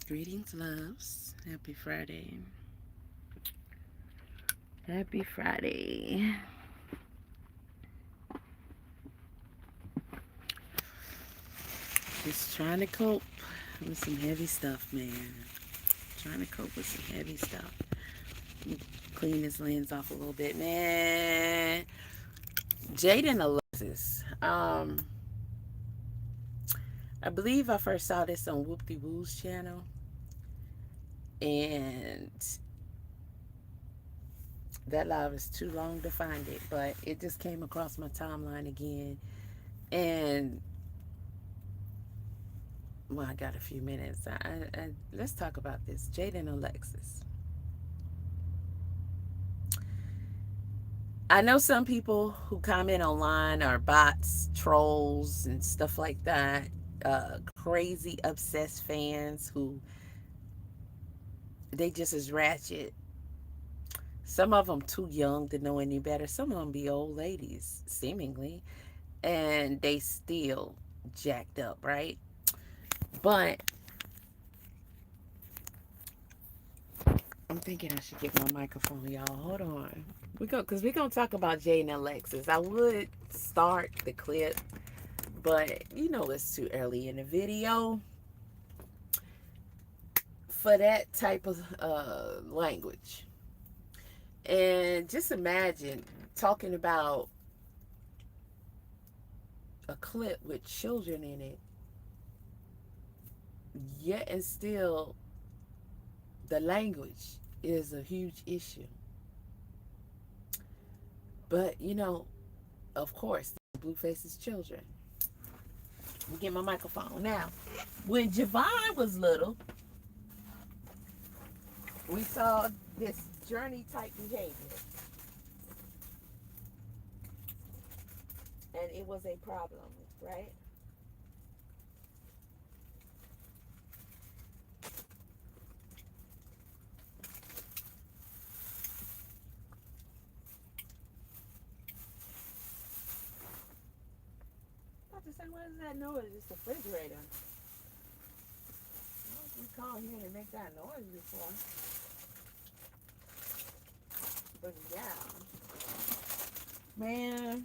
Greetings, loves. Happy Friday. Happy Friday. Just trying to cope with some heavy stuff, man. Trying to cope with some heavy stuff. Clean this lens off a little bit, man. Jàidyn Alexis. I believe I first saw this on Whoop De Woo's channel, and that live is too long to find it, but it just came across my timeline again. And well, I got a few minutes. Let's talk about this. Jàidyn Alexis. I know some people who comment online are bots, trolls, and stuff like that. Crazy, obsessed fans who they just as ratchet. Some of them too young to know any better. Some of them be old ladies, seemingly, and they still jacked up, right? But I'm thinking I should get my microphone, y'all. Hold on. Because we're gonna talk about Jàidyn Alexis. I would start the clip, but it's too early in the video for that type of language. And just imagine talking about a clip with children in it, yet and still the language is a huge issue. But of course, Blueface's children. Let me get my microphone. Now, when Jàidyn was little, we saw this journey type behavior. And it was a problem, right? I was about to say, what is that noise? It's the refrigerator. I don't recall hearing it make that noise before. But yeah. Man.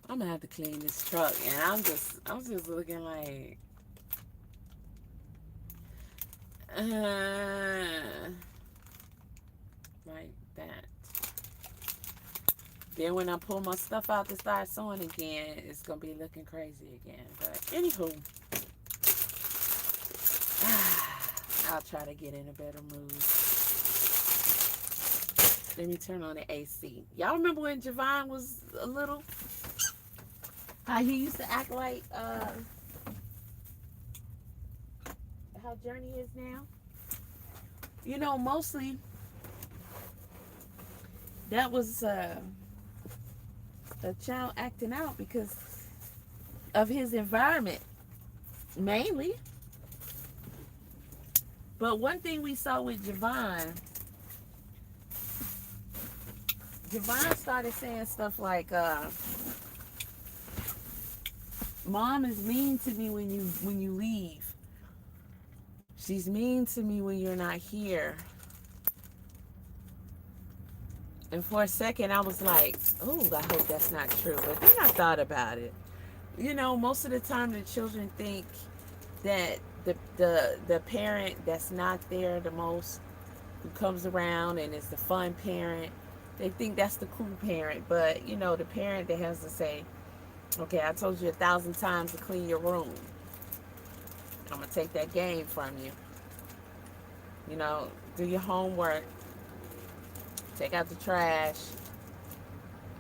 I'm gonna have to clean this truck, and I'm just looking like, like that. Then when I pull my stuff out to start sewing again, it's gonna be looking crazy again. But anywho, I'll try to get in a better mood. Let me turn on the AC. Y'all remember when Jàidyn was a little? How he used to act like how Journey is now? Mostly that was a child acting out because of his environment, mainly. But one thing we saw with Jàidyn started saying stuff like, Mom is mean to me when you leave. She's mean to me when you're not here. And for a second I was like, oh, I hope that's not true. But then I thought about it. Most of the time the children think that the parent that's not there the most, who comes around and is the fun parent, they think that's the cool parent. But the parent that has to say, okay, I told you 1,000 times to clean your room. I'm going to take that game from you. Do your homework. Take out the trash.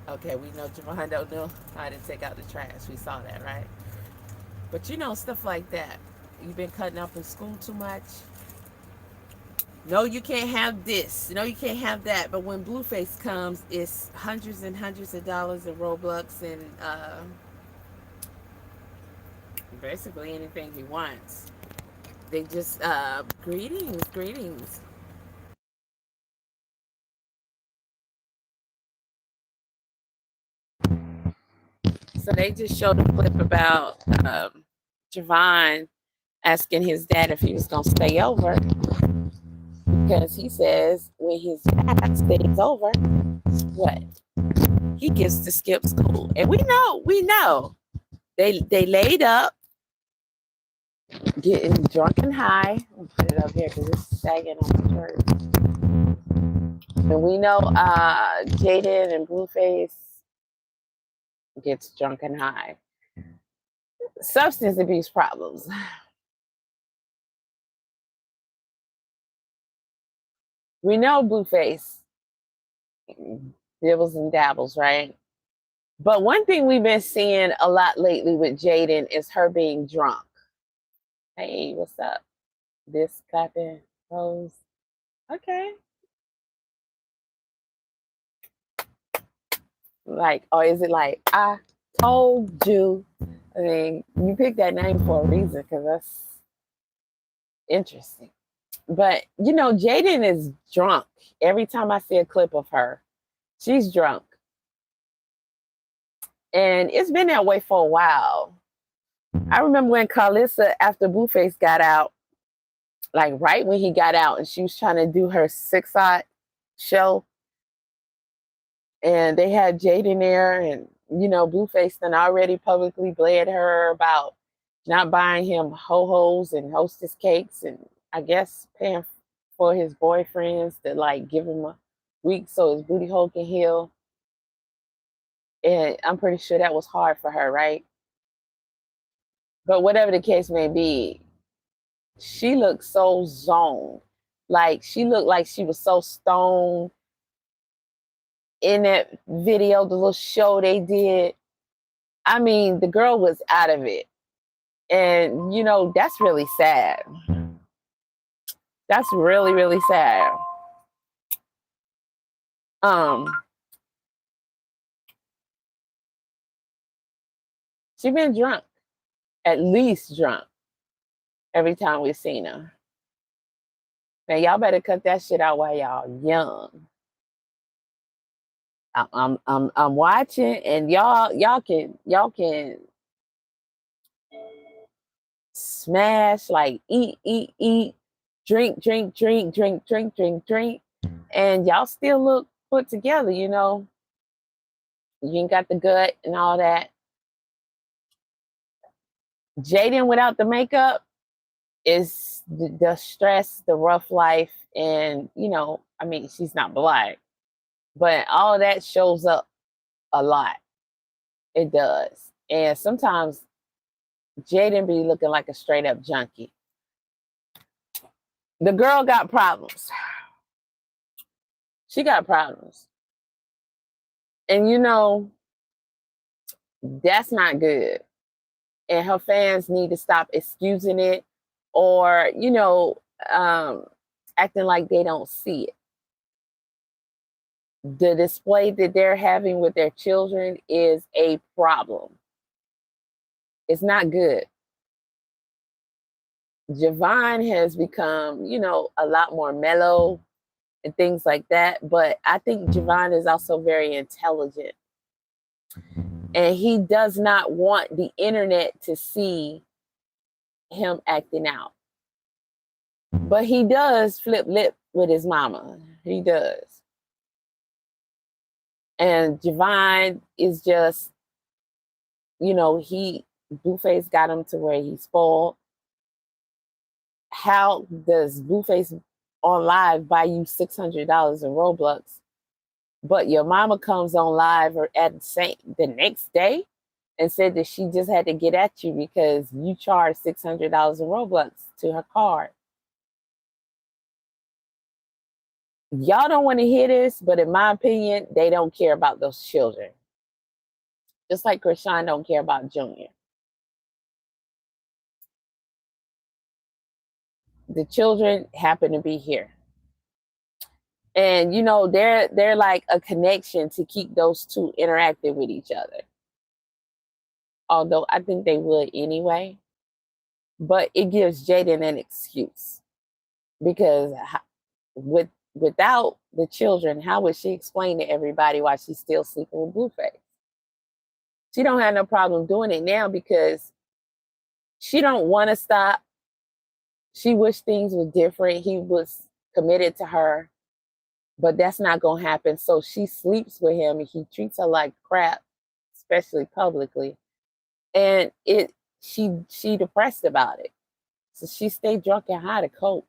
Okay, we know Jàidyn don't know how to take out the trash. We saw that, right? But stuff like that. You've been cutting up in school too much. No, you can't have this. No, you can't have that. But when Blueface comes, it's hundreds and hundreds of dollars in Robux and basically anything he wants. They just greetings. So they just showed a clip about Javon asking his dad if he was gonna stay over, because he says when his dad stays over, what, he gets to skip school. And we know they laid up getting drunk and high. I'll put it up here because it's sagging on the shirt. And we know Jàidyn and Blueface gets drunk and high. Substance abuse problems. We know Blueface dibbles and dabbles, right? But one thing we've been seeing a lot lately with Jàidyn is her being drunk. Hey, what's up? This clapping pose. Okay. Like, or is it like, I told you? I mean, you picked that name for a reason because that's interesting. But, you know, Jàidyn is drunk. Every time I see a clip of her, she's drunk. And it's been that way for a while. I remember when Carlissa, after Blueface got out, like right when he got out, and she was trying to do her 6-Odd show, and they had Jàidyn there, and you know, Blueface then already publicly bled her about not buying him ho-hos and hostess cakes, and I guess paying for his boyfriends to like give him a week so his booty hole can heal. And I'm pretty sure that was hard for her, right? But whatever the case may be, she looked so zoned. Like she looked like she was so stoned in that video, the little show they did. I mean, the girl was out of it. And, you know, that's really sad. That's really, really sad. She been drunk, at least drunk, every time we've seen her. Now, y'all better cut that shit out while y'all young. I'm watching, and y'all can smash, like eat, drink, and y'all still look put together, you know. You ain't got the gut and all that. Jàidyn without the makeup is the stress, the rough life, and you know, I mean, she's not black, but all that shows up a lot. It does. And sometimes Jàidyn be looking like a straight up junkie. The girl got problems. She got problems. And you know, that's not good. And her fans need to stop excusing it, or, you know, acting like they don't see it. The display that they're having with their children is a problem. It's not good. Javon has become, you know, a lot more mellow and things like that. But I think Javon is also very intelligent. And he does not want the internet to see him acting out. But he does flip lip with his mama. He does. And Javon is just, you know, Blueface got him to where he's spoiled. How does Blueface on live buy you $600 in Roblox, but your mama comes on live or at the next day and said that she just had to get at you because you charged $600 in Roblox to her card? Y'all don't want to hear this, but in my opinion, they don't care about those children. Just like Krishan don't care about Junior. The children happen to be here. And, you know, they're like a connection to keep those two interacting with each other. Although I think they would anyway. But it gives Jàidyn an excuse because without the children, how would she explain to everybody why she's still sleeping with Blueface? She don't have no problem doing it now because she don't want to stop. She wished things were different. He was committed to her, but that's not going to happen. So she sleeps with him and he treats her like crap, especially publicly. And she depressed about it. So she stayed drunk and high to cope.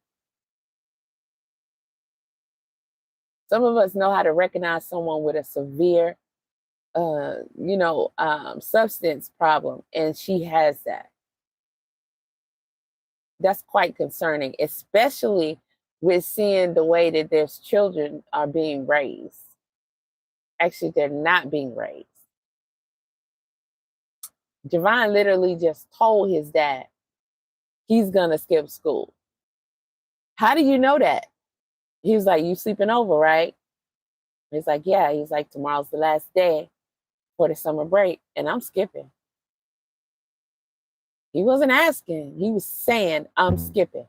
Some of us know how to recognize someone with a severe, substance problem, and she has that. That's quite concerning, especially with seeing the way that their children are being raised. Actually, they're not being raised. Javon literally just told his dad he's gonna skip school. How do you know that? He was like, "You sleeping over, right?" He's like, "Yeah." He's like, "Tomorrow's the last day for the summer break, and I'm skipping." He wasn't asking. He was saying, "I'm skipping."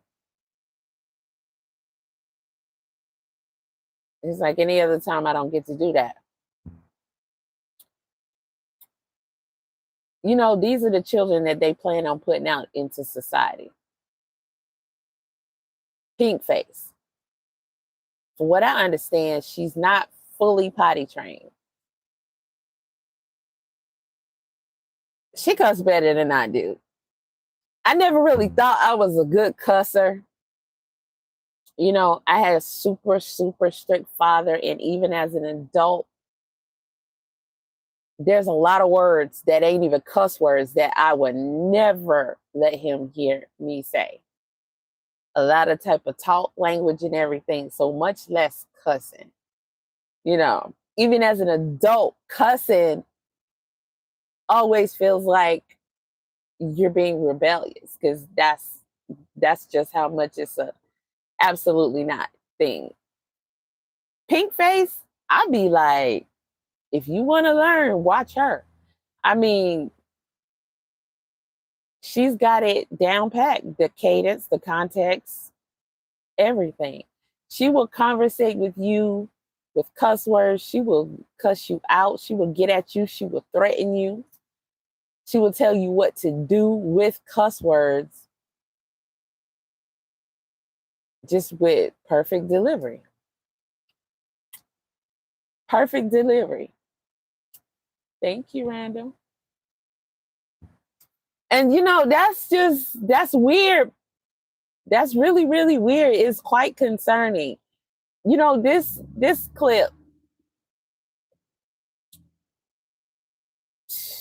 It's like any other time I don't get to do that. You know, these are the children that they plan on putting out into society. Pink face. From what I understand, she's not fully potty trained. She cuss better than I do. I never really thought I was a good cusser. You know, I had a super, super strict father. And even as an adult, there's a lot of words that ain't even cuss words that I would never let him hear me say. A lot of type of talk language and everything, so much less cussing. You know, even as an adult, cussing always feels like you're being rebellious because that's just how much it's a absolutely not thing. Pink face, I'd be like, if you want to learn, watch her. I mean, she's got it down packed, the cadence, the context, everything. She will conversate with you with cuss words. She will cuss you out. She will get at you. She will threaten you. She will tell you what to do with cuss words, just with perfect delivery. Perfect delivery. Thank you, Random. And you know, that's weird. That's really, really weird. It's quite concerning. You know, this clip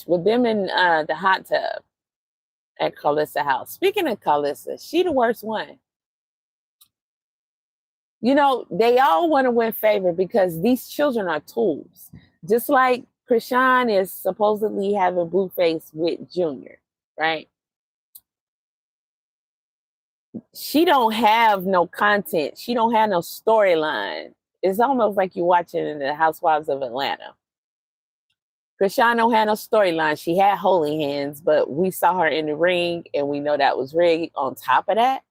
with them in the hot tub at Carlissa house. Speaking of Carlissa, she the worst one. You know, they all want to win favor because these children are tools. Just like Krishan is supposedly having Blueface with Junior, right? She don't have no content. She don't have no storyline. It's almost like you're watching the Housewives of Atlanta. Krishan don't have no storyline. She had holy hands, but we saw her in the ring and we know that was rigged on top of that.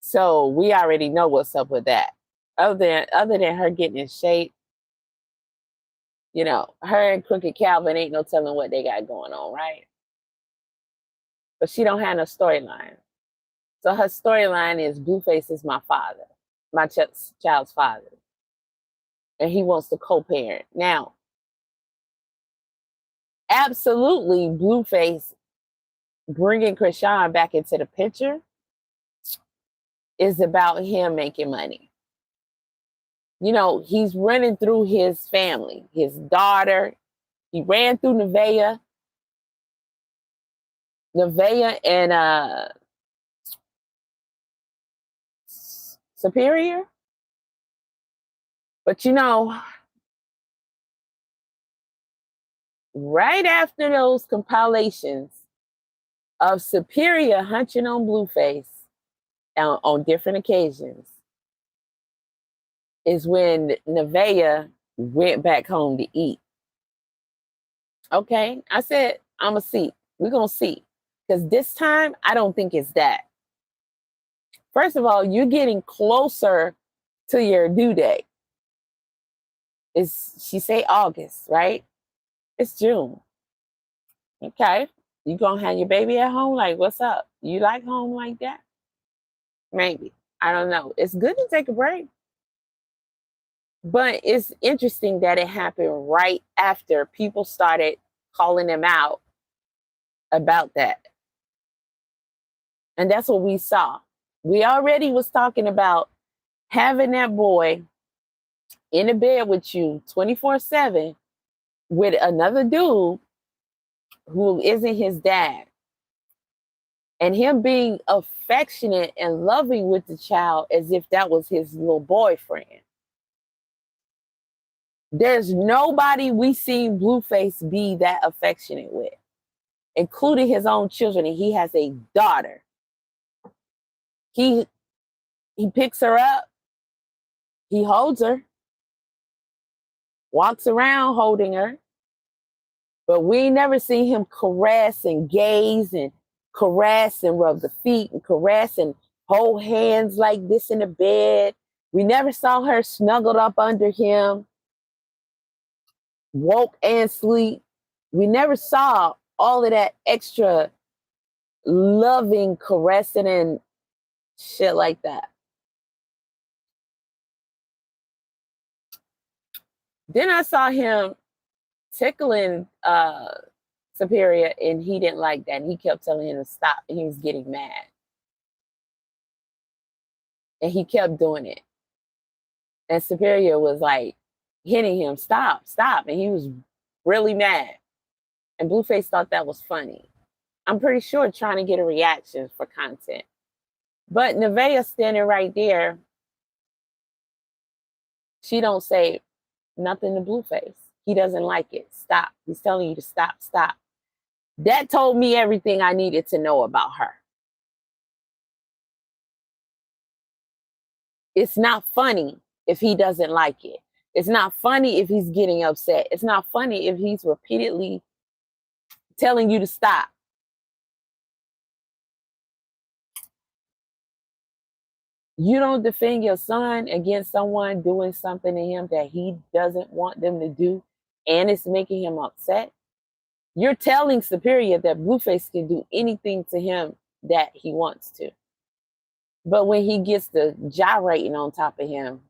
So we already know what's up with that. Other than her getting in shape, you know, her and Crooked Calvin ain't no telling what they got going on, right? But she don't have no storyline. So her storyline is Blueface is my father, my child's father. And he wants to co-parent. Now, absolutely, Blueface bringing Krishan back into the picture is about him making money. You know, he's running through his family, his daughter. He ran through Nevaeh and Superior. But you know, right after those compilations of Superior hunching on Blueface on different occasions is when Nevaeh went back home to eat. Okay, I said, I'm going to see. We're going to see. Because this time, I don't think it's that. First of all, you're getting closer to your due date. She say August, right? It's June. Okay. You gonna have your baby at home? Like, what's up? You like home like that? Maybe. I don't know. It's good to take a break. But it's interesting that it happened right after people started calling him out about that. And that's what we saw. We already was talking about having that boy in the bed with you 24/7 with another dude who isn't his dad. And him being affectionate and loving with the child as if that was his little boyfriend. There's nobody we seen Blueface be that affectionate with, including his own children. And he has a daughter. He picks her up. He holds her. Walks around holding her. But we never see him caress and gaze and caress and rub the feet and caress and hold hands like this in the bed. We never saw her snuggled up under him, woke and sleep. We never saw all of that extra loving, caressing, and shit like that. Then I saw him tickling Superior, and he didn't like that. And he kept telling him to stop, and he was getting mad. And he kept doing it. And Superior was like hitting him, stop, stop. And he was really mad. And Blueface thought that was funny. I'm pretty sure trying to get a reaction for content. But Nevaeh standing right there, she don't say nothing to Blueface. He doesn't like it. Stop. He's telling you to stop, stop. That told me everything I needed to know about her. It's not funny if he doesn't like it. It's not funny if he's getting upset. It's not funny if he's repeatedly telling you to stop. You don't defend your son against someone doing something to him that he doesn't want them to do, and it's making him upset. You're telling Superior that Blueface can do anything to him that he wants to. But when he gets the gyrating on top of him,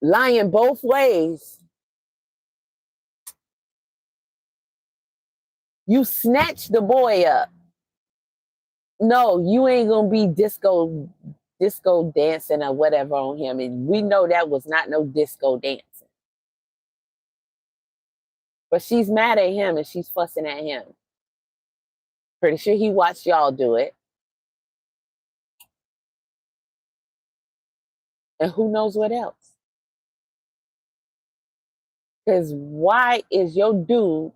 lying both ways, you snatch the boy up. No, you ain't gonna be disco dancing or whatever on him. And we know that was not no disco dancing. But she's mad at him and she's fussing at him. Pretty sure he watched y'all do it. And who knows what else? Because why is your dude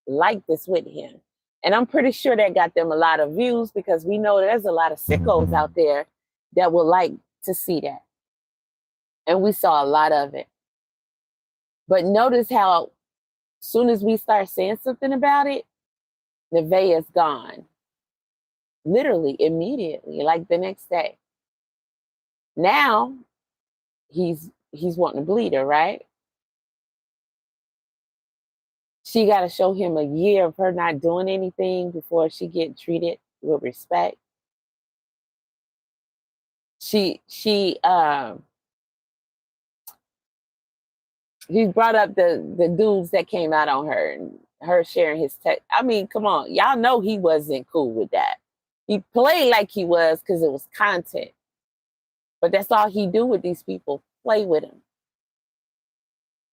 like this with him? And I'm pretty sure that got them a lot of views because we know there's a lot of sickos out there that would like to see that. And we saw a lot of it. But notice how soon as we start saying something about it, Nevaeh is gone. Literally, immediately, like the next day. Now, he's wanting to bleed her, right? She got to show him a year of her not doing anything before she get treated with respect. He brought up the dudes that came out on her and her sharing his text. I mean, come on. Y'all know he wasn't cool with that. He played like he was because it was content. But that's all he do with these people, play with him.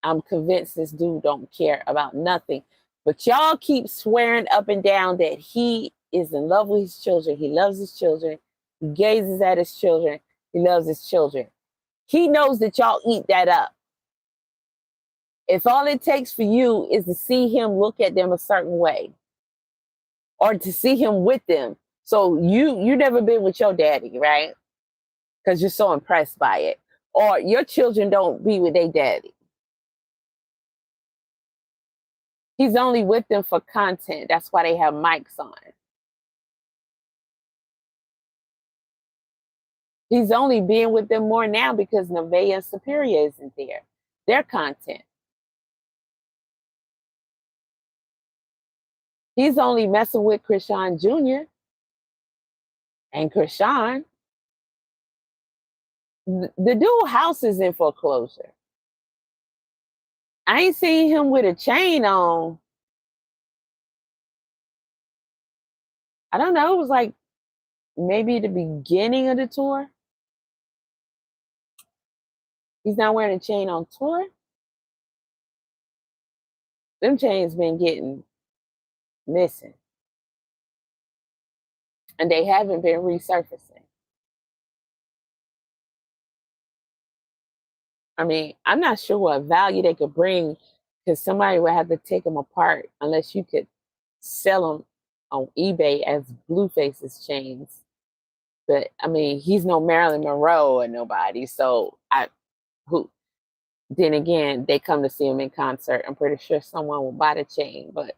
I'm convinced this dude don't care about nothing. But y'all keep swearing up and down that he is in love with his children. He loves his children. He gazes at his children. He loves his children. He knows that y'all eat that up. If all it takes for you is to see him look at them a certain way or to see him with them. So you never been with your daddy, right? Because you're so impressed by it. Or your children don't be with their daddy. He's only with them for content. That's why they have mics on. He's only being with them more now because Nevaeh and Superior isn't there. Their content. He's only messing with Krishan Jr. and Krishan. The dude house is in foreclosure. I ain't seen him with a chain on. I don't know. It was like maybe the beginning of the tour. He's not wearing a chain on tour. Them chains been getting missing. And they haven't been resurfacing. I mean, I'm not sure what value they could bring because somebody would have to take them apart unless you could sell them on eBay as Blueface's chains. But I mean, he's no Marilyn Monroe or nobody. So then again, they come to see him in concert. I'm pretty sure someone will buy the chain, but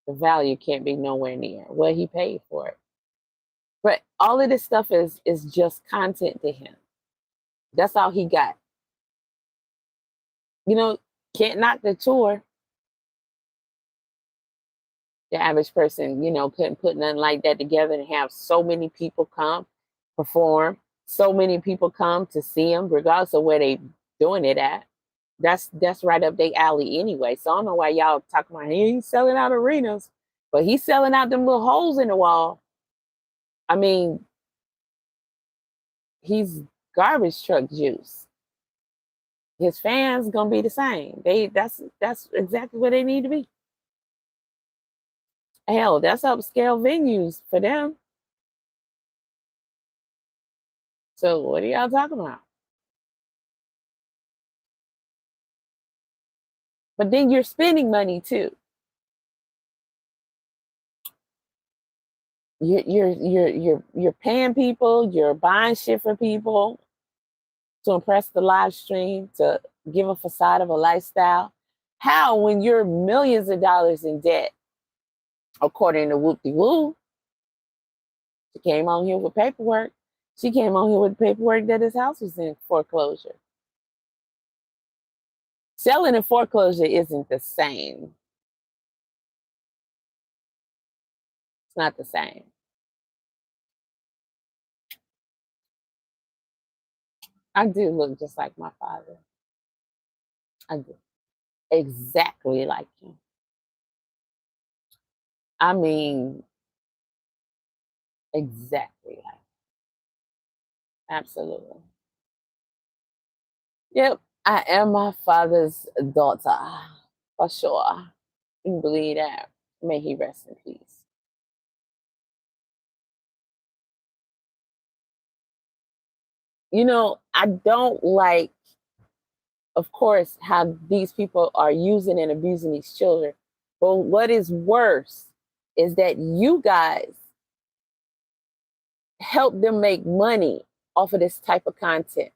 the value can't be nowhere near what he paid for it. But all of this stuff is just content to him. That's all he got. You know, can't knock the tour. The average person, you know, couldn't put nothing like that together and have so many people come perform, so many people come to see him, regardless of where they doing it at. That's right up their alley anyway. So I don't know why y'all talking about he ain't selling out arenas, but he's selling out them little holes in the wall. I mean, he's garbage truck juice. His fans gonna be the same. That's exactly where they need to be. Hell, that's upscale venues for them. So what are y'all talking about? But then you're spending money too. You're paying people, you're buying shit for people to impress the live stream, to give a facade of a lifestyle. How, when you're millions of dollars in debt, according to Whoop De Woo, she came on here with paperwork. She came on here with paperwork that his house was in foreclosure. Selling in foreclosure isn't the same. It's not the same. I do look just like my father. I do. Exactly like him. I mean, exactly like him. Absolutely. Yep, I am my father's daughter, for sure. You can believe that. May he rest in peace. You know, I don't like, of course, how these people are using and abusing these children. But what is worse is that you guys help them make money off of this type of content.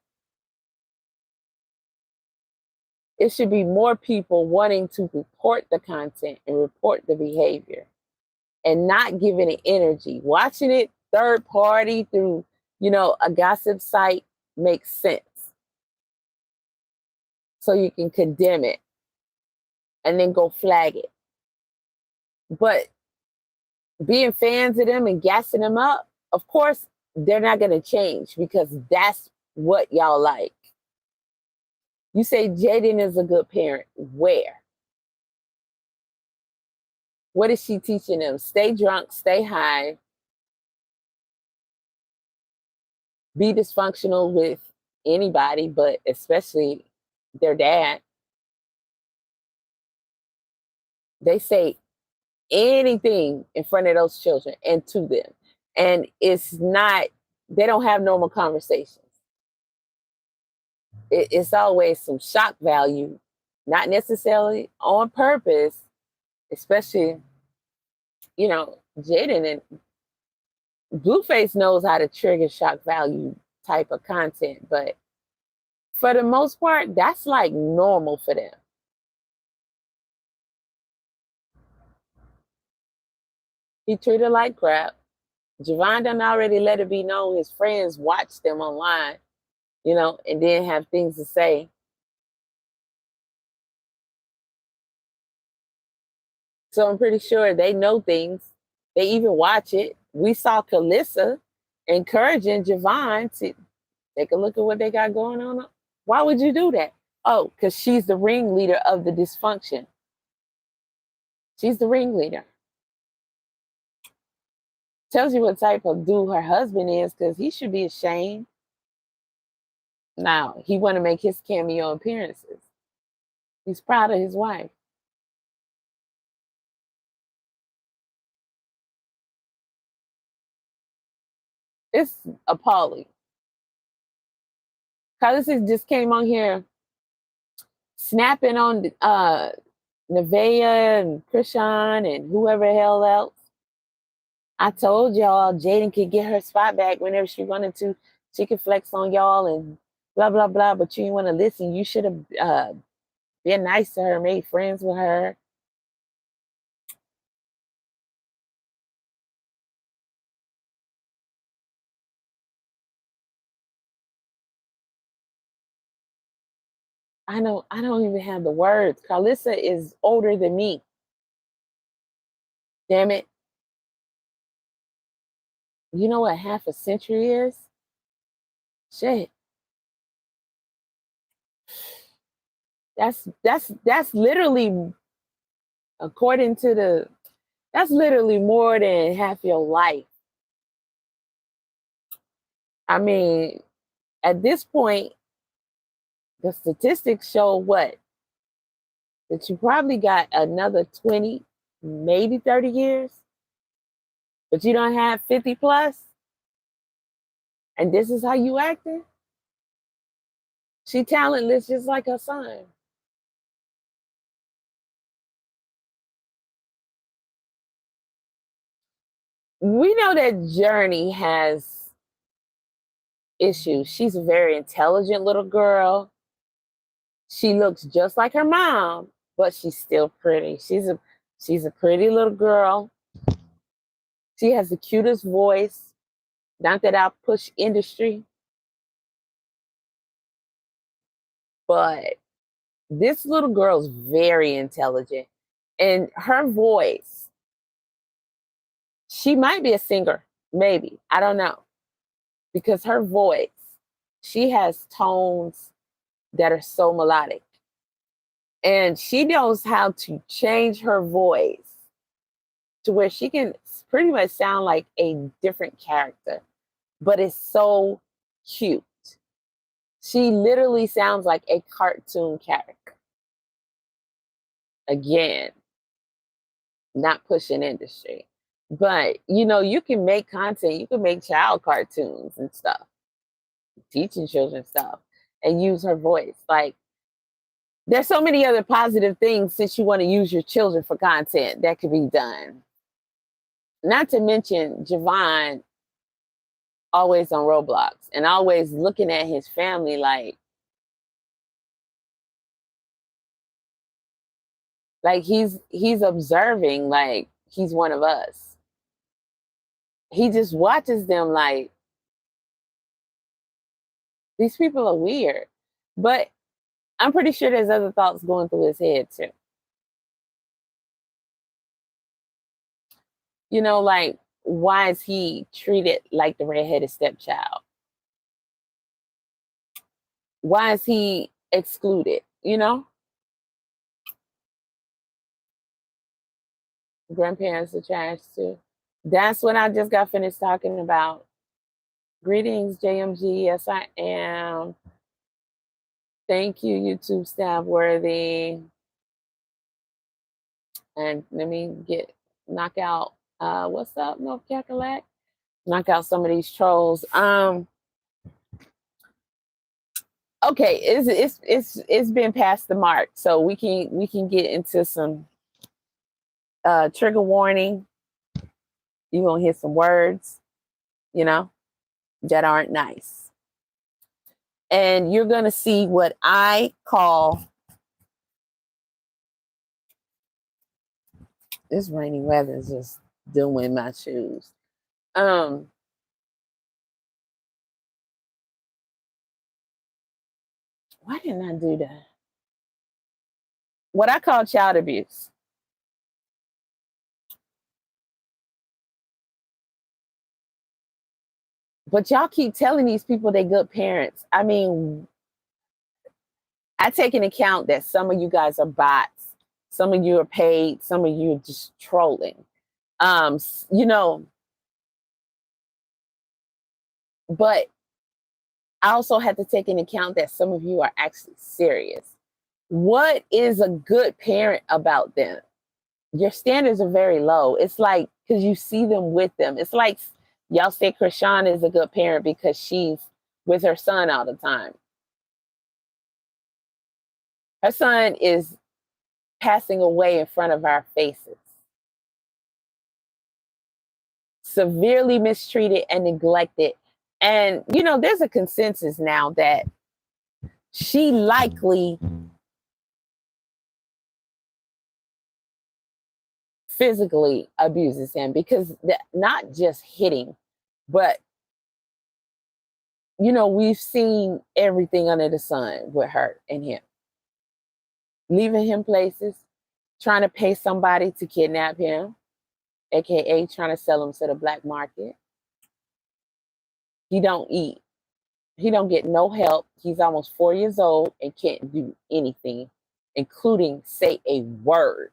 It should be more people wanting to report the content and report the behavior and not giving it energy. Watching it third party through, you know, a gossip site makes sense. So you can condemn it and then go flag it. But being fans of them and gassing them up, of course, they're not going to change because that's what y'all like. You say Jàidyn is a good parent. Where? What is she teaching them? Stay drunk, stay high, be dysfunctional with anybody, but especially their dad. They say anything in front of those children and to them. And it's not, they don't have normal conversations. It's always some shock value, not necessarily on purpose, especially, you know, Jàidyn and Blueface knows how to trigger shock value type of content, but for the most part, that's like normal for them. He treated her like crap. Jàidyn done already let it be known his friends watch them online, and then have things to say. So I'm pretty sure they know things. They even watch it. We saw Kalissa encouraging Jàidyn to take a look at what they got going on. Why would you do that? Oh, because she's the ringleader of the dysfunction. She's the ringleader. Tells you what type of dude her husband is, because he should be ashamed. Now, he want to make his cameo appearances. He's proud of his wife. It's appalling. Carlos just came on here snapping on Nevaeh and Krishan and whoever the hell else. I told y'all Jàidyn could get her spot back whenever she wanted to. She could flex on y'all and blah, blah, blah, but you didn't want to listen. You should have been nice to her, made friends with her. I don't even have the words. Carlissa is older than me. Damn it. You know what half a century is? Shit. That's literally, according to that's literally more than half your life. I mean, at this point, the statistics show what? That you probably got another 20, maybe 30 years, but you don't have 50 plus, and this is how you acting? She talentless just like her son. We know that Journey has issues. She's a very intelligent little girl. She looks just like her mom, but she's still pretty. She's a pretty little girl. She has the cutest voice. Not that I'll push industry, but this little girl's very intelligent. And her voice, she might be a singer, maybe. I don't know. Because her voice, she has tones that are so melodic. And she knows how to change her voice to where she can pretty much sound like a different character, but it's so cute. She literally sounds like a cartoon character. Again, not pushing industry. But, you can make content. You can make child cartoons and stuff, teaching children stuff, and use her voice. Like, there's so many other positive things since you want to use your children for content that could be done. Not to mention Jàidyn always on Roblox and always looking at his family like he's observing like he's one of us. He just watches them like, these people are weird. But I'm pretty sure there's other thoughts going through his head too. Like, why is he treated like the redheaded stepchild? Why is he excluded? Grandparents are trash too. That's what I just got finished talking about. Greetings, JMG. Yes, I am. Thank you, YouTube staff worthy. And let me knock out what's up, North Cackalack? Knock out some of these trolls. Okay, it's been past the mark, so we can get into some trigger warning. You're gonna hear some words, that aren't nice. And you're gonna see what I call, this rainy weather is just doing my shoes. Why didn't I do that? What I call child abuse. But y'all keep telling these people they good parents. I mean, I take into account that some of you guys are bots, some of you are paid, some of you are just trolling. You know, but I also have to take into account that some of you are actually serious. What is a good parent about them? Your standards are very low. It's like, because you see them with them. It's like y'all say Krishan is a good parent because she's with her son all the time. Her son is passing away in front of our faces. Severely mistreated and neglected. And, you know, there's a consensus now that she likely physically abuses him, because not just hitting, but, you know, we've seen everything under the sun with her and him. Leaving him places, trying to pay somebody to kidnap him, aka trying to sell him to the black market. He don't eat. He don't get no help. He's almost 4 years old and can't do anything, including say a word.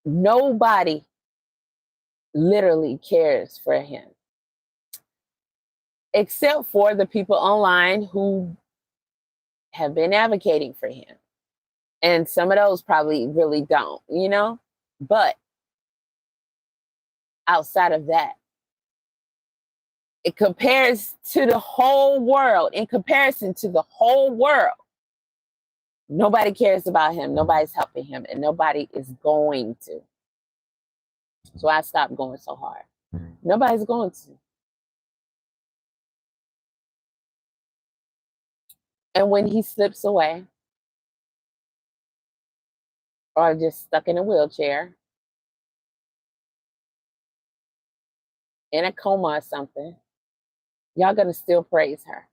Nobody literally cares for him, except for the people online who have been advocating for him. And some of those probably really don't, you know? But outside of that, it compares to the whole world. In comparison to the whole world, nobody cares about him. Nobody's helping him, and nobody is going to. So I stopped going so hard. Nobody's going to. And when he slips away, or just stuck in a wheelchair, in a coma or something, y'all gonna still praise her.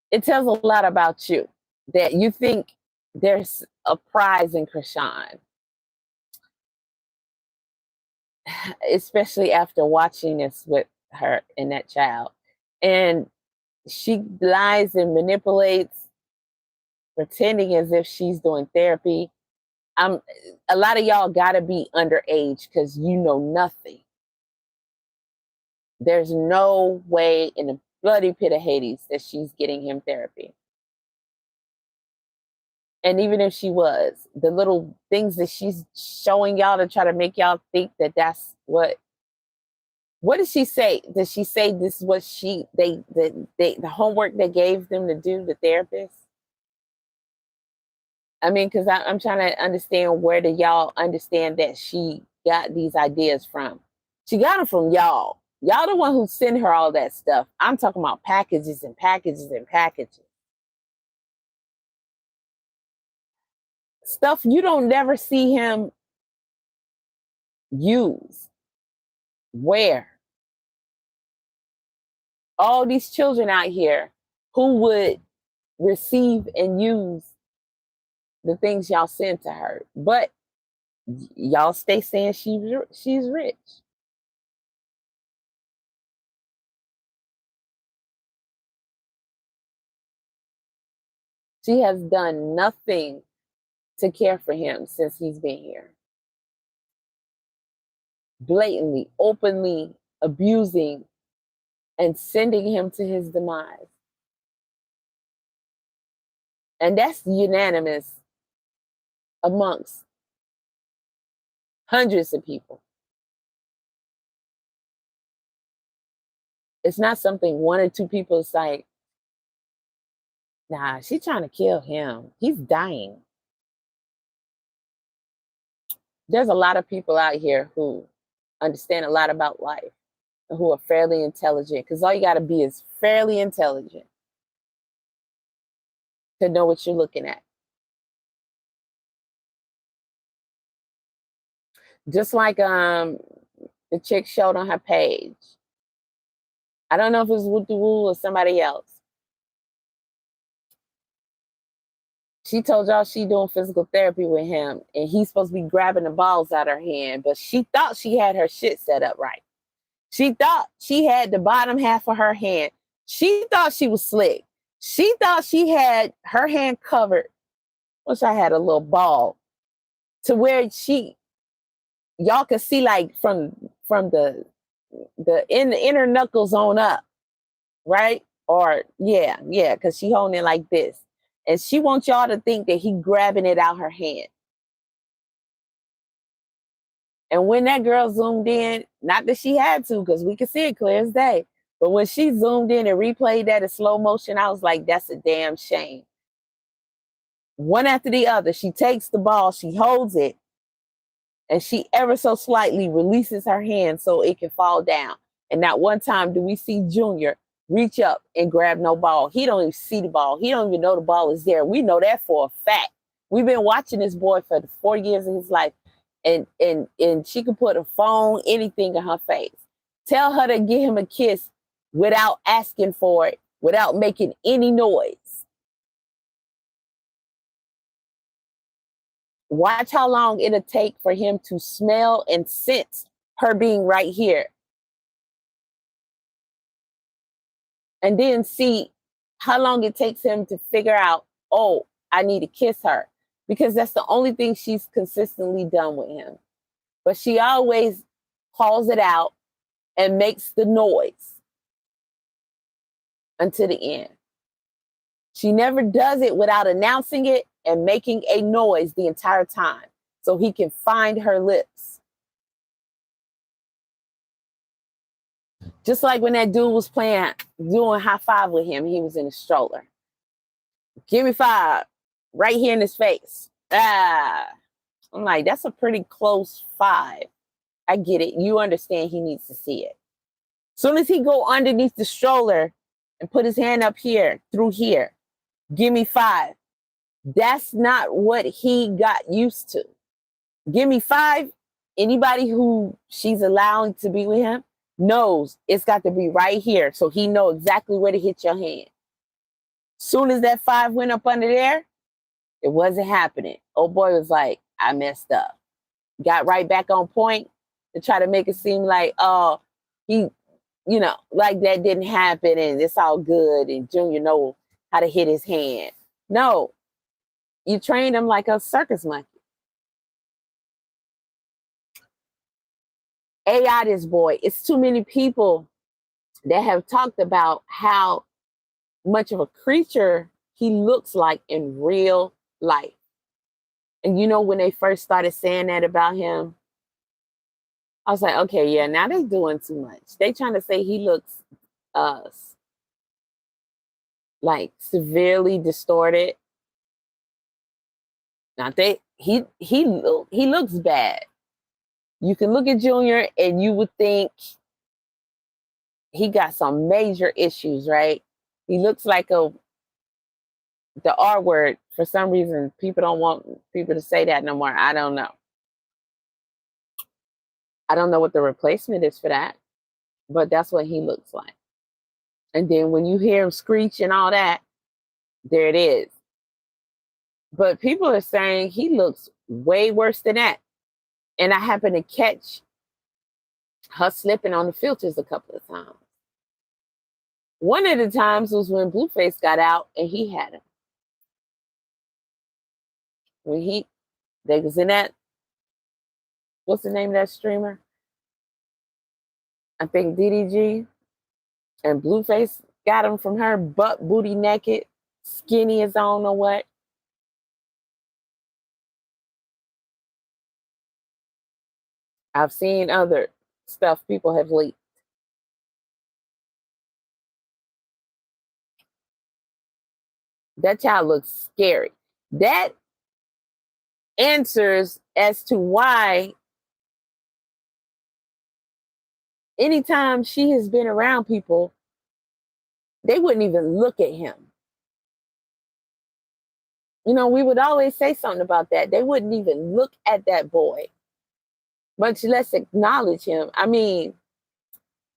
It tells a lot about you that you think there's a prize in Krishan, especially after watching this with her and that child. And she lies and manipulates, pretending as if she's doing therapy. A lot of y'all gotta be underage because you know nothing. There's no way in the bloody pit of Hades that she's getting him therapy. And even if she was, the little things that she's showing y'all to try to make y'all think that that's what did she say? Did she say this is what the homework they gave them to do, the therapist? I mean, because I'm trying to understand, where do y'all understand that she got these ideas from? She got them from y'all. Y'all the one who sent her all that stuff. I'm talking about packages and packages and packages. Stuff you don't never see him use. Where? All these children out here who would receive and use the things y'all send to her. But y'all stay saying she's rich. She has done nothing to care for him since he's been here. Blatantly, openly abusing and sending him to his demise. And that's unanimous amongst hundreds of people. It's not something one or two people say, nah, she's trying to kill him. He's dying. There's a lot of people out here who understand a lot about life and who are fairly intelligent, because all you got to be is fairly intelligent to know what you're looking at. Just like the chick showed on her page. I don't know if it was Woo or somebody else. She told y'all she doing physical therapy with him, and he's supposed to be grabbing the balls out of her hand, but she thought she had her shit set up right. She thought she had the bottom half of her hand. She thought she was slick. She thought she had her hand covered. Wish I had a little ball to where y'all could see like from the inner knuckles on up, right? Or yeah, because she holding it like this. And she wants y'all to think that he grabbing it out her hand. And when that girl zoomed in, not that she had to, because we could see it clear as day, but when she zoomed in and replayed that in slow motion, I was like, that's a damn shame. One after the other, she takes the ball, she holds it, and she ever so slightly releases her hand so it can fall down. And not one time do we see Junior reach up and grab no ball. He don't even see the ball. He don't even know the ball is there. We know that for a fact. We've been watching this boy for the 4 years of his life. And she could put a phone, anything in her face. Tell her to give him a kiss without asking for it, without making any noise. Watch how long it'll take for him to smell and sense her being right here. And then see how long it takes him to figure out, oh, I need to kiss her. Because that's the only thing she's consistently done with him. But she always calls it out and makes the noise until the end. She never does it without announcing it and making a noise the entire time so he can find her lips. Just like when that dude was doing high five with him, he was in a stroller. Give me 5, right here in his face. I'm like, that's a pretty close 5. I get it. You understand he needs to see it. Soon as he go underneath the stroller and put his hand up here, through here, give me 5. That's not what he got used to. Give me 5. Anybody who she's allowing to be with him knows it's got to be right here. So he know exactly where to hit your hand. Soon as that 5 went up under there, it wasn't happening. Old boy was like, I messed up. Got right back on point to try to make it seem like, oh, he, like that didn't happen and it's all good and Junior know how to hit his hand. No, you trained him like a circus monkey. AI this boy. It's too many people that have talked about how much of a creature he looks like in real life. And when they first started saying that about him, I was like, okay, yeah, now they're doing too much. They trying to say he looks like severely distorted. Now he looks bad. You can look at Junior and you would think he got some major issues, right? He looks like the R word. For some reason, people don't want people to say that no more. I don't know. I don't know what the replacement is for that, but that's what he looks like. And then when you hear him screech and all that, there it is. But people are saying he looks way worse than that. And I happened to catch her slipping on the filters a couple of times. One of the times was when Blueface got out and he had him. When they was in that, what's the name of that streamer? I think DDG. And Blueface got him from her, butt booty naked, skinny as I don't know what. I've seen other stuff people have leaked. That child looks scary. That answers as to why anytime she has been around people, they wouldn't even look at him. You know, we would always say something about that. They wouldn't even look at that boy, much less acknowledge him. I mean,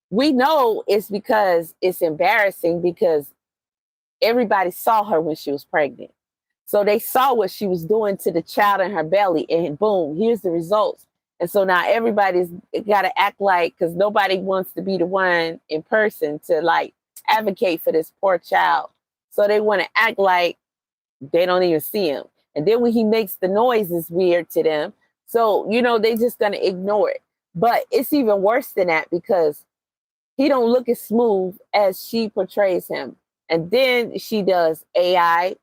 we know it's because it's embarrassing because everybody saw her when she was pregnant. So they saw what she was doing to the child in her belly, and boom, here's the results. And so now everybody's got to act like, because nobody wants to be the one in person to like advocate for this poor child. So they want to act like they don't even see him. And then when he makes the noise, it's weird to them. So, you know, they just going to ignore it. But it's even worse than that because he don't look as smooth as she portrays him. And then she does AI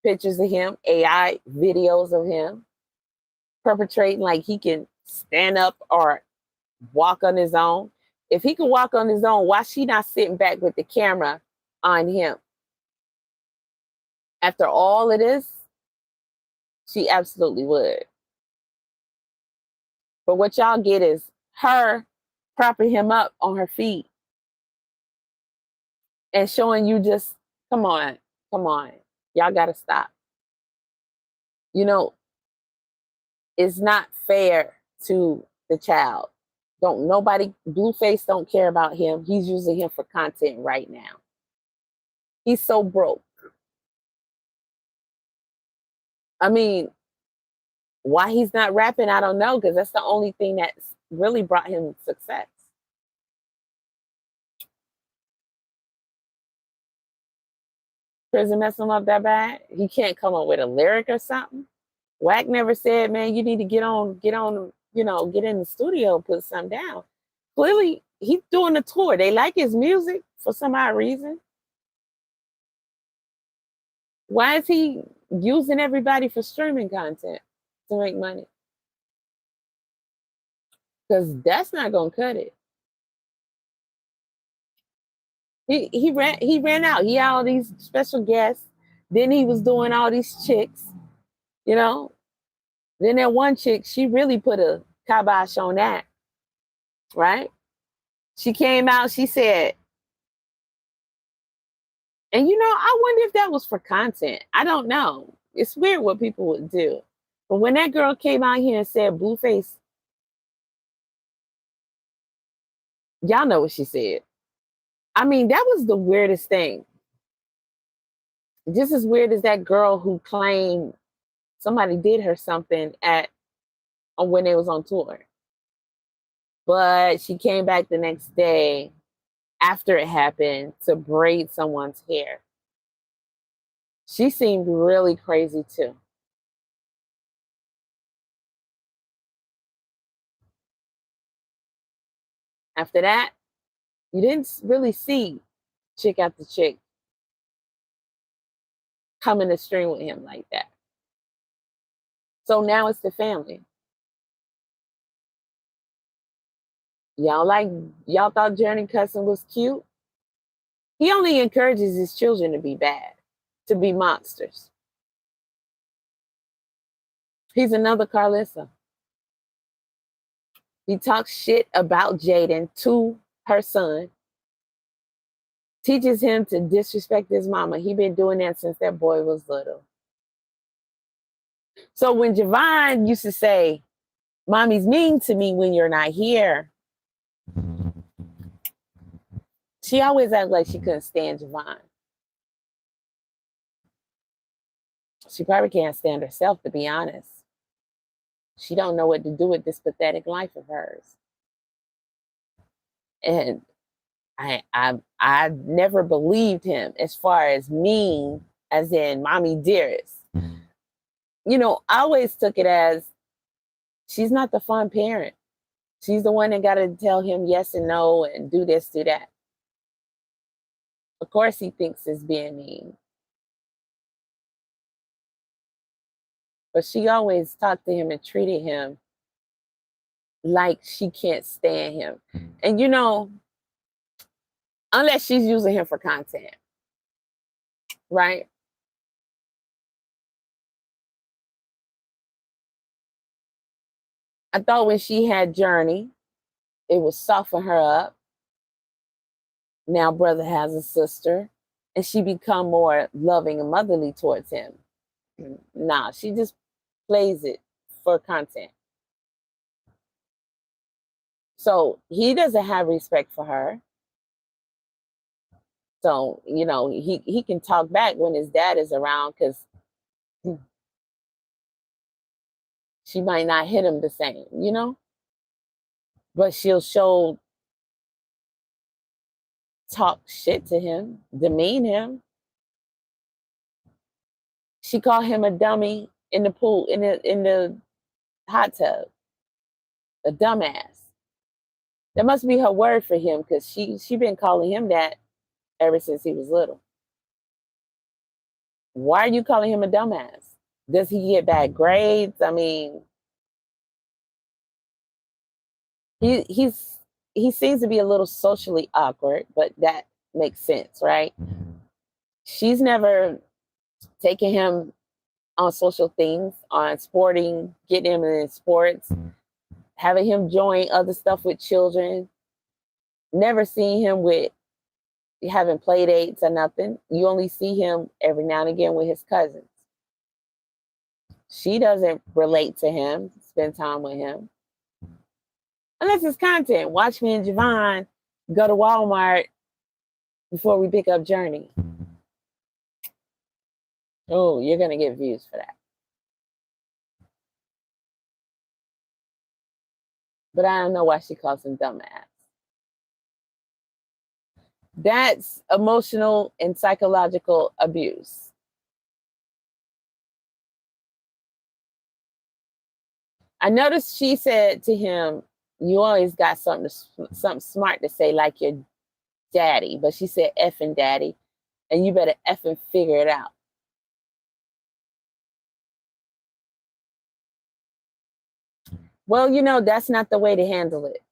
pictures of him, AI videos of him, perpetrating like he can stand up or walk on his own. If he can walk on his own, why she not sitting back with the camera on him? After all of this, she absolutely would. But what y'all get is her propping him up on her feet and showing you just, come on. Y'all got to stop. You know, it's not fair to the child. Blueface don't care about him. He's using him for content right now. He's so broke. I mean, why he's not rapping, I don't know, because that's the only thing that's really brought him success. Prison mess him up that bad? He can't come up with a lyric or something? Wack never said, man, you need to get on, you know, get in the studio and put something down. Clearly, he's doing a tour. They like his music for some odd reason. Why is he using everybody for streaming content to make money? Because that's not gonna cut it. He ran out. He had all these special guests. Then he was doing all these chicks, you know. Then that one chick, she really put a kibosh on that, right? She came out, she said, and you know, I wonder if that was for content. I don't know. It's weird what people would do. But when that girl came out here and said Blueface, y'all know what she said. I mean, that was the weirdest thing. Just as weird as that girl who claimed somebody did her something when they was on tour. But she came back the next day after it happened to braid someone's hair. She seemed really crazy too. After that, you didn't really see chick after chick coming to stream with him like that. So now it's the family. Y'all thought Journey Cousin was cute? He only encourages his children to be bad, to be monsters. He's another Carlissa. He talks shit about Jàidyn to her son. Teaches him to disrespect his mama. He been doing that since that boy was little. So when Javon used to say, mommy's mean to me when you're not here, she always acted like she couldn't stand Javon. She probably can't stand herself, to be honest. She don't know what to do with this pathetic life of hers. And I never believed him as far as mean, as in mommy dearest. You know, I always took it as she's not the fun parent. She's the one that got to tell him yes and no and do this, do that. Of course he thinks it's being mean. But she always talked to him and treated him like she can't stand him. And you know, unless she's using him for content, right? I thought when she had Journey, it would soften her up. Now brother has a sister. and she become more loving and motherly towards him. Nah, she just plays it for content. So he doesn't have respect for her. So, you know, he can talk back when his dad is around because she might not hit him the same, you know? But she'll talk shit to him, demean him. She called him a dummy in the pool, in the hot tub. A dumbass. That must be her word for him because she been calling him that ever since he was little. Why are you calling him a dumbass? Does he get bad grades? I mean, he seems to be a little socially awkward, but that makes sense, right? She's never taken him on social things, on sporting, getting him in sports, having him join other stuff with children. Never seen him with having play dates or nothing. You only see him every now and again with his cousins. She doesn't relate to him, spend time with him. Unless it's content. Watch me and Javon go to Walmart before we pick up Journey. Oh, you're going to get views for that. But I don't know why she calls him dumbass. That's emotional and psychological abuse. I noticed she said to him, you always got something smart to say, like your daddy. But she said effing daddy, and you better effing figure it out. Well, you know, that's not the way to handle it.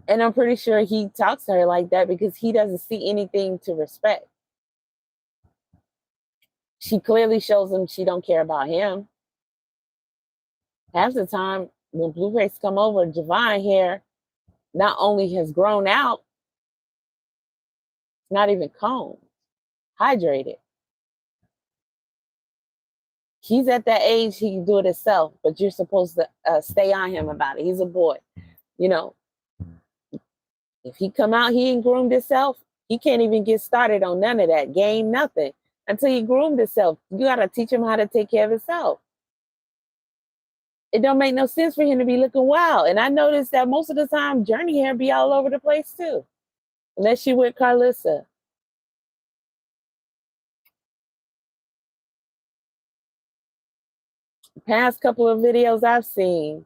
And I'm pretty sure he talks to her like that because he doesn't see anything to respect. She clearly shows him she don't care about him. Half the time when Blueface come over, Javon hair not only has grown out, it's not even combed, hydrated. He's at that age he can do it himself, but you're supposed to stay on him about it. He's a boy, you know. If he come out, he ain't groomed himself, he can't even get started on none of that game, nothing until he groomed himself. You gotta teach him how to take care of himself. It don't make no sense for him to be looking wild. And I noticed that most of the time, Journey hair be all over the place too, unless she with Carlissa. Past couple of videos I've seen,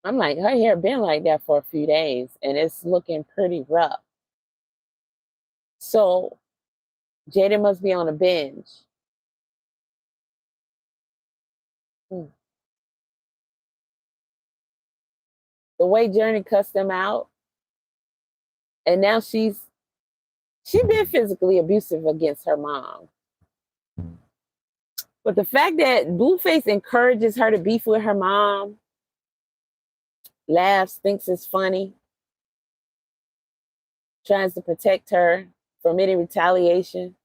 I'm like, her hair been like that for a few days, and it's looking pretty rough. So Jàidyn must be on a binge. The way Journey cussed them out, and now she been physically abusive against her mom. But the fact that Blueface encourages her to beef with her mom, laughs, thinks it's funny, tries to protect her from any retaliation,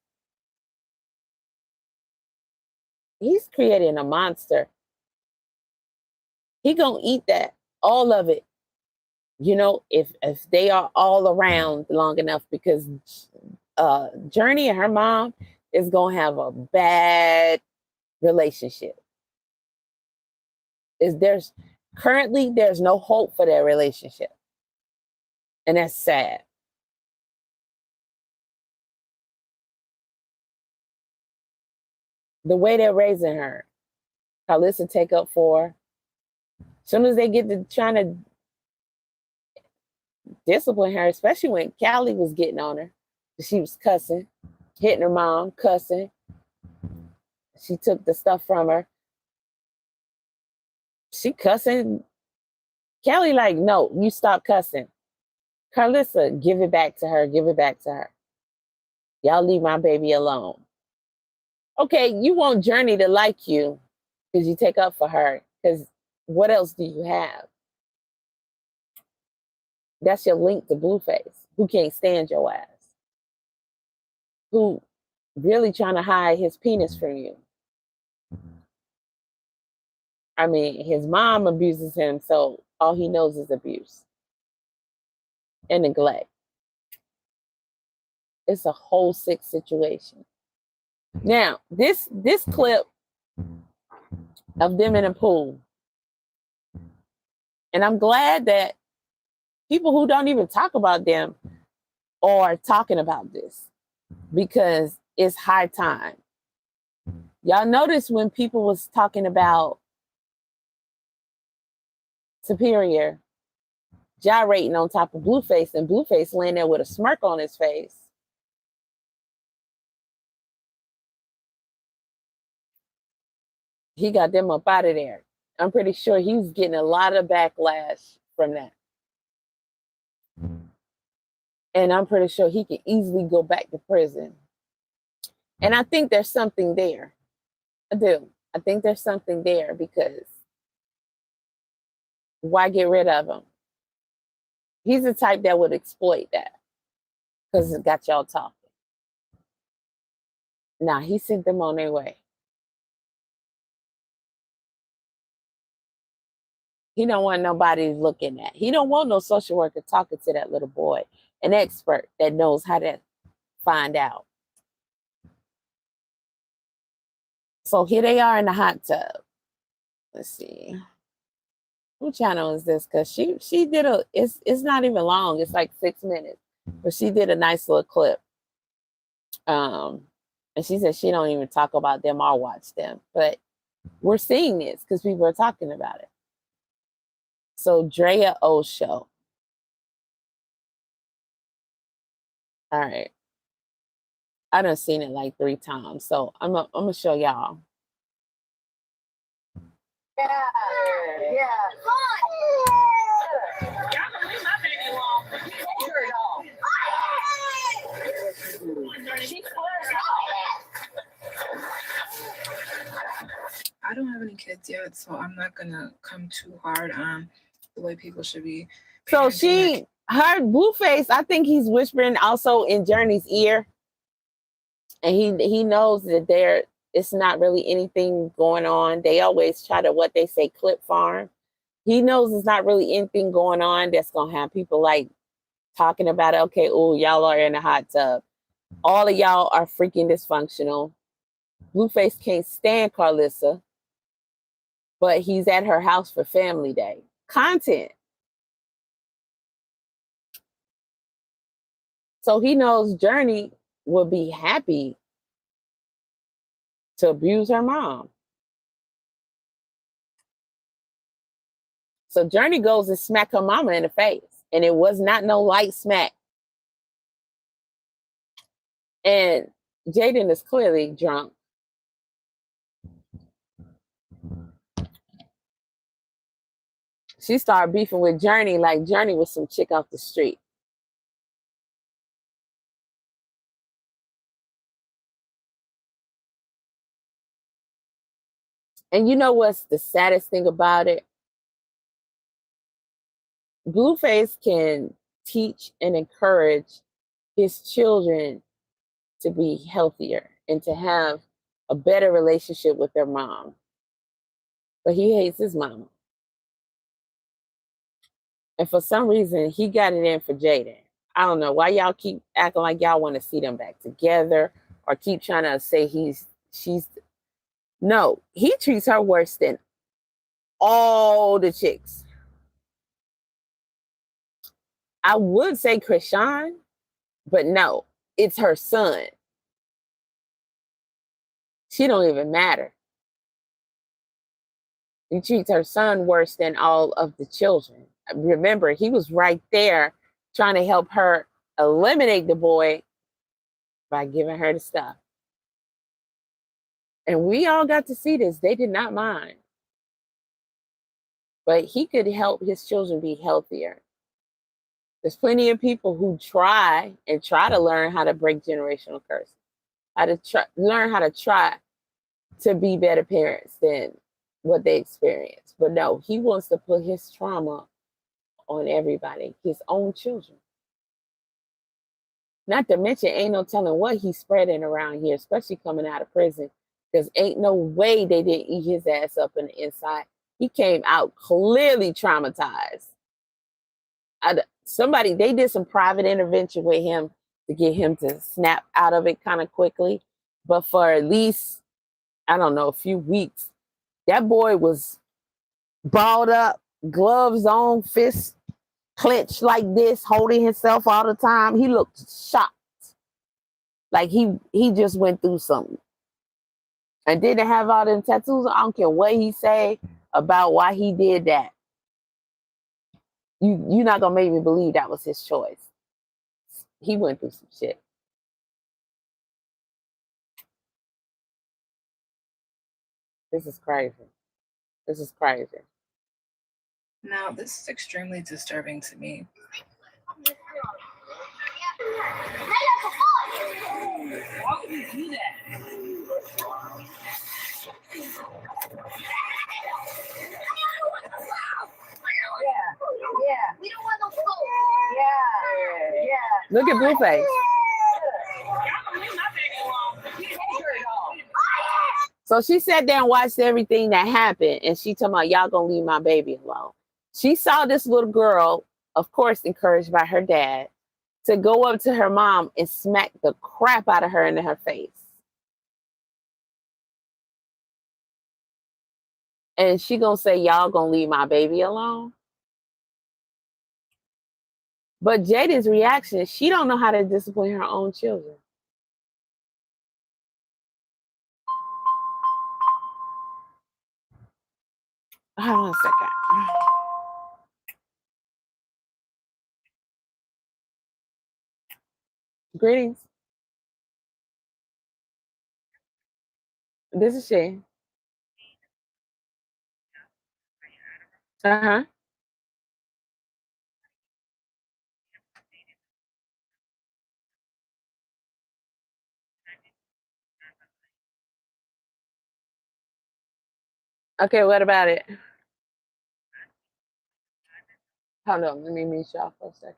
he's creating a monster. He gonna eat that, all of it, you know, if they are all around long enough, because Journey and her mom is gonna have a bad relationship. There's no hope for their relationship, and that's sad. The way they're raising her, Carlissa take up for her. As soon as they get to trying to discipline her, especially when Callie was getting on her, she was cussing, hitting her mom, cussing. She took the stuff from her. She cussing. Callie like, no, you stop cussing. Carlissa, give it back to her. Give it back to her. Y'all leave my baby alone. Okay, you want Journey to like you because you take up for her, because what else do you have? That's your link to Blueface, who can't stand your ass. who really trying to hide his penis from you. I mean, his mom abuses him, so all he knows is abuse and neglect. It's a whole sick situation. Now, this clip of them in a pool, and I'm glad that people who don't even talk about them are talking about this, because it's high time. Y'all notice when people was talking about Superior gyrating on top of Blueface, and Blueface laying there with a smirk on his face. He got them up out of there. I'm pretty sure he's getting a lot of backlash from that. And I'm pretty sure he can easily go back to prison. And I think there's something there. I do. I think there's something there, because why get rid of him? He's the type that would exploit that, because it got y'all talking. Nah, he sent them on their way. He don't want nobody looking at. He don't want no social worker talking to that little boy, an expert that knows how to find out. So here they are in the hot tub. Let's see. What channel is this? Because she did it's not even long. It's like 6 minutes. But she did a nice little clip. And she said she don't even talk about them or watch them. But we're seeing this because people are talking about it. So Drea O Show. All right. I done seen it like 3 times. So I'm gonna show y'all. Yeah. I don't have any kids yet, so I'm not gonna come too hard on the way people should be. So she heard Blueface. I think he's whispering also in Journey's ear, and he knows that it's not really anything going on. They always try to, what they say, clip farm. He knows it's not really anything going on that's gonna have people like talking about it. Okay, oh, y'all are in a hot tub. All of y'all are freaking dysfunctional. Blueface can't stand Carlissa, but he's at her house for family day. Content. So he knows Journey will be happy to abuse her mom. So Journey goes and smack her mama in the face. And it was not no light smack. And Jàidyn is clearly drunk. She started beefing with Journey like Journey was some chick off the street. And you know what's the saddest thing about it? Blueface can teach and encourage his children to be healthier and to have a better relationship with their mom. But he hates his mama. And for some reason, he got it in for Jàidyn. I don't know why y'all keep acting like y'all want to see them back together, or keep trying to say she's. No, he treats her worse than all the chicks. I would say Krishan, but no, it's her son. She don't even matter. He treats her son worse than all of the children. Remember, he was right there trying to help her eliminate the boy by giving her the stuff. And we all got to see this. They did not mind. But he could help his children be healthier. There's plenty of people who try to learn how to break generational curses, learn how to try to be better parents than what they experience. But no, he wants to put his trauma on everybody, his own children. Not to mention, ain't no telling what he's spreading around here, especially coming out of prison. Because ain't no way they didn't eat his ass up in the inside. He came out clearly traumatized. Somebody, they did some private intervention with him to get him to snap out of it kind of quickly. But for at least, I don't know, a few weeks, that boy was balled up, gloves on, fists clenched like this, holding himself all the time. He looked shocked. Like he just went through something. And didn't have all them tattoos. I don't care what he say about why he did that. You're not gonna make me believe that was his choice. He went through some shit. This is crazy. This is crazy. Now, this is extremely disturbing to me. Why would you do that? Yeah. We don't want no food. Yeah. Look at Blueface. So she sat there and watched everything that happened, and she told me, y'all gonna leave my baby alone. She saw this little girl, of course, encouraged by her dad, to go up to her mom and smack the crap out of her into her face. And she gonna say, y'all gonna leave my baby alone? But Jàidyn's reaction, she don't know how to discipline her own children. Hold on a second. Greetings. This is she. Uh-huh. Okay, what about it? Hold on, let me meet y'all for a second.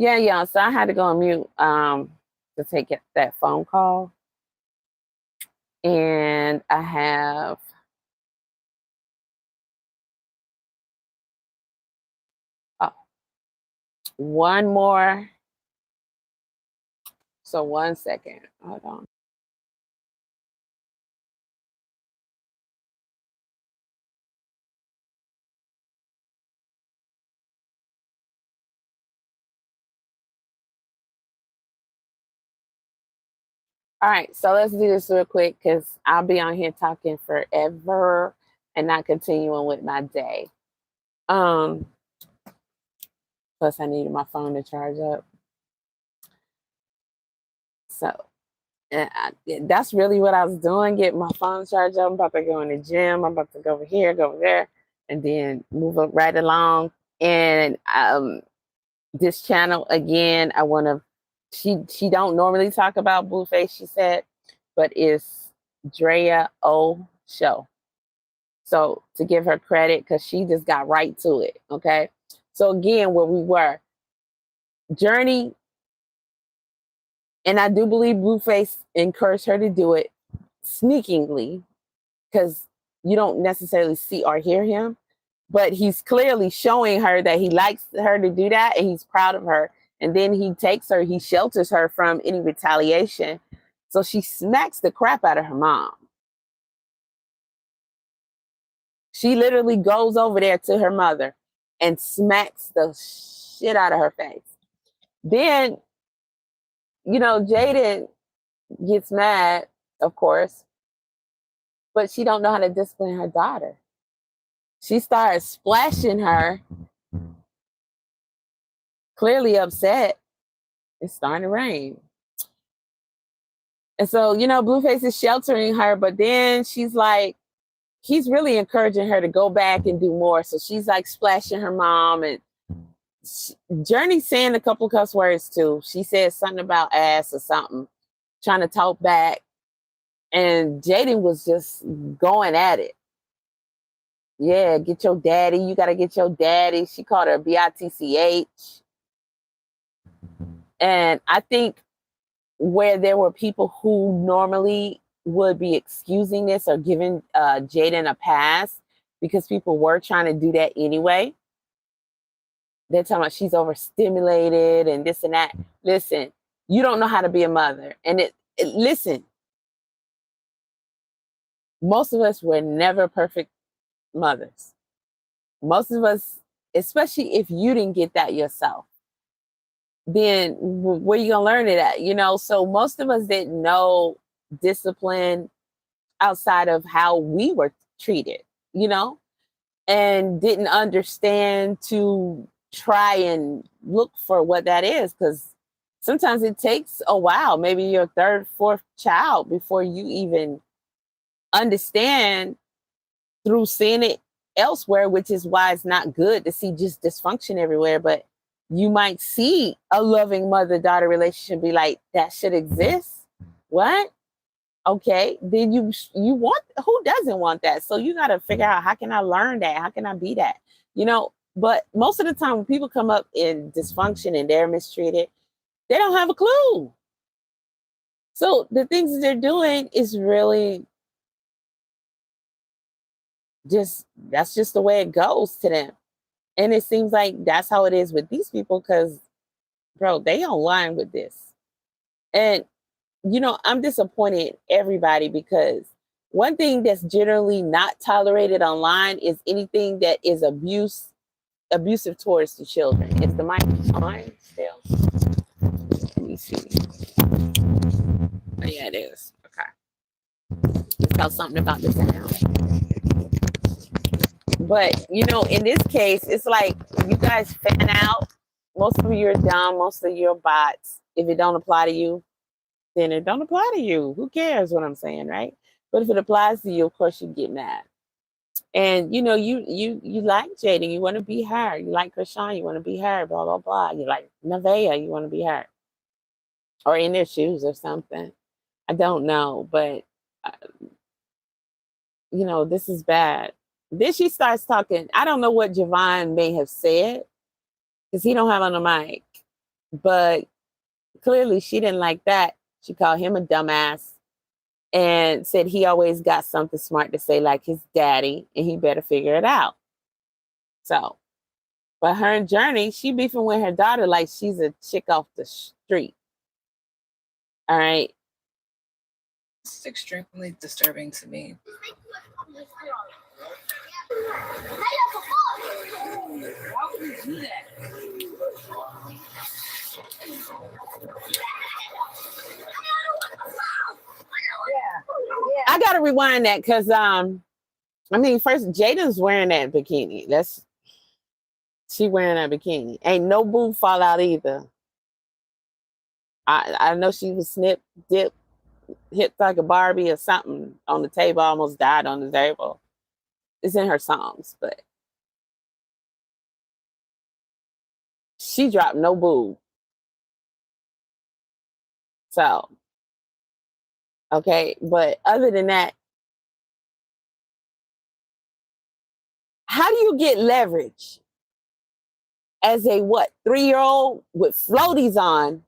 Yeah. So I had to go on mute to take that phone call. And I have one more. So 1 second. Hold on. All right, so let's do this real quick because I'll be on here talking forever and not continuing with my day. Plus, I needed my phone to charge up. So that's really what I was doing, getting my phone charged up. I'm about to go in the gym. I'm about to go over here, go over there, and then move up right along. And this channel, again, I want to, she don't normally talk about Blueface, she said, but it's Drea O Show. So to give her credit, because she just got right to it. Okay. So again, where we were, Journey, and I do believe Blueface encouraged her to do it sneakingly, because you don't necessarily see or hear him, but he's clearly showing her that he likes her to do that and he's proud of her. And then he takes her, he shelters her from any retaliation. So she smacks the crap out of her mom. She literally goes over there to her mother and smacks the shit out of her face. Then, Jàidyn gets mad, of course, but she don't know how to discipline her daughter. She starts splashing her, clearly upset. It's starting to rain. And so, Blueface is sheltering her, but then she's like, he's really encouraging her to go back and do more. So she's like splashing her mom, and Journey's saying a couple of cuss words too. She said something about ass or something, trying to talk back. And Jàidyn was just going at it. Yeah, get your daddy. You got to get your daddy. She called her bitch. And I think where there were people who normally would be excusing this or giving Jàidyn a pass because people were trying to do that anyway. They're talking about she's overstimulated and this and that. Listen, you don't know how to be a mother. And listen, most of us were never perfect mothers. Most of us, especially if you didn't get that yourself, then where you gonna learn it at? So most of us didn't know discipline outside of how we were treated, and didn't understand to try and look for what that is, because sometimes it takes a while, maybe your third, fourth child, before you even understand through seeing it elsewhere, which is why it's not good to see just dysfunction everywhere. But you might see a loving mother-daughter relationship, be like, that should exist. What? Okay, then you want, who doesn't want that? So you got to figure out, how can I learn that? How can I be that? But most of the time when people come up in dysfunction and they're mistreated, they don't have a clue. So the things that they're doing is really that's just the way it goes to them. And it seems like that's how it is with these people, because, bro, they online with this. And, I'm disappointed in everybody, because one thing that's generally not tolerated online is anything that is abusive towards the children. Is the mic on still? Let me see. Oh, yeah, it is. Okay. It's got something about the sound. But, in this case, it's like you guys fan out. Most of you are dumb. Most of you are bots. If it don't apply to you, then it don't apply to you. Who cares what I'm saying, right? But if it applies to you, of course you get mad. And you like Jàidyn, you want to be her. You like Krishan, you want to be her. Blah blah blah. You like Nevaeh, you want to be her, or in their shoes or something. I don't know, but this is bad. Then she starts talking. I don't know what Javon may have said, because he don't have on the mic. But clearly she didn't like that. She called him a dumbass and said he always got something smart to say like his daddy and he better figure it out. So, but her and Journey, she beefing with her daughter like she's a chick off the street. All right. It's extremely disturbing to me. How would you do that? Yeah. I gotta rewind that because I mean, first Jàidyn's wearing that bikini. She wearing that bikini. Ain't no boob fall out either. I know she was snip, dip, hit like a Barbie or something on the table, almost died on the table. It's in her songs, but she dropped no boob. So, okay, but other than that, how do you get leverage as a 3-year-old with floaties on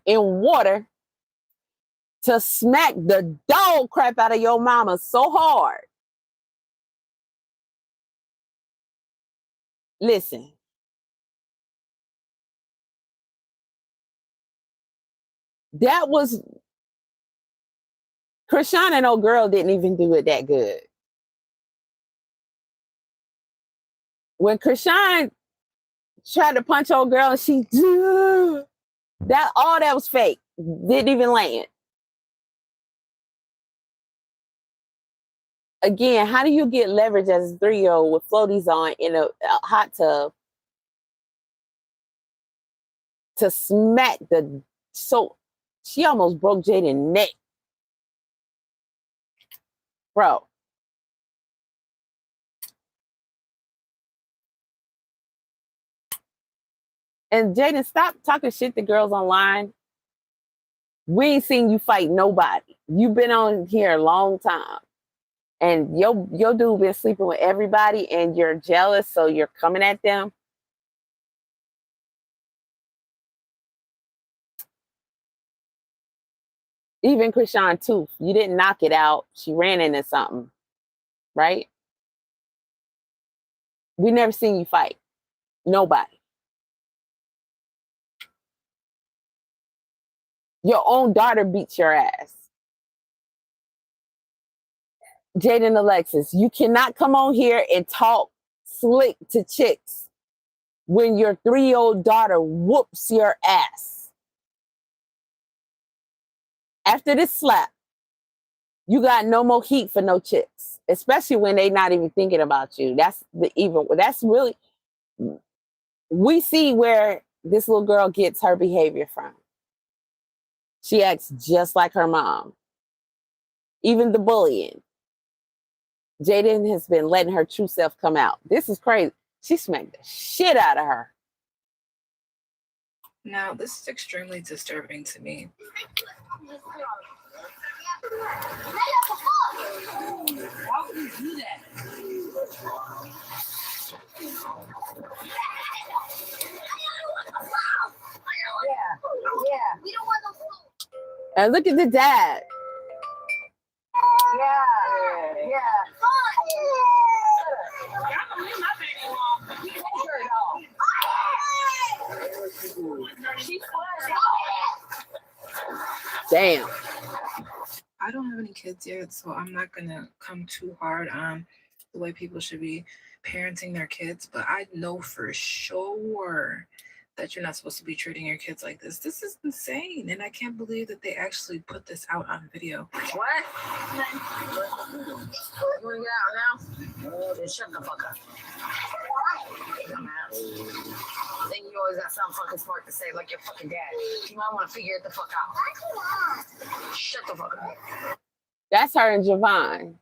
in water to smack the dog crap out of your mama so hard? Listen. That was Krishan and old girl didn't even do it that good. When Krishan tried to punch old girl and she that was fake. Didn't even land. Again, how do you get leverage as a 3-year-old with floaties on in a hot tub to smack the she almost broke Jàidyn's neck. Bro. And Jàidyn, stop talking shit to girls online. We ain't seen you fight nobody. You've been on here a long time. And your dude been sleeping with everybody and you're jealous, so you're coming at them. Even Krishan too. You didn't knock it out. She ran into something. Right? We never seen you fight. Nobody. Your own daughter beats your ass. Jàidyn, Alexis, you cannot come on here and talk slick to chicks when your 3-year-old daughter whoops your ass. After this slap, you got no more heat for no chicks, especially when they not even thinking about you. That's really, we see where this little girl gets her behavior from. She acts just like her mom. Even the bullying. Jàidyn has been letting her true self come out. This is crazy. She smacked the shit out of her. Now, this is extremely disturbing to me. How would you do that? Yeah. We don't want the food. And look at the dad. Yeah. Damn. I don't have any kids yet, so I'm not gonna come too hard on the way people should be parenting their kids, but I know for sure that you're not supposed to be treating your kids like this. This is insane, and I can't believe that they actually put this out on video. What? You wanna get out now? Then shut the fuck up. Then you always got something fucking smart to say, like your fucking dad. You might want to figure it the fuck out. Shut the fuck up. That's her and Javon.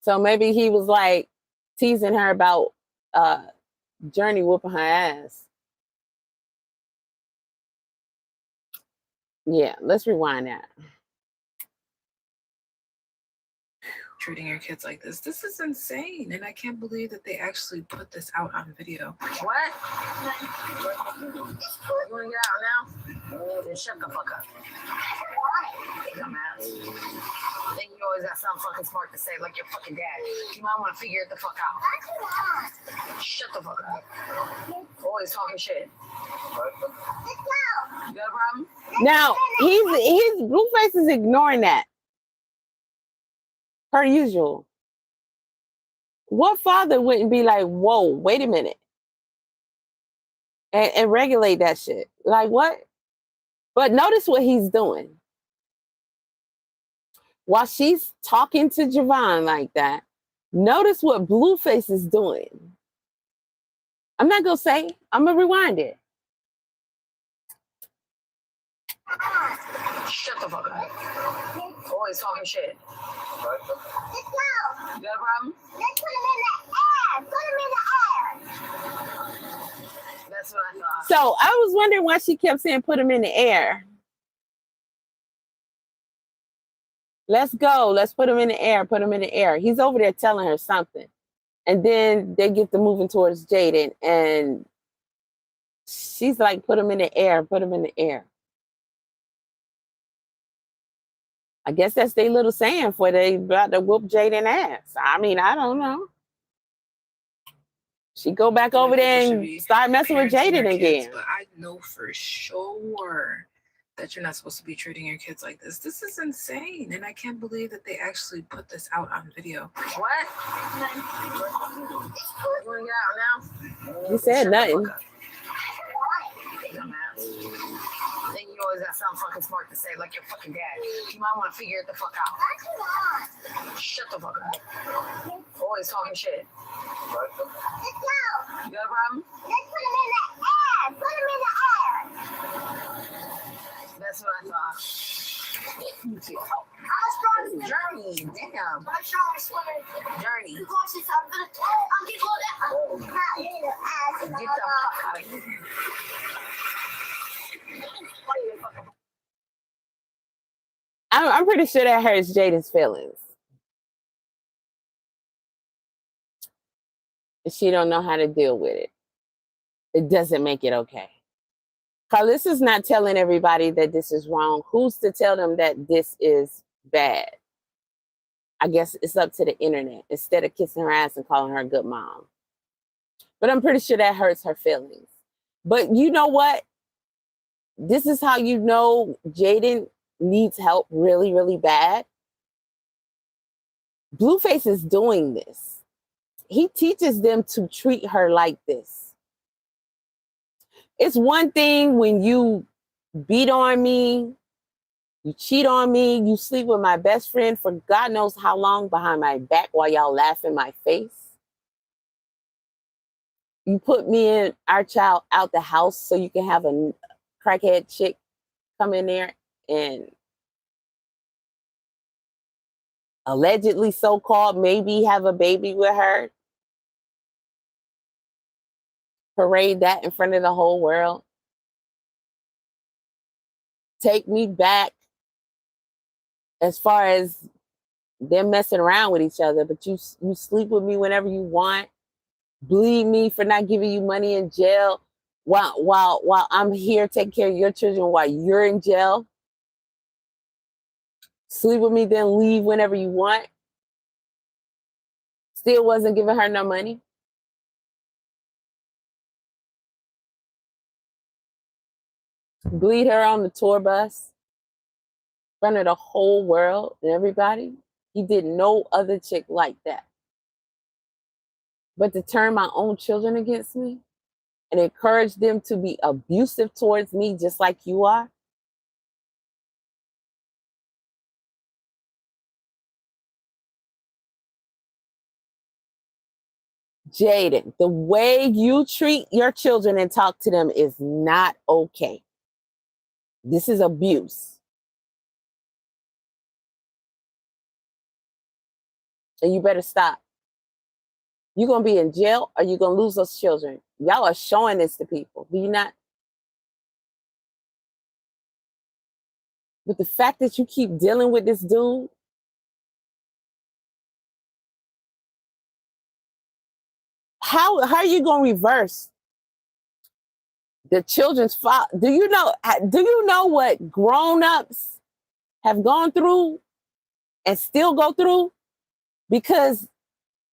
So maybe he was like teasing her about Journey whooping her ass. Yeah, let's rewind that. treating your kids like this. This is insane. And I can't believe that they actually put this out on video. What? You want to get out now? Then shut the fuck up. Dumbass. Think you always got something fucking smart to say like your fucking dad. You might want to figure it the fuck out. Shut the fuck up. Always talking shit. You got a problem? Now, his Blueface is ignoring that. Per usual. What father wouldn't be like, whoa, wait a minute. And regulate that shit. Like what? But notice what he's doing. While she's talking to Javon like that, notice what Blueface is doing. I'm not going to say, I'm going to rewind it. Shut the fuck up. Always talking shit. You got a problem? Let's put him in the air. Put him in the air. That's what I thought. So I was wondering why she kept saying put him in the air. Let's go. Let's put him in the air. Put him in the air. He's over there telling her something. And then they get to moving towards Jàidyn. And she's like, put him in the air. Put him in the air. I guess that's their little saying for they about to whoop Jàidyn ass. I mean, I don't know. She go back over there and start messing with Jàidyn again. But I know for sure that you're not supposed to be treating your kids like this. This is insane. And I can't believe that they actually put this out on video. What? You want to get out now? He said nothing. Think you always got something fucking smart to say like your fucking dad. You might want to figure it the fuck out. Shut the fuck up. Always talking shit. Let's go. You got a problem? Let's put him in the air. Put him in the air. That's what I thought. How strong is Journey, damn. I'm strong, I swear. Journey. You watch this, I'm getting all that. Get the fuck out of here. I'm pretty sure that hurts Jàidyn's feelings. And she don't know how to deal with it. It doesn't make it okay. Carlos is not telling everybody that this is wrong. Who's to tell them that this is bad? I guess it's up to the internet instead of kissing her ass and calling her a good mom. But I'm pretty sure that hurts her feelings. But you know what? This is how you know Jàidyn needs help really, really bad. Blueface is doing this. He teaches them to treat her like this. It's one thing when you beat on me, you cheat on me, you sleep with my best friend for God knows how long behind my back while y'all laugh in my face. You put me and our child out the house so you can have a crackhead chick come in there and allegedly so-called maybe have a baby with her. Parade that in front of the whole world. Take me back as far as them messing around with each other, but you sleep with me whenever you want. Bleed me for not giving you money in jail while I'm here taking care of your children while you're in jail. Sleep with me, then leave whenever you want. Still wasn't giving her no money. Bleed her on the tour bus in front of the whole world and everybody. He did no other chick like that. But to turn my own children against me and encourage them to be abusive towards me just like you are. Jàidyn, the way you treat your children and talk to them is not okay. This is abuse. And you better stop. You're going to be in jail or you're going to lose those children. Y'all are showing this to people. Do you not? But the fact that you keep dealing with this dude, how are you going to reverse the children's fault? Do you know what grown-ups have gone through and still go through because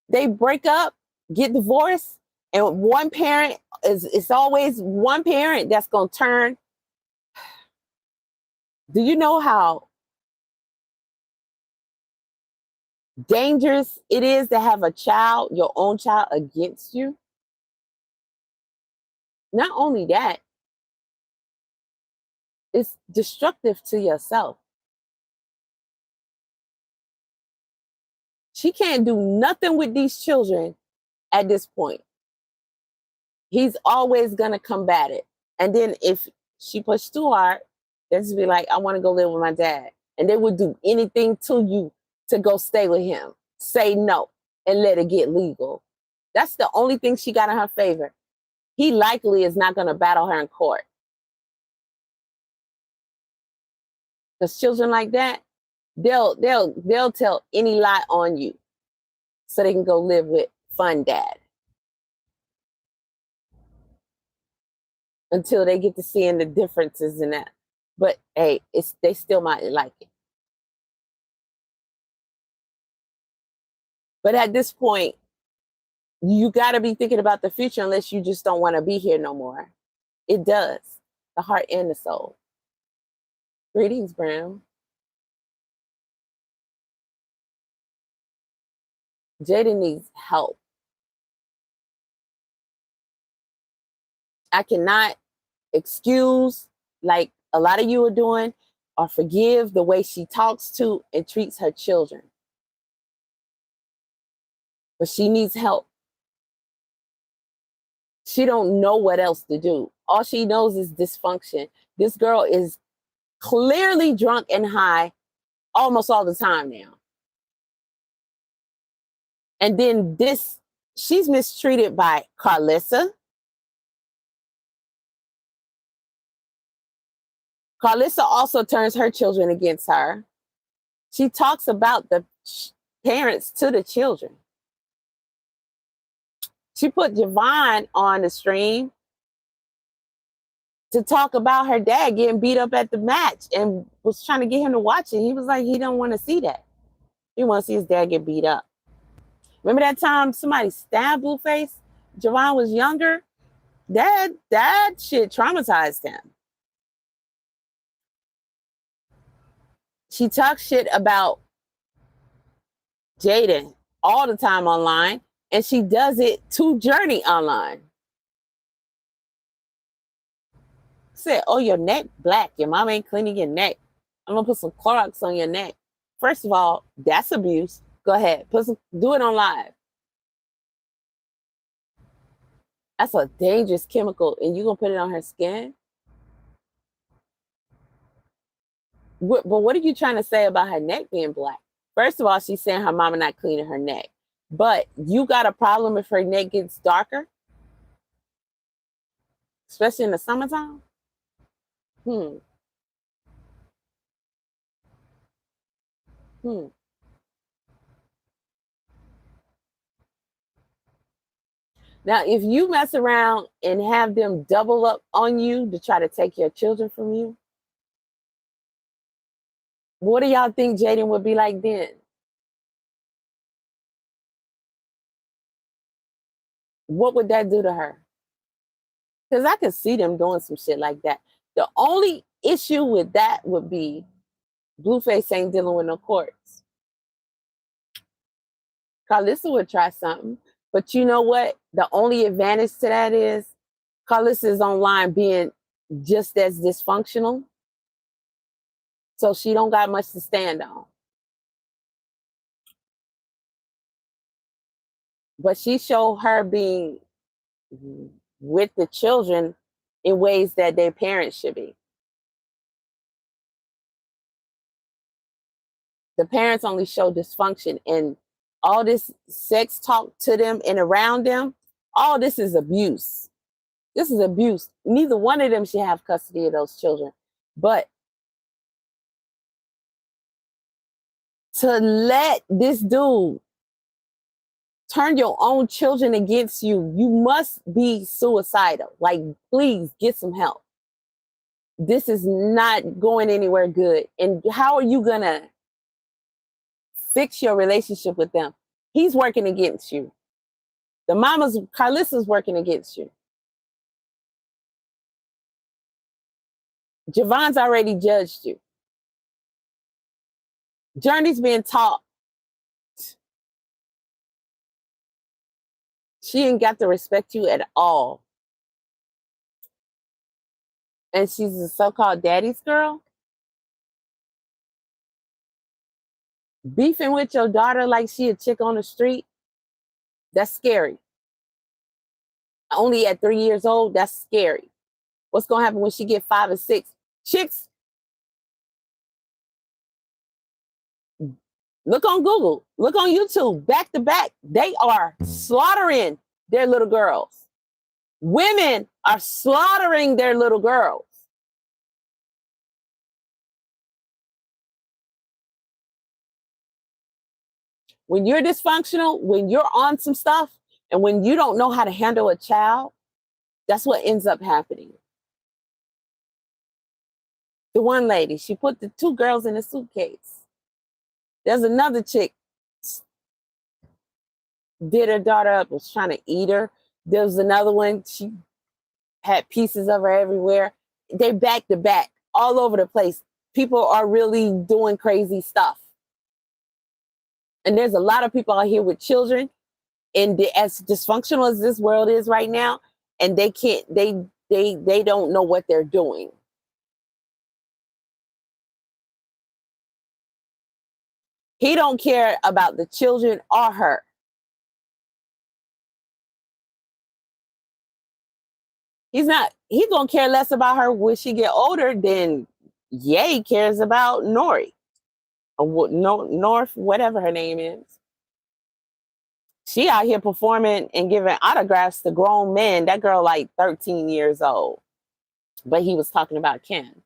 they break up, get divorced, and one parent it's always one parent that's going to turn. Do you know how dangerous it is to have a child, your own child, against you? Not only that, it's destructive to yourself. She can't do nothing with these children at this point. He's always going to combat it. And then if she pushes too hard, they'll just be like, I want to go live with my dad. And they would do anything to you to go stay with him. Say no and let it get legal. That's the only thing she got in her favor. He likely is not going to battle her in court. Because children like that, they'll tell any lie on you so they can go live with fun dad. Until they get to seeing the differences in that. But hey, they still might like it. But at this point, you got to be thinking about the future unless you just don't want to be here no more. It does. The heart and the soul. Greetings, Brown. Jàidyn needs help. I cannot excuse, like a lot of you are doing, or forgive the way she talks to and treats her children. But she needs help. She don't know what else to do. All she knows is dysfunction. This girl is clearly drunk and high almost all the time now. And then she's mistreated by Carlissa. Carlissa also turns her children against her. She talks about the parents to the children. She put Javon on the stream to talk about her dad getting beat up at the match and was trying to get him to watch it. He was like, he don't want to see that. He wants to see his dad get beat up. Remember that time somebody stabbed Blueface? Javon was younger. That shit traumatized him. She talks shit about Jàidyn all the time online, and she does it to Journey online. Said, oh, your neck black. Your mom ain't cleaning your neck. I'm gonna put some Clorox on your neck. First of all, that's abuse. Go ahead, do it on live. That's a dangerous chemical, and you gonna put it on her skin? But what are you trying to say about her neck being black? First of all, she's saying her mama not cleaning her neck. But you got a problem if her neck gets darker? Especially in the summertime? Now, if you mess around and have them double up on you to try to take your children from you, what do y'all think Jàidyn would be like then? What would that do to her? Because I could see them doing some shit like that. The only issue with that would be Blueface ain't dealing with no courts. Carlissa would try something. But you know what? The only advantage to that is Carlissa is online being just as dysfunctional. So she don't got much to stand on. But she showed her being with the children in ways that their parents should be. The parents only show dysfunction, and all this sex talk to them and around them, all this is abuse. This is abuse. Neither one of them should have custody of those children. But to let this dude turn your own children against you, you must be suicidal. Like, please get some help. This is not going anywhere good. And how are you going to fix your relationship with them? He's working against you. The mama's, Carlissa's working against you. Javon's already judged you. Journey's being taught. She ain't got to respect you at all. And she's a so-called daddy's girl. Beefing with your daughter like she a chick on the street. That's scary. Only at 3 years old, that's scary. What's going to happen when she get 5 and 6? Chicks, look on Google, look on YouTube, back to back. They are slaughtering their little girls. Women are slaughtering their little girls. When you're dysfunctional, when you're on some stuff, and when you don't know how to handle a child, that's what ends up happening. The one lady, she put the 2 girls in a suitcase. There's another chick, did her daughter up, was trying to eat her. There was another one, she had pieces of her everywhere. They back to back, all over the place. People are really doing crazy stuff. And there's a lot of people out here with children, and as dysfunctional as this world is right now, and they can't, they don't know what they're doing. He don't care about the children or her. He's gonna care less about her when she get older than Ye cares about Nori. Or North, whatever her name is. She out here performing and giving autographs to grown men. That girl like 13 years old. But he was talking about Kim.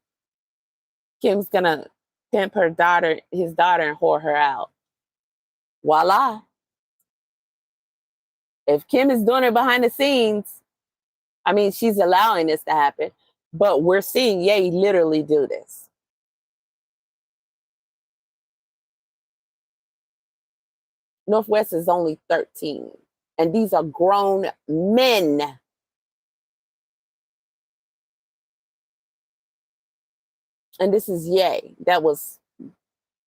Kim's gonna pimp his daughter and whore her out. Voila. If Kim is doing it behind the scenes, I mean, she's allowing this to happen. But we're seeing Ye literally do this. Northwest is only 13. And these are grown men. And this is Ye that was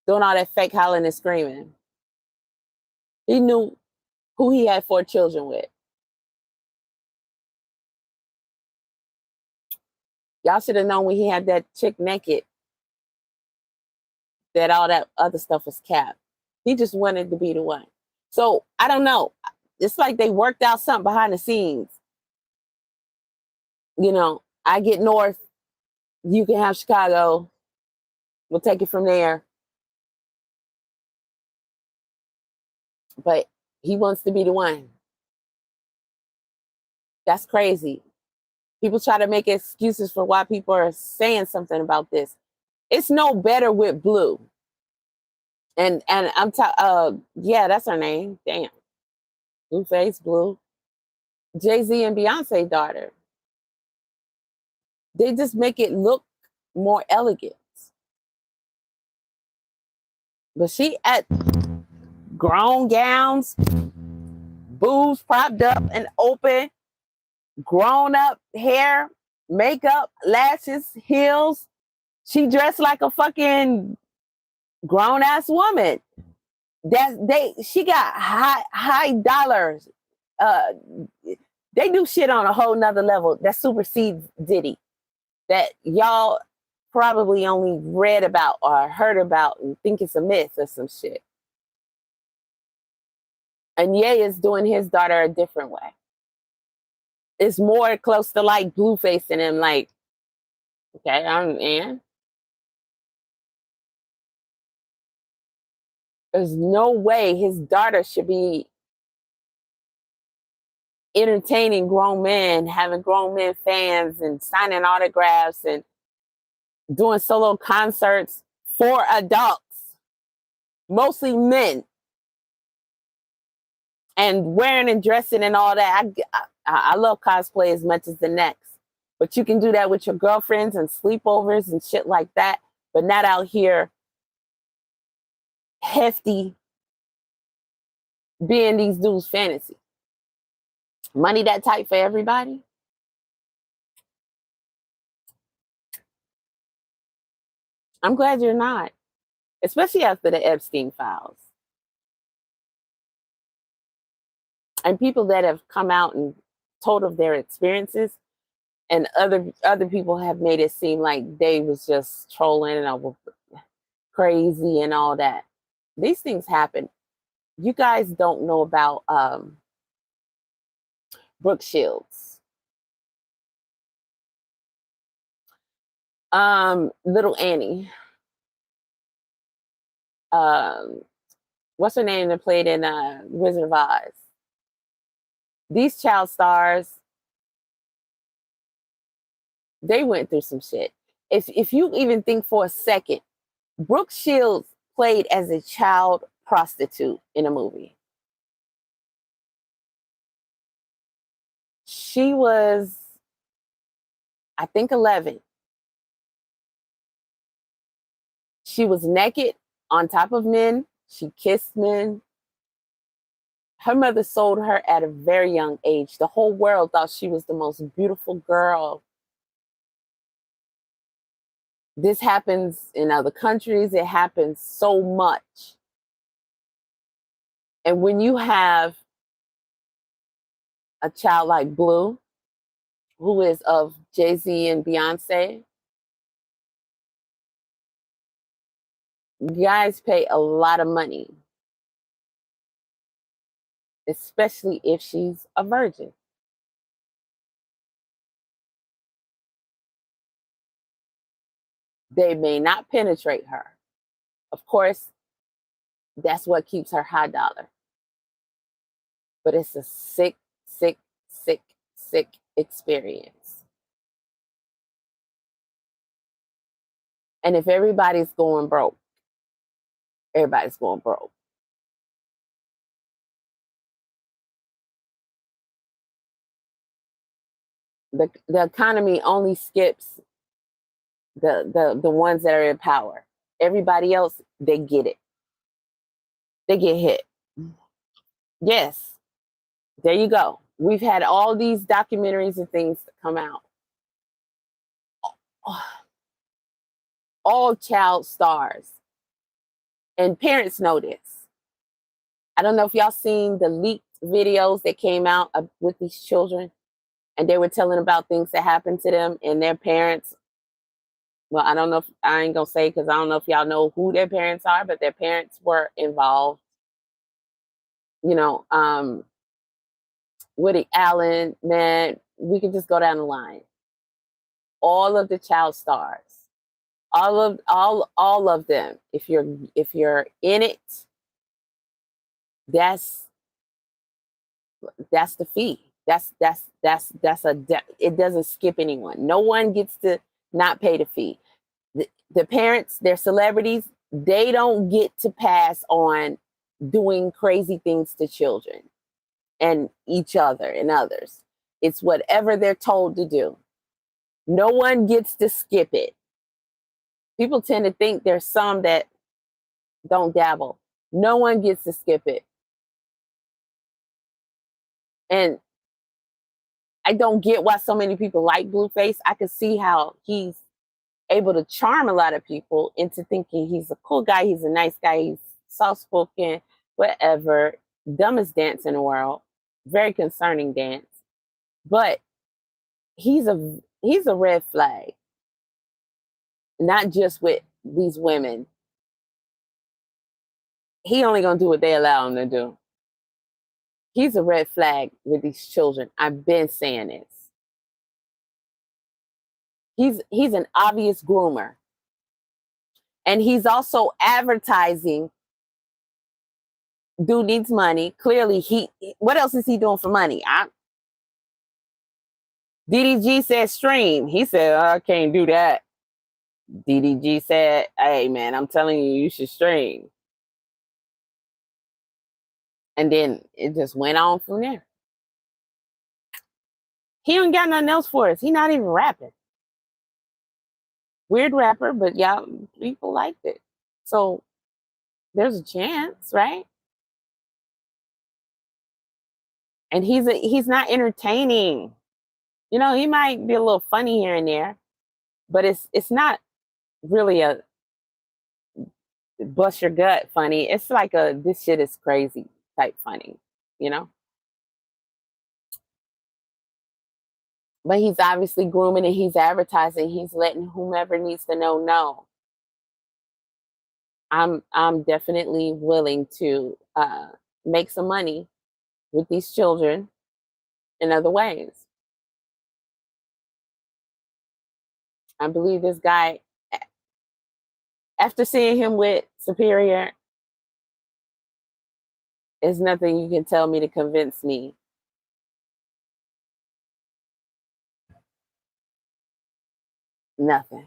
doing all that fake hollering and screaming. He knew who he had 4 children with. Y'all should have known when he had that chick naked that all that other stuff was capped. He just wanted to be the one. So I don't know. It's like they worked out something behind the scenes. You know, I get North, you can have Chicago. We'll take it from there. But he wants to be the one. That's crazy. People try to make excuses for why people are saying something about this. It's no better with Blue. And I'm yeah, that's her name. Damn. Blueface, Blue. Jay-Z and Beyonce daughter. They just make it look more elegant. But she at grown gowns, boobs propped up and open, grown up hair, makeup, lashes, heels. She dressed like a fucking grown ass woman. She got high dollars. They do shit on a whole nother level that supersedes Diddy, that y'all probably only read about or heard about and think it's a myth or some shit. And Ye is doing his daughter a different way. It's more close to like Blueface and him, like, okay, I'm in. There's no way his daughter should be entertaining grown men, having grown men fans and signing autographs and doing solo concerts for adults, mostly men. and wearing and dressing and all that. I love cosplay as much as the next. But you can do that with your girlfriends and sleepovers and shit like that. But not out here hefty being these dudes' fantasy. Money that tight for everybody? I'm glad you're not. Especially after the Epstein files. And people that have come out and told of their experiences, and other people have made it seem like they was just trolling and crazy and all that. These things happen. You guys don't know about Brooke Shields. Little Annie. What's her name that played in Wizard of Oz? These child stars, they went through some shit. If you even think for a second, Brooke Shields played as a child prostitute in a movie. She was, I think, 11. She was naked on top of men. She kissed men. Her mother sold her at a very young age. The whole world thought she was the most beautiful girl. This happens in other countries. It happens so much. And when you have a child like Blue, who is of Jay-Z and Beyonce, guys pay a lot of money, especially if she's a virgin. They may not penetrate her. Of course, that's what keeps her high dollar. But it's a sick, sick, sick, sick experience. And if everybody's going broke, everybody's going broke. The economy only skips the ones that are in power. Everybody else, they get it. They get hit. Yes. There you go. We've had all these documentaries and things that come out. All child stars. And parents know this. I don't know if y'all seen the leaked videos that came out with these children, and they were telling about things that happened to them and their parents. Well, I don't know if I ain't gonna say, because I don't know if y'all know who their parents are, but their parents were involved. You know, Woody Allen, man, we can just go down the line. All of the child stars, all of them. If you're in it, that's the fee. It doesn't skip anyone. No one gets to not pay the fee. The parents, they're celebrities. They don't get to pass on doing crazy things to children and each other and others. It's whatever they're told to do. No one gets to skip it. People tend to think there's some that don't dabble. No one gets to skip it. And I don't get why so many people like Blueface. I can see how he's able to charm a lot of people into thinking he's a cool guy, he's a nice guy, he's soft-spoken, whatever. Dumbest dance in the world. Very concerning dance. But he's a red flag. Not just with these women. He only gonna do what they allow him to do. He's a red flag with these children. I've been saying this. He's an obvious groomer. And he's also advertising. Dude needs money. Clearly, what else is he doing for money? DDG said stream. He said, I can't do that. DDG said, hey, man, I'm telling you, you should stream. And then it just went on from there. He don't got nothing else for us. He not even rapping. Weird rapper, but y'all people liked it. So there's a chance, right? And he's not entertaining. You know, he might be a little funny here and there, but it's not really a bust your gut funny. It's like a this shit is crazy type funny, you know? But he's obviously grooming and he's advertising. He's letting whomever needs to know. I'm definitely willing to make some money with these children in other ways. I believe this guy, after seeing him with Superior, there's nothing you can tell me to convince me. Nothing.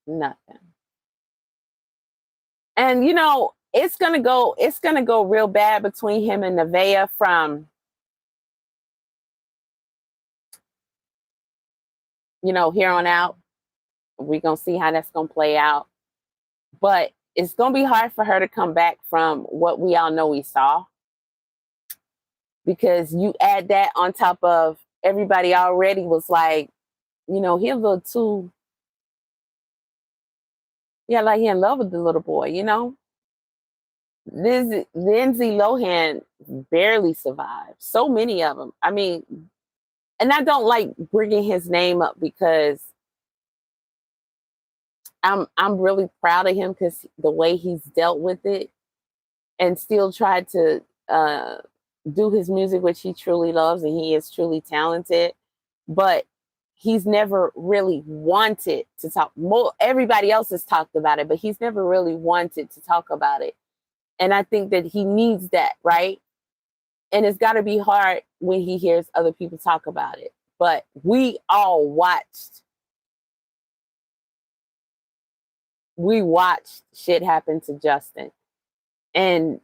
Nothing. And you know, it's gonna go real bad between him and Nevaeh from, you know, here on out. We're gonna see how that's gonna play out. But it's gonna be hard for her to come back from what we all know we saw. Because you add that on top of everybody already was like, you know, he a little too, yeah, like he in love with the little boy, you know? Lindsay Lohan barely survived. So many of them. I mean, and I don't like bringing his name up because I'm really proud of him because the way he's dealt with it and still tried to do his music, which he truly loves, and he is truly talented. But he's never really wanted to talk. Everybody else has talked about it, but he's never really wanted to talk about it. And I think that he needs that, right? And it's got to be hard when he hears other people talk about it. But we all watched. We watched shit happen to Justin. And,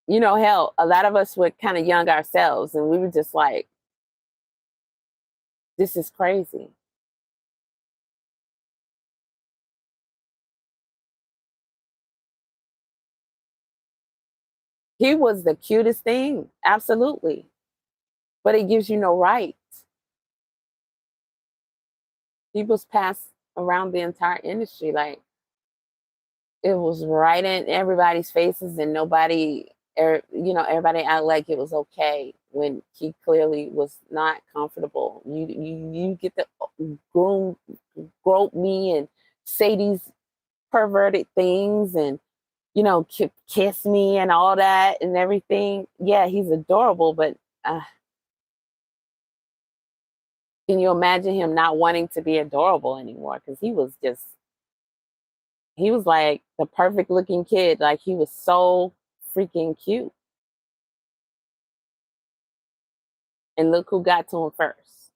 you know, hell, a lot of us were kind of young ourselves. And we were just like, this is crazy. He was the cutest thing. Absolutely. But it gives you no right. He was passed around the entire industry. Like, it was right in everybody's faces and nobody, you know, everybody act like it was okay when he clearly was not comfortable. You get to grope me and say these perverted things and, you know, kiss me and all that and everything. Yeah, he's adorable, but can you imagine him not wanting to be adorable anymore? Because he was like the perfect looking kid. Like, he was so freaking cute. And look who got to him first.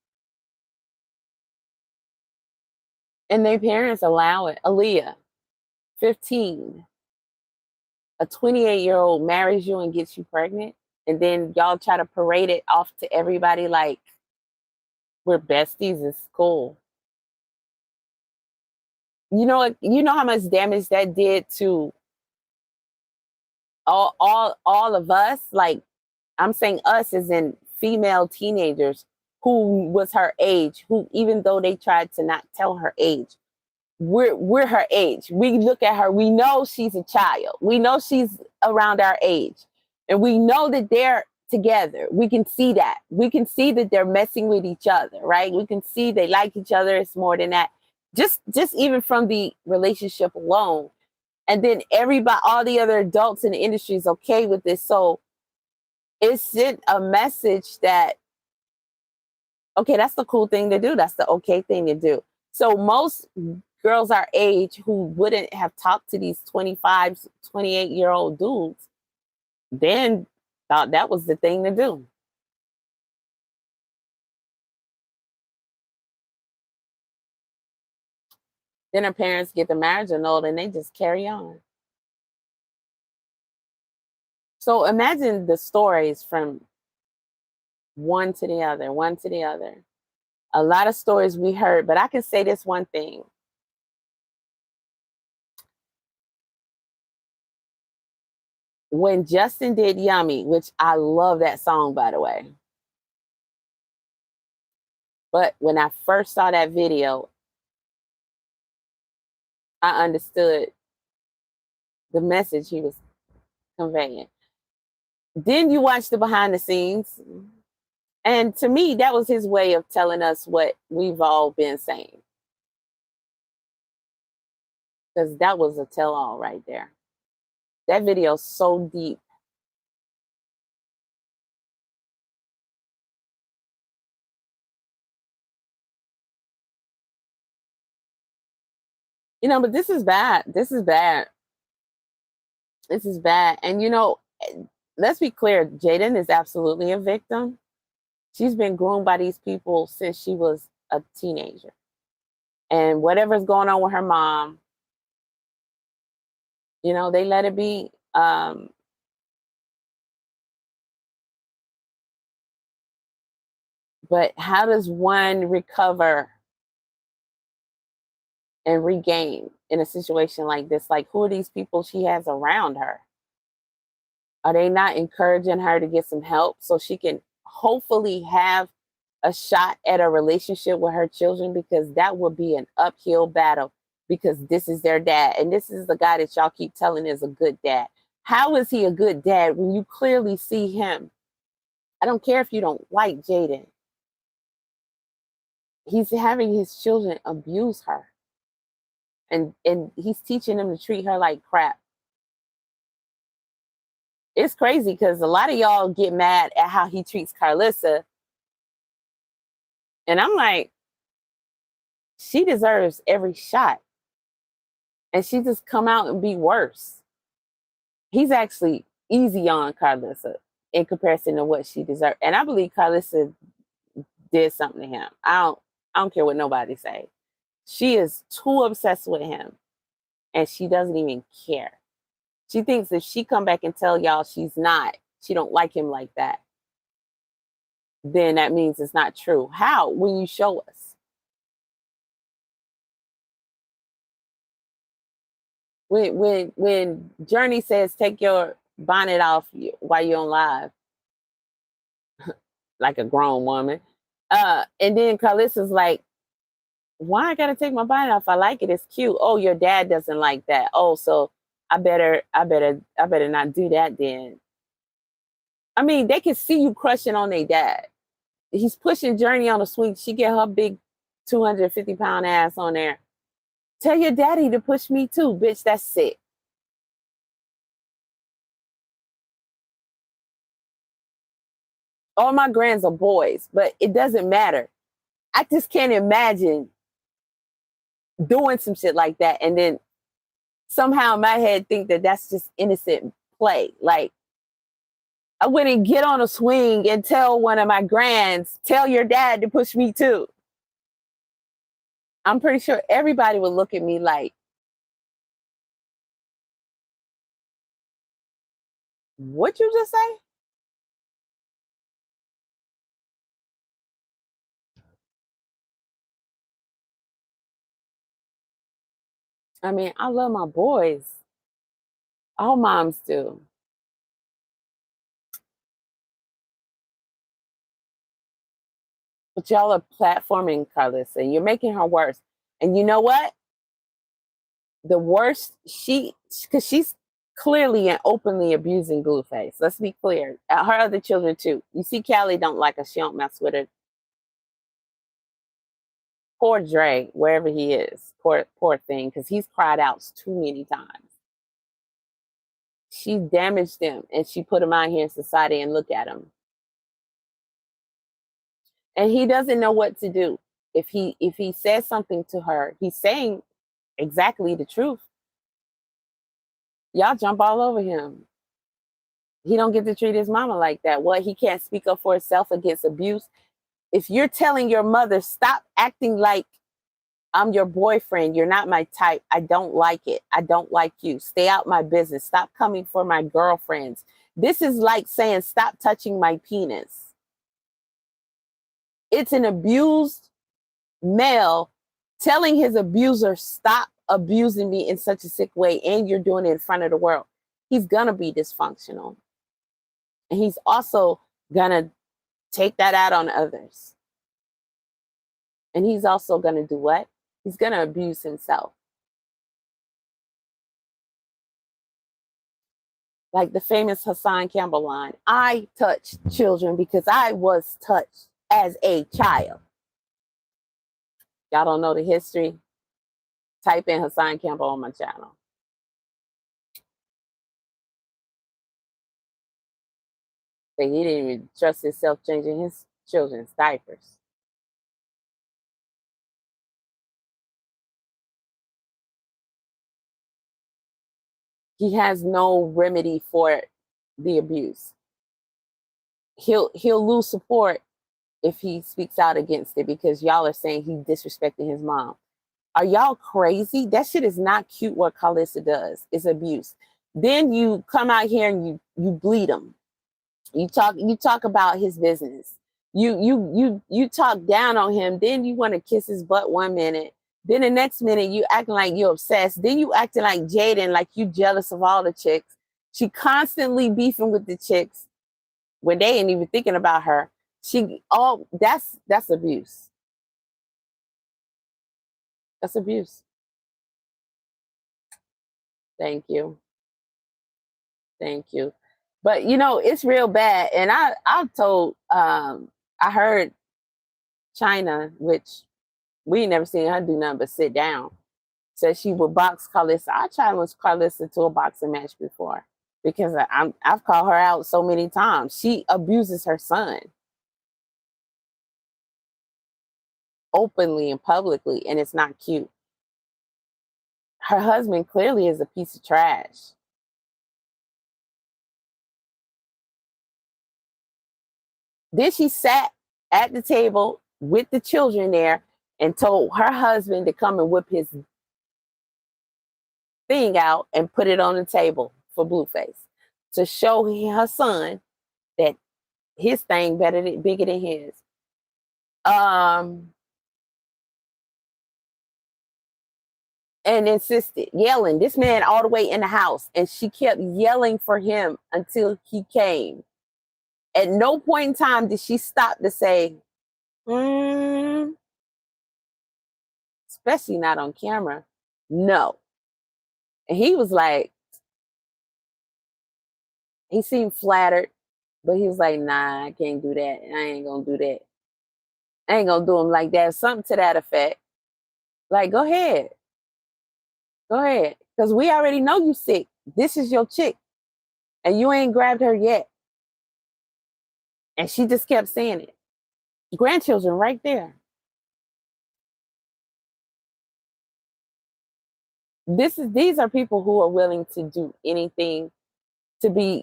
And their parents allow it. Aaliyah, 15. A 28-year-old marries you and gets you pregnant. And then y'all try to parade it off to everybody like we're besties. It's cool. You know how much damage that did to all of us. Like, I'm saying us as in female teenagers who was her age, who, even though they tried to not tell her age, we're her age. We look at her, we know she's a child. We know she's around our age. And we know that they're together. We can see that. We can see that they're messing with each other, right? We can see they like each other. It's more than that. Just even from the relationship alone. And then everybody, all the other adults in the industry is okay with this. So it sent a message that, okay, that's the cool thing to do. That's the okay thing to do. So most girls our age who wouldn't have talked to these 25, 28-year-old dudes then thought that was the thing to do. Then her parents get the marriage annulled and they just carry on. So imagine the stories from one to the other, one to the other. A lot of stories we heard, but I can say this one thing. When Justin did Yummy, which I love that song, by the way. But when I first saw that video, I understood the message he was conveying. Then you watch the behind the scenes. And to me, that was his way of telling us what we've all been saying. Because that was a tell-all right there. That video is so deep. You know, but this is bad. This is bad. This is bad. And, you know, let's be clear. Jàidyn is absolutely a victim. She's been groomed by these people since she was a teenager. And whatever's going on with her mom, you know, they let it be. But how does one recover and regain in a situation like this? Like, who are these people she has around her? Are they not encouraging her to get some help so she can hopefully have a shot at a relationship with her children? Because that would be an uphill battle, because this is their dad. And this is the guy that y'all keep telling is a good dad. How is he a good dad when you clearly see him? I don't care if you don't like Jàidyn. He's having his children abuse her. And he's teaching them to treat her like crap. It's crazy because a lot of y'all get mad at how he treats Carlissa. And I'm like, she deserves every shot. And she just come out and be worse. He's actually easy on Carlissa in comparison to what she deserved. And I believe Carlissa did something to him. I don't care what nobody say. She is too obsessed with him. And she doesn't even care. She thinks if she come back and tell y'all she don't like him like that, then that means it's not true. How? When you show us. When Journey says take your bonnet off while you're on live, like a grown woman, and then Carlissa's like, why I gotta take my bonnet off? I like it. It's cute. Oh, your dad doesn't like that. Oh, so I better not do that then. I mean, they can see you crushing on their dad. He's pushing Journey on a swing. She get her big 250-pound ass on there. Tell your daddy to push me too, bitch. That's it. All my grands are boys, but it doesn't matter. I just can't imagine doing some shit like that and then somehow in my head think that that's just innocent play. Like, I wouldn't get on a swing and tell one of my grands, tell your dad to push me too. I'm pretty sure everybody would look at me like, what you just say? I mean, I love my boys. All moms do. But y'all are platforming Carlissa. You're making her worse. And you know what? The worst, because she's clearly and openly abusing Blueface. Let's be clear. Her other children too. You see Callie don't like her. She don't mess with her. Poor Dre, wherever he is. Poor thing, because he's cried out too many times. She damaged him and she put him out here in society, and look at him. And he doesn't know what to do. If he says something to her, he's saying exactly the truth. Y'all jump all over him. He don't get to treat his mama like that. What, he can't speak up for himself against abuse? If you're telling your mother, stop acting like I'm your boyfriend. You're not my type. I don't like it. I don't like you. Stay out my business. Stop coming for my girlfriends. This is like saying, stop touching my penis. It's an abused male telling his abuser, stop abusing me in such a sick way, and you're doing it in front of the world. He's gonna be dysfunctional. And he's also gonna take that out on others. And he's also gonna do what? He's gonna abuse himself. Like the famous Hassan Campbell line, I touched children because I was touched as a child. Y'all don't know the history? Type in Hassan Campbell on my channel. So he didn't even trust himself changing his children's diapers. He has no remedy for the abuse. He'll lose support if he speaks out against it because y'all are saying he disrespected his mom. Are y'all crazy? That shit is not cute what Calissa does. It's abuse. Then you come out here and you bleed him. You talk about his business. You talk down on him. Then you want to kiss his butt 1 minute. Then the next minute you acting like you're obsessed. Then you acting like Jàidyn, like you jealous of all the chicks. She constantly beefing with the chicks when they ain't even thinking about her. That's abuse. That's abuse. Thank you. Thank you. But you know, it's real bad. And I told I heard China, which we ain't never seen her do nothing but sit down, said she would box Calissa. I challenged Calissa to a boxing match before because I've called her out so many times. She abuses her son openly and publicly, and it's not cute. Her husband clearly is a piece of trash. Then she sat at the table with the children there and told her husband to come and whip his thing out and put it on the table for Blueface to show her son that his thing bigger than his. And insisted, yelling, this man all the way in the house. And she kept yelling for him until he came. At no point in time did she stop to say, especially not on camera, no. And he was like, he seemed flattered, but he was like, nah, I can't do that. I ain't gonna do that. I ain't gonna do him like that. Something to that effect. Like, go ahead. Go ahead. Because we already know you sick. This is your chick. And you ain't grabbed her yet. And she just kept saying it. Grandchildren right there. These are people who are willing to do anything to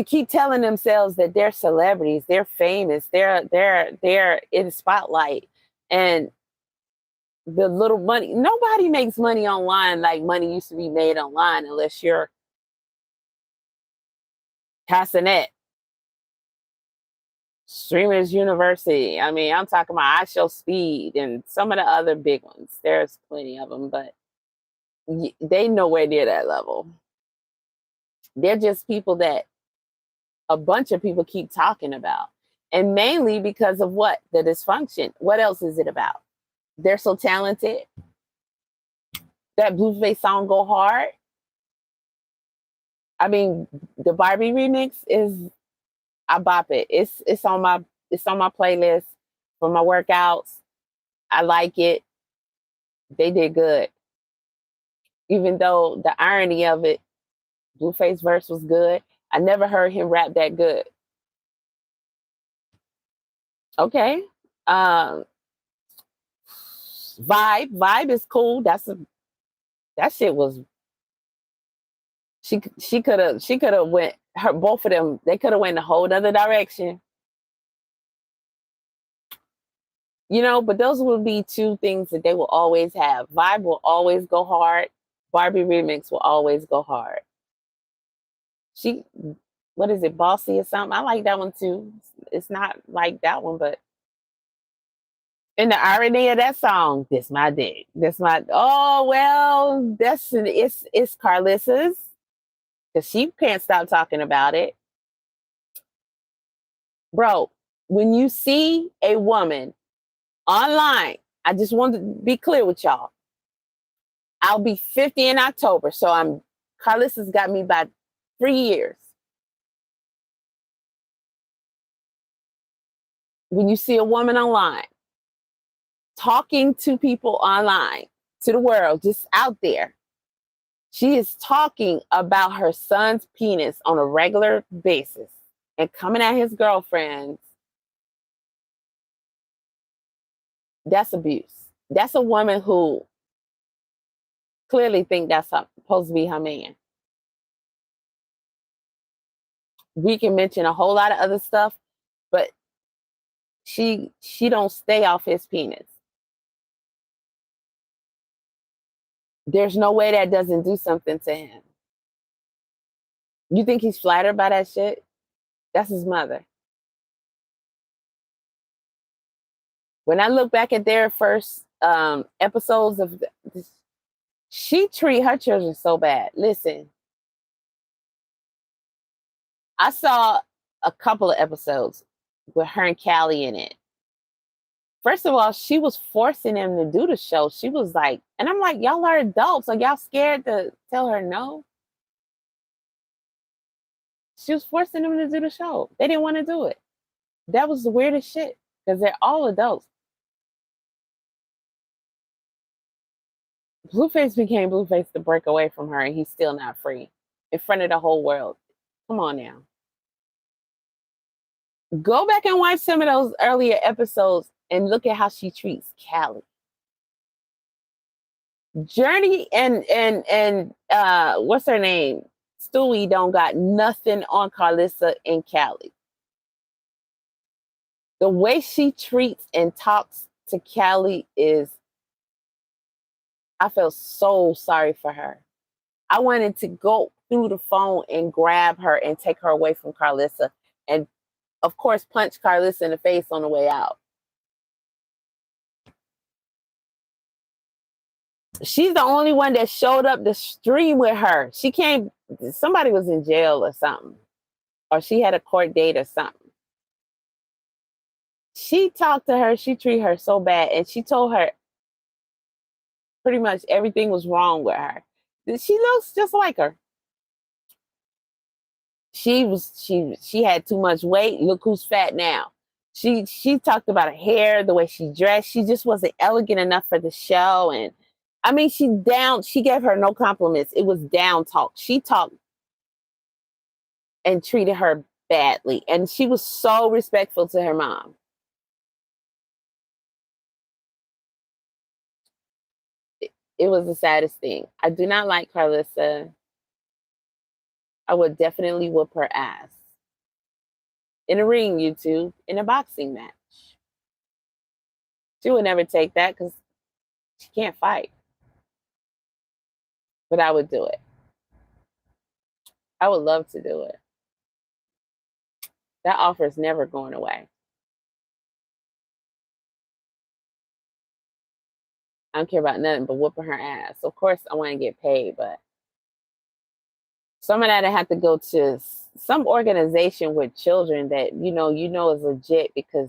keep telling themselves that they're celebrities, they're famous, they're in the spotlight. And the little money, nobody makes money online like money used to be made online unless you're Cassinet, Streamers University. I mean, I'm talking about iShowSpeed and some of the other big ones. There's plenty of them, but they nowhere near that level. They're just people that a bunch of people keep talking about. And mainly because of what? The dysfunction. What else is it about? They're so talented. That Blueface song go hard. I mean, the Barbie remix is, I bop it. It's on my playlist for my workouts. I like it. They did good. Even though the irony of it, Blueface verse was good. I never heard him rap that good. Okay. Vibe is cool. That shit was, she could have went, both of them, they could have went a whole other direction. You know, but those will be two things that they will always have. Vibe will always go hard. Barbie Remix will always go hard. She, what is it, Bossy or something? I like that one too. It's not like that one, but in the irony of that song, this my dick. This my, oh, well, it's Carlissa's, because she can't stop talking about it. Bro, when you see a woman online, I just want to be clear with y'all. I'll be 50 in October, so Carlissa's got me by 3 years. When you see a woman online, talking to people online, to the world, just out there, she is talking about her son's penis on a regular basis and coming at his girlfriends. That's abuse. That's a woman who clearly think that's supposed to be her man. We can mention a whole lot of other stuff, but she don't stay off his penis. There's no way that doesn't do something to him. You think he's flattered by that shit? That's his mother. When I look back at their first episodes of this, she treat her children so bad. Listen, I saw a couple of episodes with her and Callie in it. First of all, she was forcing him to do the show. She was like, and I'm like, y'all are adults. Like, y'all scared to tell her no? She was forcing them to do the show. They didn't want to do it. That was the weirdest shit, because they're all adults. Blueface became Blueface to break away from her, and he's still not free in front of the whole world. Come on now. Go back and watch some of those earlier episodes and look at how she treats Callie. Journey and what's her name? Stewie don't got nothing on Carlissa and Callie. The way she treats and talks to Callie is, I felt so sorry for her. I wanted to go through the phone and grab her and take her away from Carlissa, and of course punch Carlissa in the face on the way out. She's the only one that showed up to stream with her. She came, somebody was in jail or something, or she had a court date or something. She talked to her, she treated her so bad, and she told her pretty much everything was wrong with her. She looks just like her. She had too much weight. Look who's fat now. She talked about her hair, the way she dressed. She just wasn't elegant enough for the show. And I mean, she gave her no compliments. It was down talk. She talked and treated her badly. And she was so respectful to her mom. It was the saddest thing. I do not like Carlissa. I would definitely whoop her ass. In a ring, YouTube, in a boxing match. She would never take that because she can't fight. But I would do it. I would love to do it. That offer is never going away. I don't care about nothing but whooping her ass. Of course, I want to get paid, but some of that I have to go to some organization with children that you know is legit, because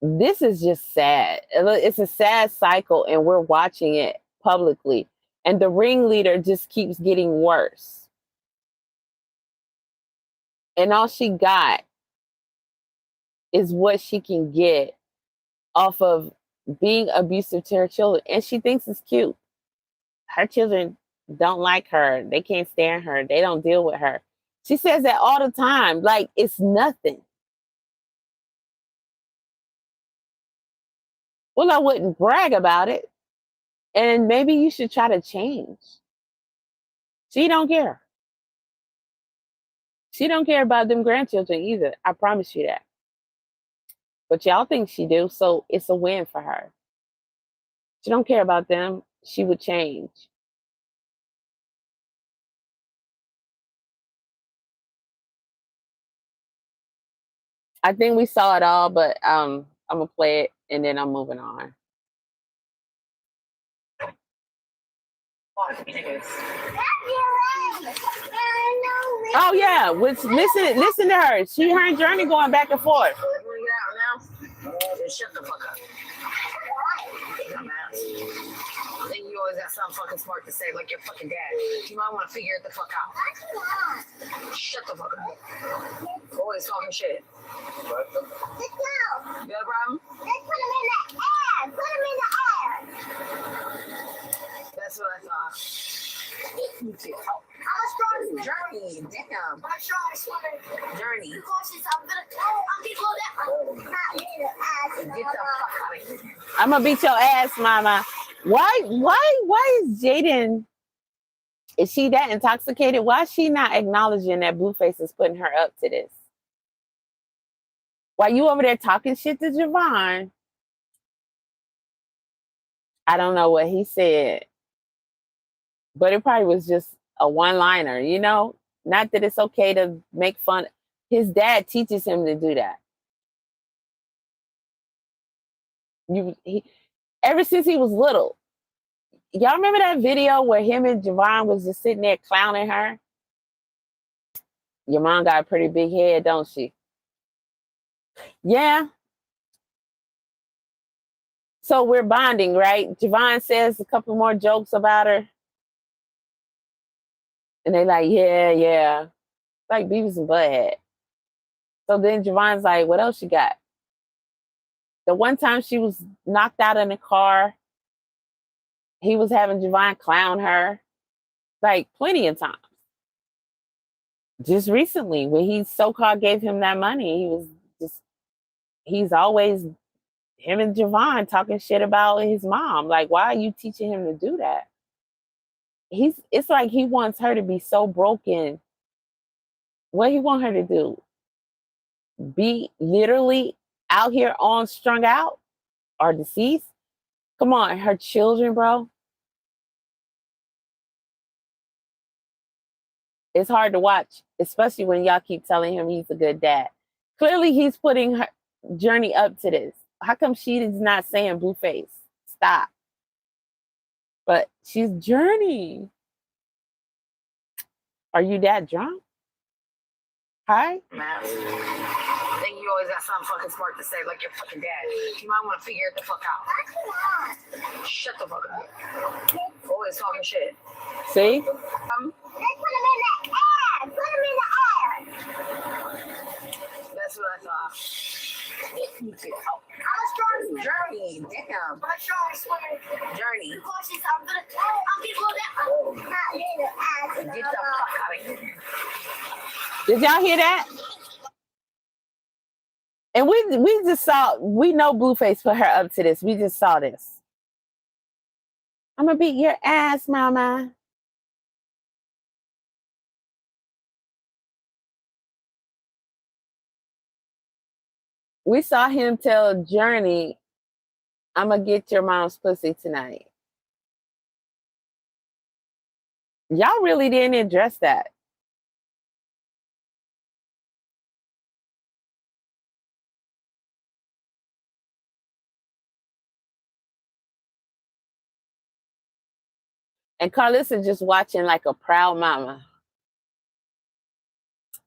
this is just sad. It's a sad cycle, and we're watching it publicly. And the ringleader just keeps getting worse. And all she got is what she can get off of being abusive to her children. And she thinks it's cute. Her children don't like her. They can't stand her. They don't deal with her. She says that all the time, like it's nothing. Well, I wouldn't brag about it. And maybe you should try to change. She don't care. She don't care about them grandchildren either. I promise you that. But y'all think she do, so it's a win for her. She don't care about them. She would change. I think we saw it all, but I'm gonna play it and then I'm moving on. Oh yeah, listen to her. Her and Journey going back and forth. Shut the fuck up. Then you always got something fucking smart to say, like your fucking dad. You might want to figure it the fuck out. Shut the fuck up. Always talking shit. You got a problem? Let's put him in the air. Put him in the air. That's what I thought. I'm a strong Journey, damn. I'm strong, I swear. Journey. I'm get close that. Get the fuck out of here. I'm gonna beat your ass, mama. Why is Jàidyn, is she that intoxicated? Why is she not acknowledging that Blueface is putting her up to this? While you over there talking shit to Javon, I don't know what he said, but it probably was just a one-liner, you know? Not that it's okay to make fun. His dad teaches him to do that. Ever since he was little. Y'all remember that video where him and Javon was just sitting there clowning her? Your mom got a pretty big head, don't she? Yeah. So we're bonding, right? Javon says a couple more jokes about her. And they like, yeah. Like Beavis and Butthead. So then Javon's like, what else you got? The one time she was knocked out in the car, he was having Javon clown her. Like plenty of times. Just recently, when he so-called gave him that money, he's always him and Javon talking shit about his mom. Like, why are you teaching him to do that? It's like he wants her to be so broken. What he want her to do? Be literally out here on strung out or deceased? Come on, her children, bro. It's hard to watch, especially when y'all keep telling him he's a good dad. Clearly, he's putting her Journey up to this. How come she is not saying Blueface? Stop. But she's Journey. Are you that drunk? Hi? Man. Then you always got something fucking smart to say, like your fucking dad. You might want to figure it the fuck out. Shut the fuck up. Always talking shit. See? Let's put him in the air. Put him in the air. That's what I thought. I'm a strong Journey, damn. I'm strong, I swear. Journey. I'm get close that. Get the fuck out of here. Did y'all hear that? And we just saw, we know Blueface put her up to this. We just saw this. I'm gonna beat your ass, mama. We saw him tell Journey, I'm gonna get your mom's pussy tonight. Y'all really didn't address that. And Carlissa just watching like a proud mama.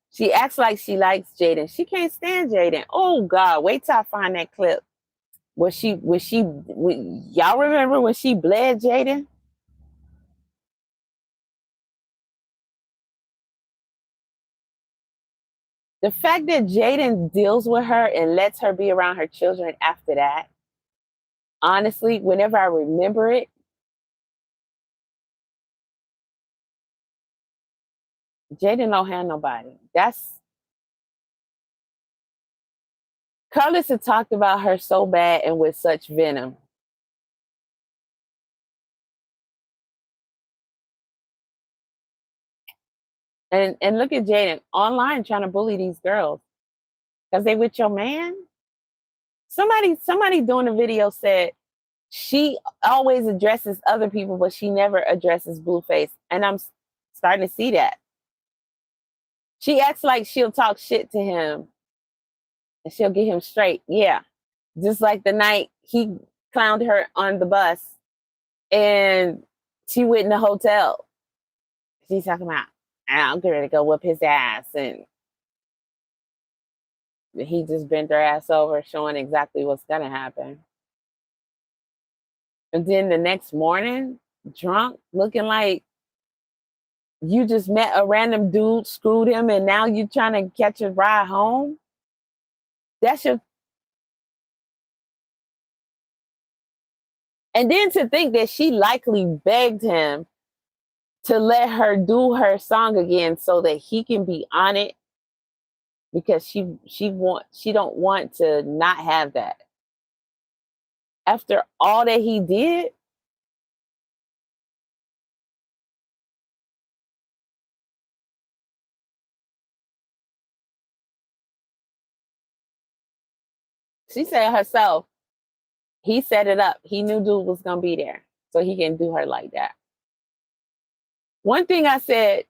She acts like she likes Jàidyn. She can't stand Jàidyn. Oh God, wait till I find that clip. Y'all remember when she bled Jàidyn? The fact that Jàidyn deals with her and lets her be around her children after that, honestly, whenever I remember it, Jàidyn don't have nobody. Carlissa talked about her so bad and with such venom. And look at Jàidyn online trying to bully these girls because they with your man. Somebody doing a video said she always addresses other people, but she never addresses Blueface. And I'm starting to see that. She acts like she'll talk shit to him and she'll get him straight. Yeah. Just like the night he clowned her on the bus and she went in the hotel. She's talking about, I'm getting ready to go whip his ass. And he just bent her ass over, showing exactly what's going to happen. And then the next morning, drunk, looking like you just met a random dude, screwed him, and now you're trying to catch a ride home. That's your... And then to think that she likely begged him to let her do her song again so that he can be on it, because she don't want to not have that. After all that he did, she said herself, he set it up. He knew dude was going to be there, so he can do her like that. One thing I said,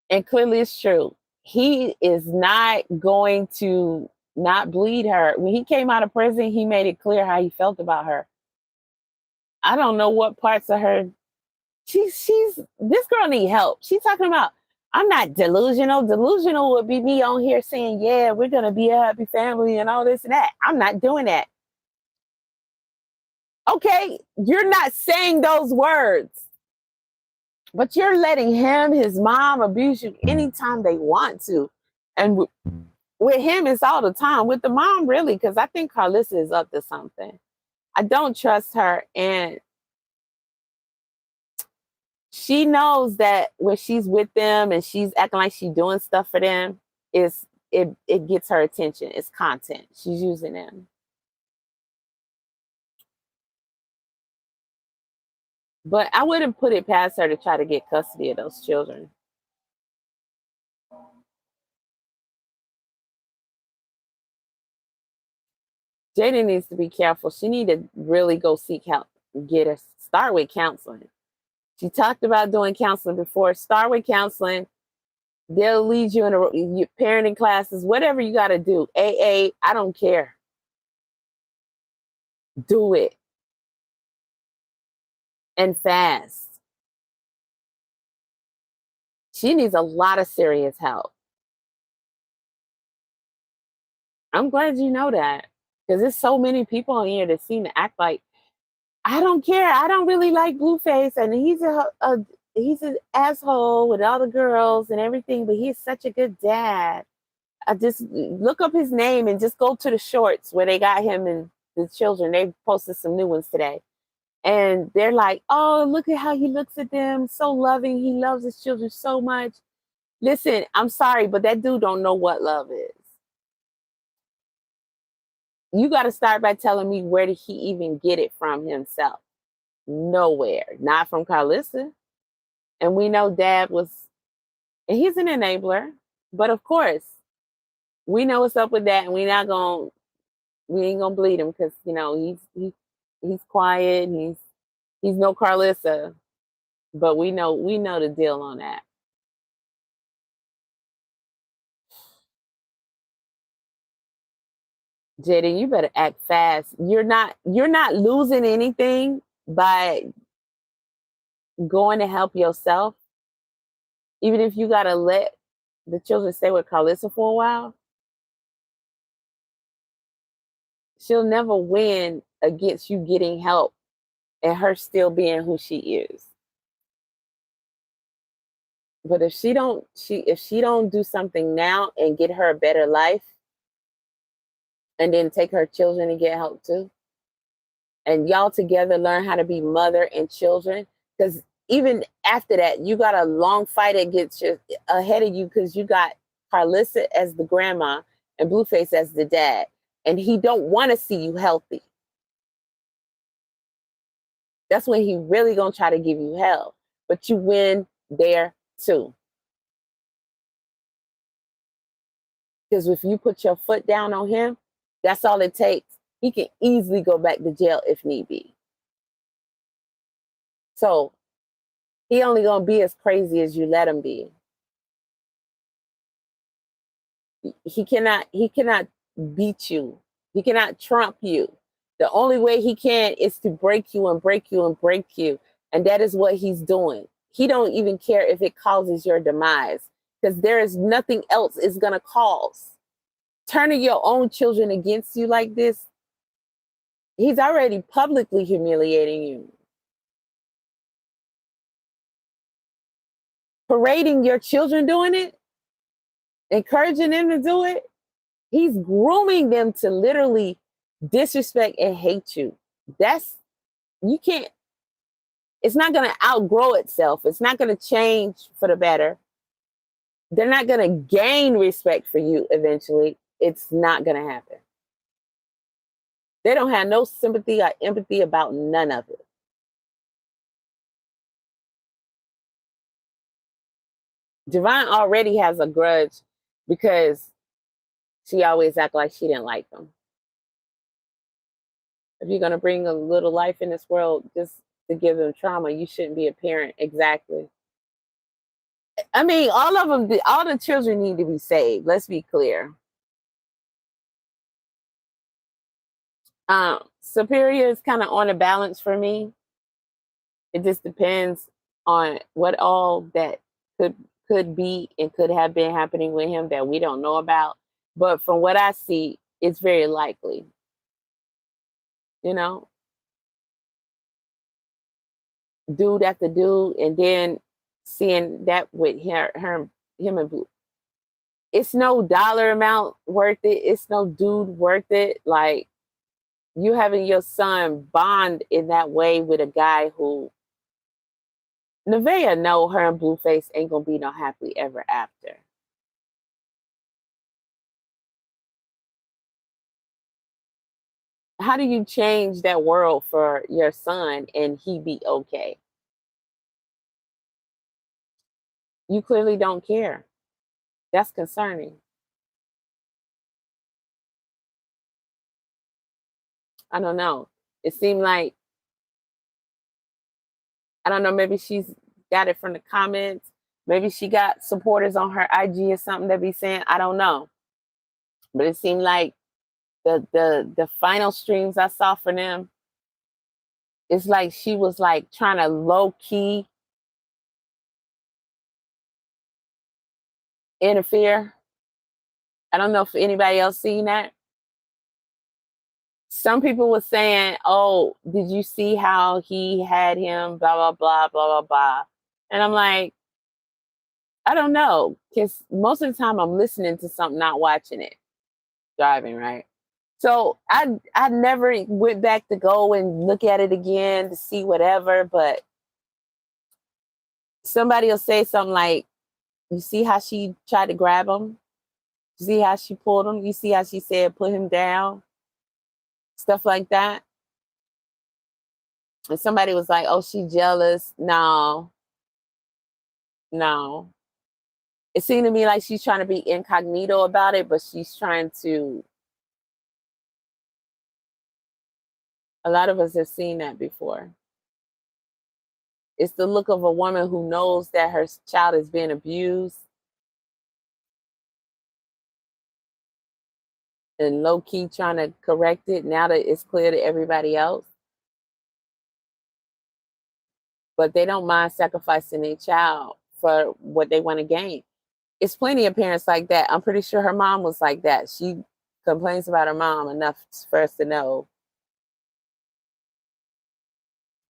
and clearly it's true, he is not going to not bleed her. When he came out of prison, he made it clear how he felt about her. I don't know what parts of her... She's this girl need help. She's talking about, I'm not delusional. Delusional would be me on here saying, yeah, we're going to be a happy family and all this and that. I'm not doing that. Okay, you're not saying those words, but you're letting him, his mom, abuse you anytime they want to. And with him, it's all the time. With the mom, really, because I think Carlissa is up to something. I don't trust her, and she knows that when she's with them and she's acting like she's doing stuff for them, it gets her attention. It's content. She's using them. But I wouldn't put it past her to try to get custody of those children. Jàidyn needs to be careful. She needs to really go seek help. Start with counseling. She talked about doing counseling before. Start with counseling. They'll lead you in your parenting classes, whatever you got to do. AA, I don't care. Do it. And fast. She needs a lot of serious help. I'm glad you know that, because there's so many people on here that seem to act like, I don't care. I don't really like Blueface, and he's an asshole with all the girls and everything, but he's such a good dad. I just look up his name and just go to the shorts where they got him and the children. They posted some new ones today. And they're like, oh, look at how he looks at them. So loving. He loves his children so much. Listen, I'm sorry, but that dude don't know what love is. You got to start by telling me, where did he even get it from himself? Nowhere. Not from Carlissa. And we know Dad was, and he's an enabler. But of course, we know what's up with that, and we ain't gonna bleed him, because he's quiet. He's no Carlissa, but we know the deal on that. Jàidyn, you better act fast. You're not losing anything by going to help yourself. Even if you gotta let the children stay with Carlissa for a while, she'll never win against you getting help and her still being who she is. But if she don't do something now and get her a better life, and then take her children and get help too, and y'all together learn how to be mother and children, because even after that, you got a long fight ahead of you, because you got Carlissa as the grandma and Blueface as the dad, and he don't want to see you healthy. That's when he really gonna try to give you hell, but you win there too. Because if you put your foot down on him, that's all it takes. he can easily go back to jail if need be. So he only gonna be as crazy as you let him be. He cannot beat you. He cannot trump you. The only way he can is to break you and break you and break you. And that is what he's doing. He don't even care if it causes your demise, because there is nothing else it's gonna cause. Turning your own children against you like this, he's already publicly humiliating you. Parading your children doing it, encouraging them to do it, he's grooming them to literally disrespect and hate you. You can't, it's not going to outgrow itself. It's not going to change for the better. They're not going to gain respect for you eventually. It's not going to happen. They don't have no sympathy or empathy about none of it. Jàidyn already has a grudge because she always acted like she didn't like them. If you're going to bring a little life in this world just to give them trauma, you shouldn't be a parent. Exactly. I mean, all of them, all the children need to be saved. Let's be clear. Superior is kind of on a balance for me. It just depends on what all that could be and could have been happening with him that we don't know about. But from what I see, it's very likely. You know, dude after dude, and then seeing that with him and Blue. It's no dollar amount worth it. It's no dude worth it. Like, you having your son bond in that way with a guy who Nevaeh know her and Blueface ain't gonna be no happily ever after. How do you change that world for your son and he be okay? You clearly don't care. That's concerning. I don't know. It seemed like, I don't know, maybe she's got it from the comments. Maybe she got supporters on her IG or something that be saying, I don't know. But it seemed like the final streams I saw for them, it's like she was like trying to low key interfere. I don't know if anybody else seen that. Some people were saying, oh, did you see how he had him, blah, blah, blah, blah, blah, blah. And I'm like, I don't know. Because most of the time I'm listening to something, not watching it. Driving, right? So I never went back to go and look at it again to see whatever, but somebody will say something like, you see how she tried to grab him? You see how she pulled him? You see how she said, put him down? Stuff like that. And somebody was like, oh, she jealous. No. It seemed to me like she's trying to be incognito about it, but she's trying to. A lot of us have seen that before. It's the look of a woman who knows that her child is being abused and low-key trying to correct it now that it's clear to everybody else. But they don't mind sacrificing their child for what they want to gain. It's plenty of parents like that. I'm pretty sure her mom was like that. She complains about her mom enough for us to know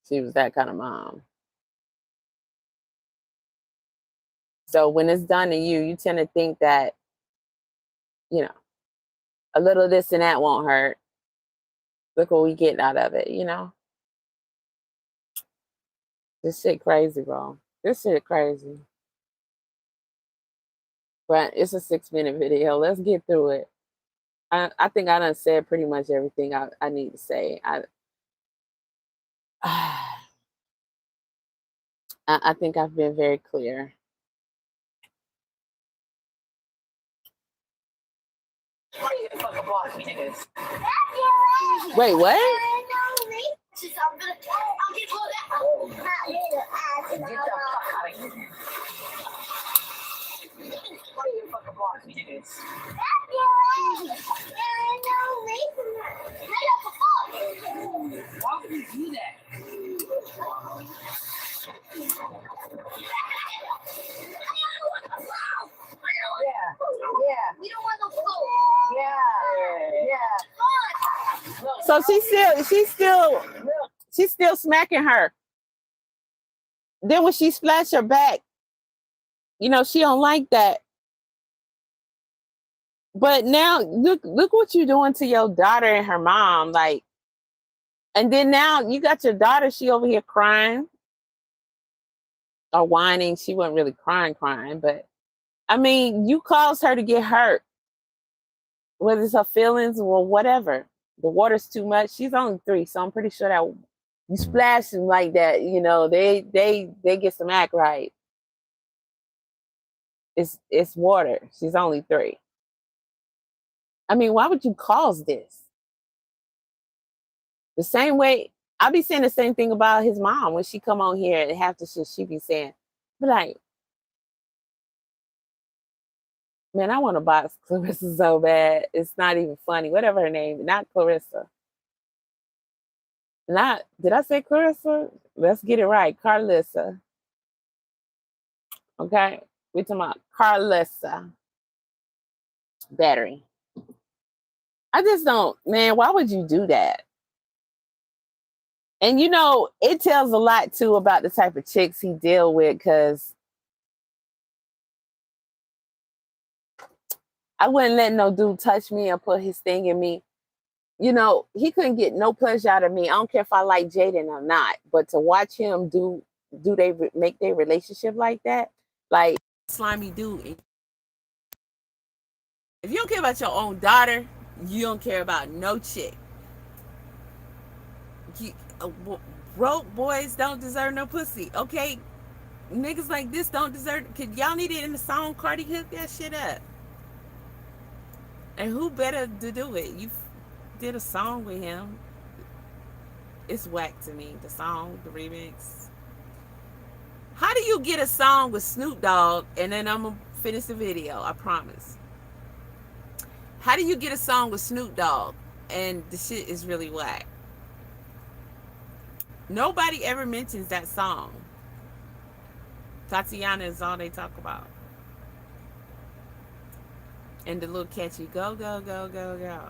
she was that kind of mom. So when it's done to you, you tend to think that, you know, a little of this and that won't hurt. Look what we getting out of it, you know? This shit crazy, bro. This shit crazy. But it's a 6-minute video. Let's get through it. I think I done said pretty much everything I need to say. I think I've been very clear. fucking block me, niggas. Wait, what? Get the fuck out of here. Why do you fucking block me, niggas? Why would you do that? Yeah. We don't want no flow. Yeah. So she's still smacking her. Then when she splashed her back, you know, she don't like that. But now look what you're doing to your daughter and her mom. Like, and then now you got your daughter, she over here crying or whining. She wasn't really crying, but I mean, you caused her to get hurt. Whether it's her feelings or whatever. The water's too much. She's only 3, so I'm pretty sure that you splash them like that, you know, they get some act right. It's water. She's only 3. I mean, why would you cause this? The same way, I'll be saying the same thing about his mom when she come on here and half the shit she be saying. But like, man, I want to box Clarissa so bad. It's not even funny. Whatever her name, not Clarissa. Did I say Clarissa? Let's get it right. Carlissa. Okay? We're talking about Carlissa. Battery. I just don't, man, why would you do that? And you know, it tells a lot too about the type of chicks he deal with, because I wouldn't let no dude touch me or put his thing in me. You know, he couldn't get no pleasure out of me. I don't care if I like Jàidyn or not, but to watch him make their relationship like that, like slimy dude. If you don't care about your own daughter, you don't care about no chick. Broke boys don't deserve no pussy, okay? Niggas like this don't deserve. Y'all need it in the song. Cardi hooked that shit up. And who better to do it? You did a song with him. It's whack to me. The song, the remix. How do you get a song with Snoop Dogg and then I'm gonna finish the video? I promise. How do you get a song with Snoop Dogg and the shit is really whack? Nobody ever mentions that song. Tatiana is all they talk about. And the little catchy go, go, go, go, go.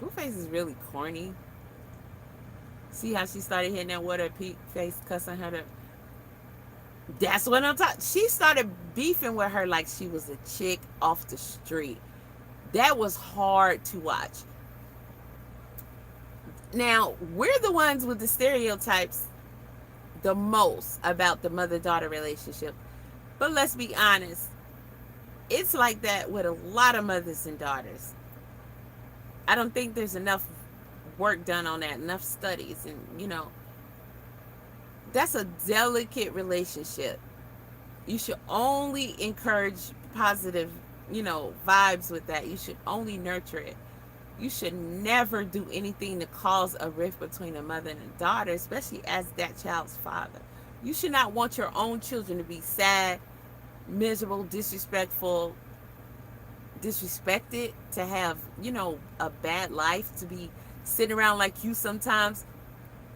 Blueface is really corny. See how she started hitting that water peak face, cussing her to. That's what I'm talking. She started beefing with her like she was a chick off the street. That was hard to watch. Now, we're the ones with the stereotypes the most about the mother-daughter relationship. But let's be honest, it's like that with a lot of mothers and daughters. I don't think there's enough work done on that, enough studies. And, you know, that's a delicate relationship. You should only encourage positive, you know, vibes with that. You should only nurture it. You should never do anything to cause a rift between a mother and a daughter, especially as that child's father. You should not want your own children to be sad, miserable, disrespectful, disrespected, to have, you know, a bad life, to be sitting around like you sometimes.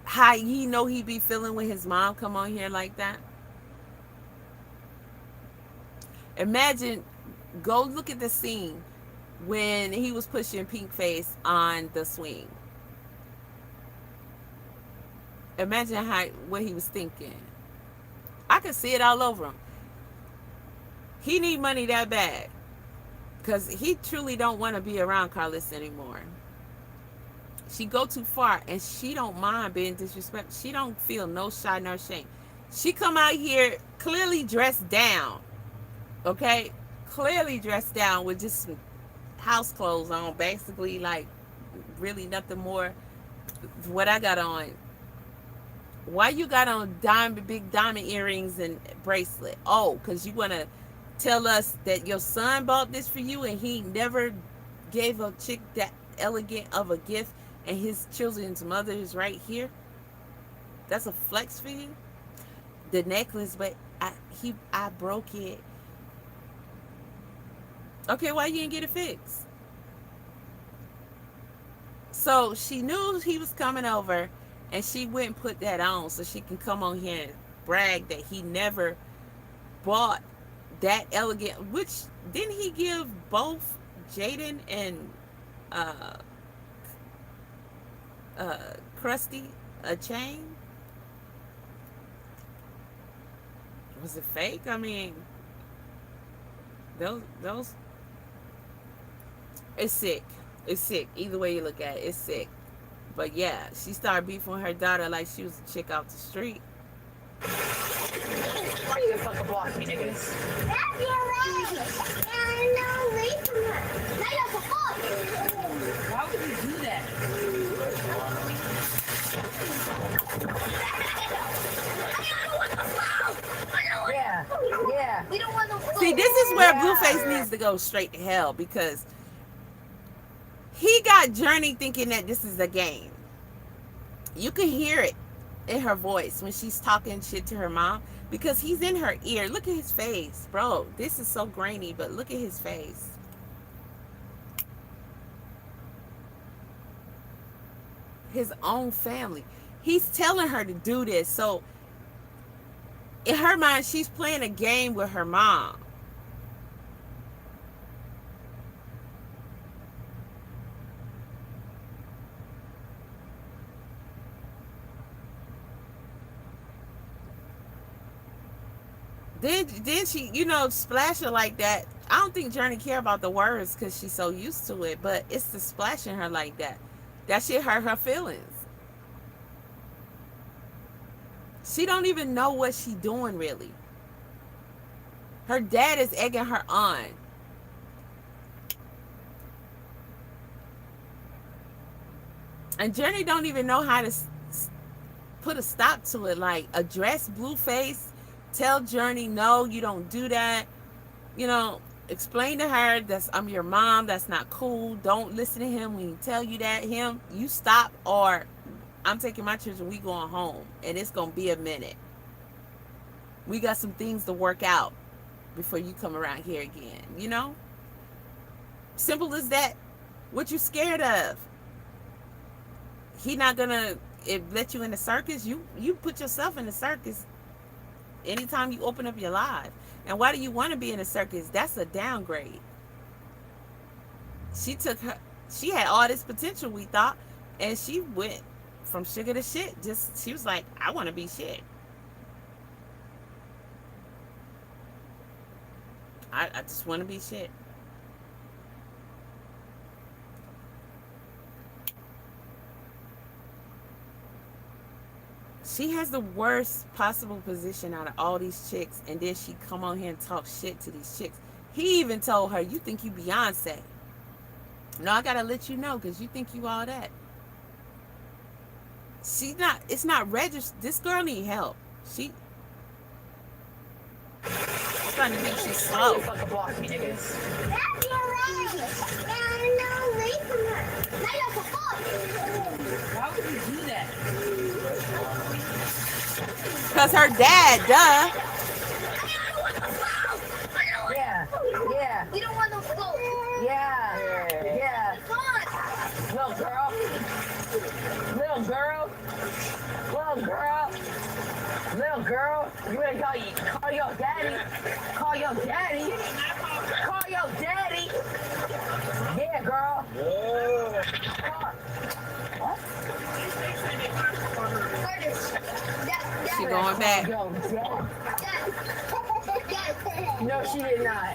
How he know he be feeling when his mom come on here like that? Imagine, go look at the scene when he was pushing Pink Face on the swing. Imagine what he was thinking. I could see it all over him. He need money that bad because he truly don't want to be around Carlos anymore. She go too far and she don't mind being disrespectful. She don't feel no shy nor shame. She come out here clearly dressed down, okay? Clearly dressed down with just some house clothes on, basically, like really nothing more. What I got on. Why you got on big diamond earrings and bracelet? Oh, because you want to tell us that your son bought this for you and he never gave a chick that elegant of a gift and his children's mother is right here? That's a flex for you? The necklace, but I broke it. Okay, why you didn't get it fixed? So she knew he was coming over and she went and put that on so she can come on here and brag that he never bought that elegant, which didn't he give both Jàidyn and Krusty a chain? Was it fake? I mean, those it's sick. It's sick. Either way you look at it, it's sick. But yeah, she started beefing with her daughter like she was a chick out the street. Why you fucking block me, niggas? That's your way. And no leave from her. Now you're the fuck. Why would you do that? Yeah. We don't want to. See, this is where Blueface needs to go straight to hell because he got Journey thinking that this is a game. You can hear it in her voice when she's talking shit to her mom because he's in her ear. Look at his face, bro. This is so grainy, but look at his face. His own family. He's telling her to do this. So in her mind, she's playing a game with her mom. Then she, splash her like that. I don't think Journey care about the words because she's so used to it, but it's the splashing her like that. That shit hurt her feelings. She don't even know what she doing really. Her dad is egging her on. And Journey don't even know how to put a stop to it. Like, address Blueface. Tell Journey, no, you don't do that. Explain to her that I'm your mom. That's not cool. Don't listen to him when he tell you that. You stop or I'm taking my children. We going home. And it's going to be a minute. We got some things to work out before you come around here again. Simple as that. What you scared of? He not going to let you in the circus. You put yourself in the circus anytime you open up your live. And why do you want to be in a circus? That's a downgrade. She had all this potential, we thought, and she went from sugar to shit. She was like, I want to be shit. I just want to be shit. She has the worst possible position out of all these chicks, and then she come on here and talk shit to these chicks. He even told her, you think you Beyonce. No, I gotta let you know, because you think you all that. It's not registered. This girl need help. She's trying to think she's slow. You fucking block me, niggas. That's your way. And no leave from her. Now you're the fuck. Why would you do that? Because her dad, duh. Yeah. We don't want no smoke. Yeah. Come on. Little girl, you ain't call your daddy. Yeah, girl. What? She going back. No, she did not.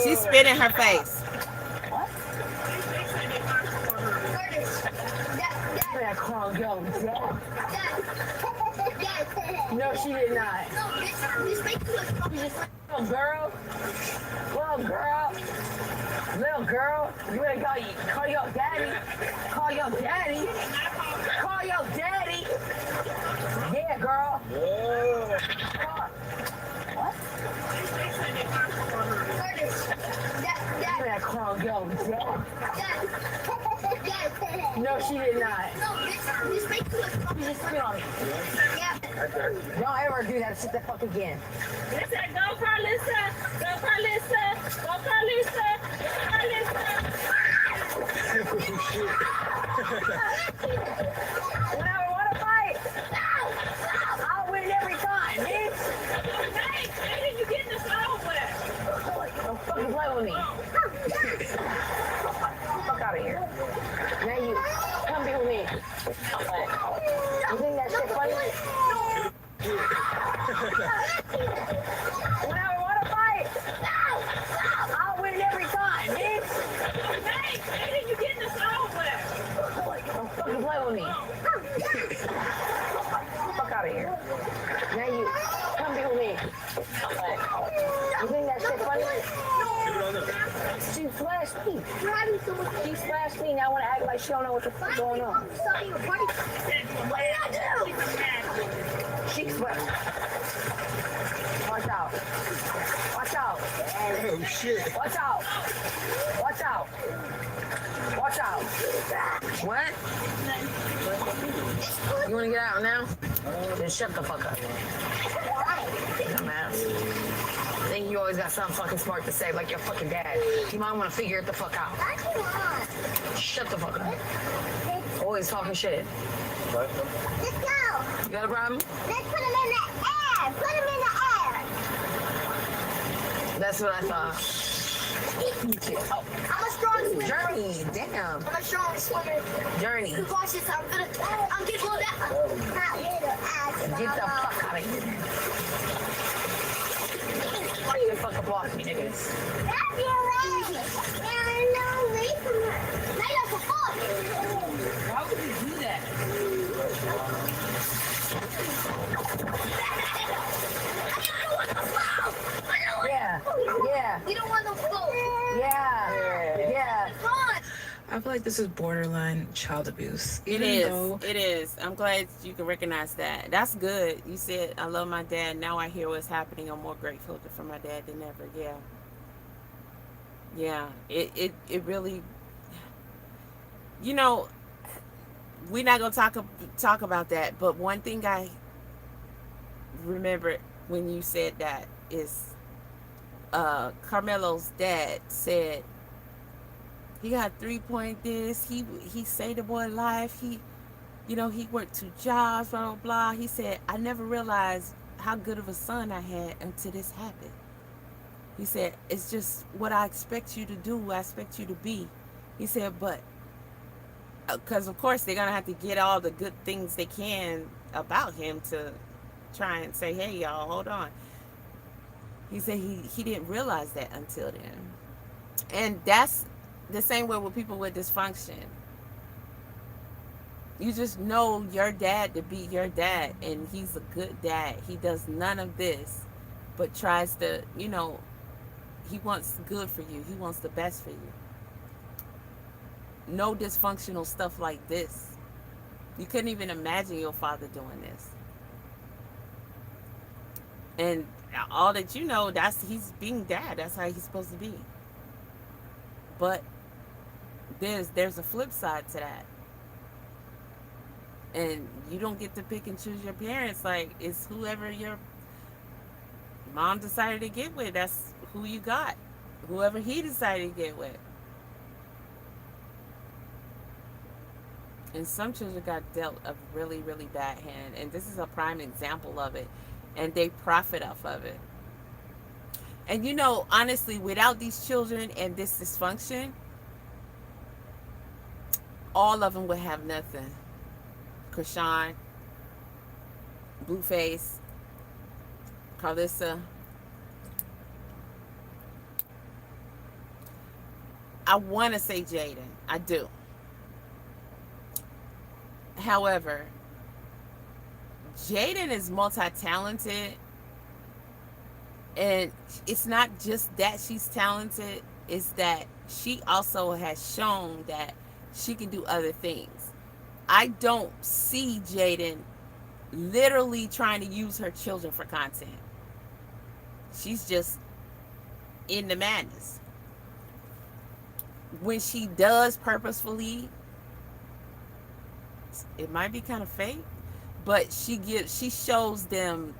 She spit in her face. What? Call your dad. No, she did not. Little girl, you ain't call your daddy. Yeah, girl. What? You just spit on me. Don't ever do that shit the fuck again. Listen, go Carlissa. Go Carlissa. Go Carlissa. Carlissa. Whenever I want to fight, I'll win every time, bitch. Hey, you getting this over with? Don't fucking play with me. Fuck out of here. Now you come be with me. You think that shit funny? Whenever I want to fight, I'll win every time, bitch. Hey, you getting this over with? Don't fucking play with me. Fuck out of here. Now you come be with me. You think that shit funny? She flashed me. She flashed me. Now I want to act like she don't know what the fuck going on. What did I do? She flashed. Watch out. Watch out. Oh shit. Watch out. Watch out. Watch out. What? You want to get out now? Then shut the fuck up. Dumbass. I think you always got something fucking smart to say, like your fucking dad. You might want to figure it the fuck out. Shut the fuck up. Always talking shit. Let's go. You got a problem? Let's put him in the air. Put him in the air. That's what I thought. I'm a strong swimmer. Journey, damn. I'm a strong swimmer. Journey. Watch this. I'm getting blown out. Get the fuck out of here. Why you fuck up off me, niggas? That's your way. There is no way from her. Light up a fuck. Why would you do that? Yeah. We don't want no flow. Yeah. I feel like this is borderline child abuse. It Even is. though It is. I'm glad you can recognize that. That's good. You said, I love my dad. Now I hear what's happening. I'm more grateful for my dad than ever. Yeah. Yeah. It really, you know, we're not going to talk about that. But one thing I remember when you said that is Carmelo's dad said, he got 3-point this. He saved the boy life. He worked 2 jobs, blah, blah, blah. He said, I never realized how good of a son I had until this happened. He said, it's just what I expect you to do. I expect you to be. He said, but, because of course they're going to have to get all the good things they can about him to try and say, hey, y'all, hold on. He said he didn't realize that until then. And that's the same way with people with dysfunction. You just know your dad to be your dad, and he's a good dad. He does none of this, but tries to, he wants good for you. He wants the best for you. No dysfunctional stuff like this. You couldn't even imagine your father doing this. And all that you know, he's being dad. That's how he's supposed to be. But there's a flip side to that. And you don't get to pick and choose your parents. Like, it's whoever your mom decided to get with. That's who you got. Whoever he decided to get with. And some children got dealt a really, really bad hand. And this is a prime example of it. And they profit off of it. And honestly, without these children and this dysfunction, all of them would have nothing. Krishan, Blueface, Carlissa. I want to say Jàidyn. I do. However, Jàidyn is multi-talented, and it's not just that she's talented, it's that she also has shown that she can do other things. I don't see Jàidyn literally trying to use her children for content. She's just in the madness. When she does purposefully it might be kind of fake, but she shows them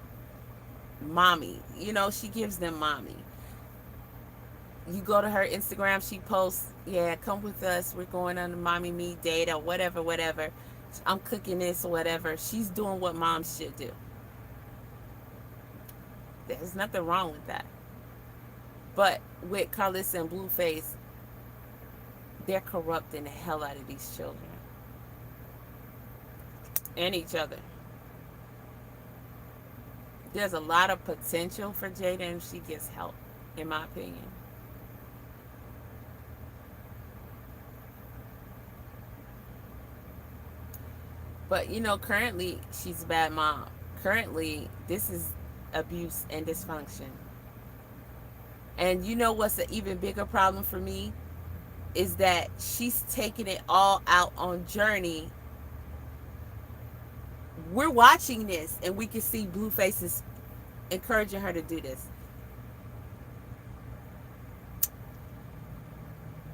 mommy. You know, she gives them mommy. You go to her Instagram, she posts, yeah, come with us. We're going on a mommy me date or whatever, whatever. I'm cooking this or whatever. She's doing what moms should do. There's nothing wrong with that. But with Carlissa and Blueface, they're corrupting the hell out of these children and each other. There's a lot of potential for Jàidyn if she gets help, in my opinion. But you know, currently she's a bad mom. Currently, this is abuse and dysfunction. And you know what's an even bigger problem for me? Is that she's taking it all out on Journey. We're watching this and we can see Blueface is encouraging her to do this.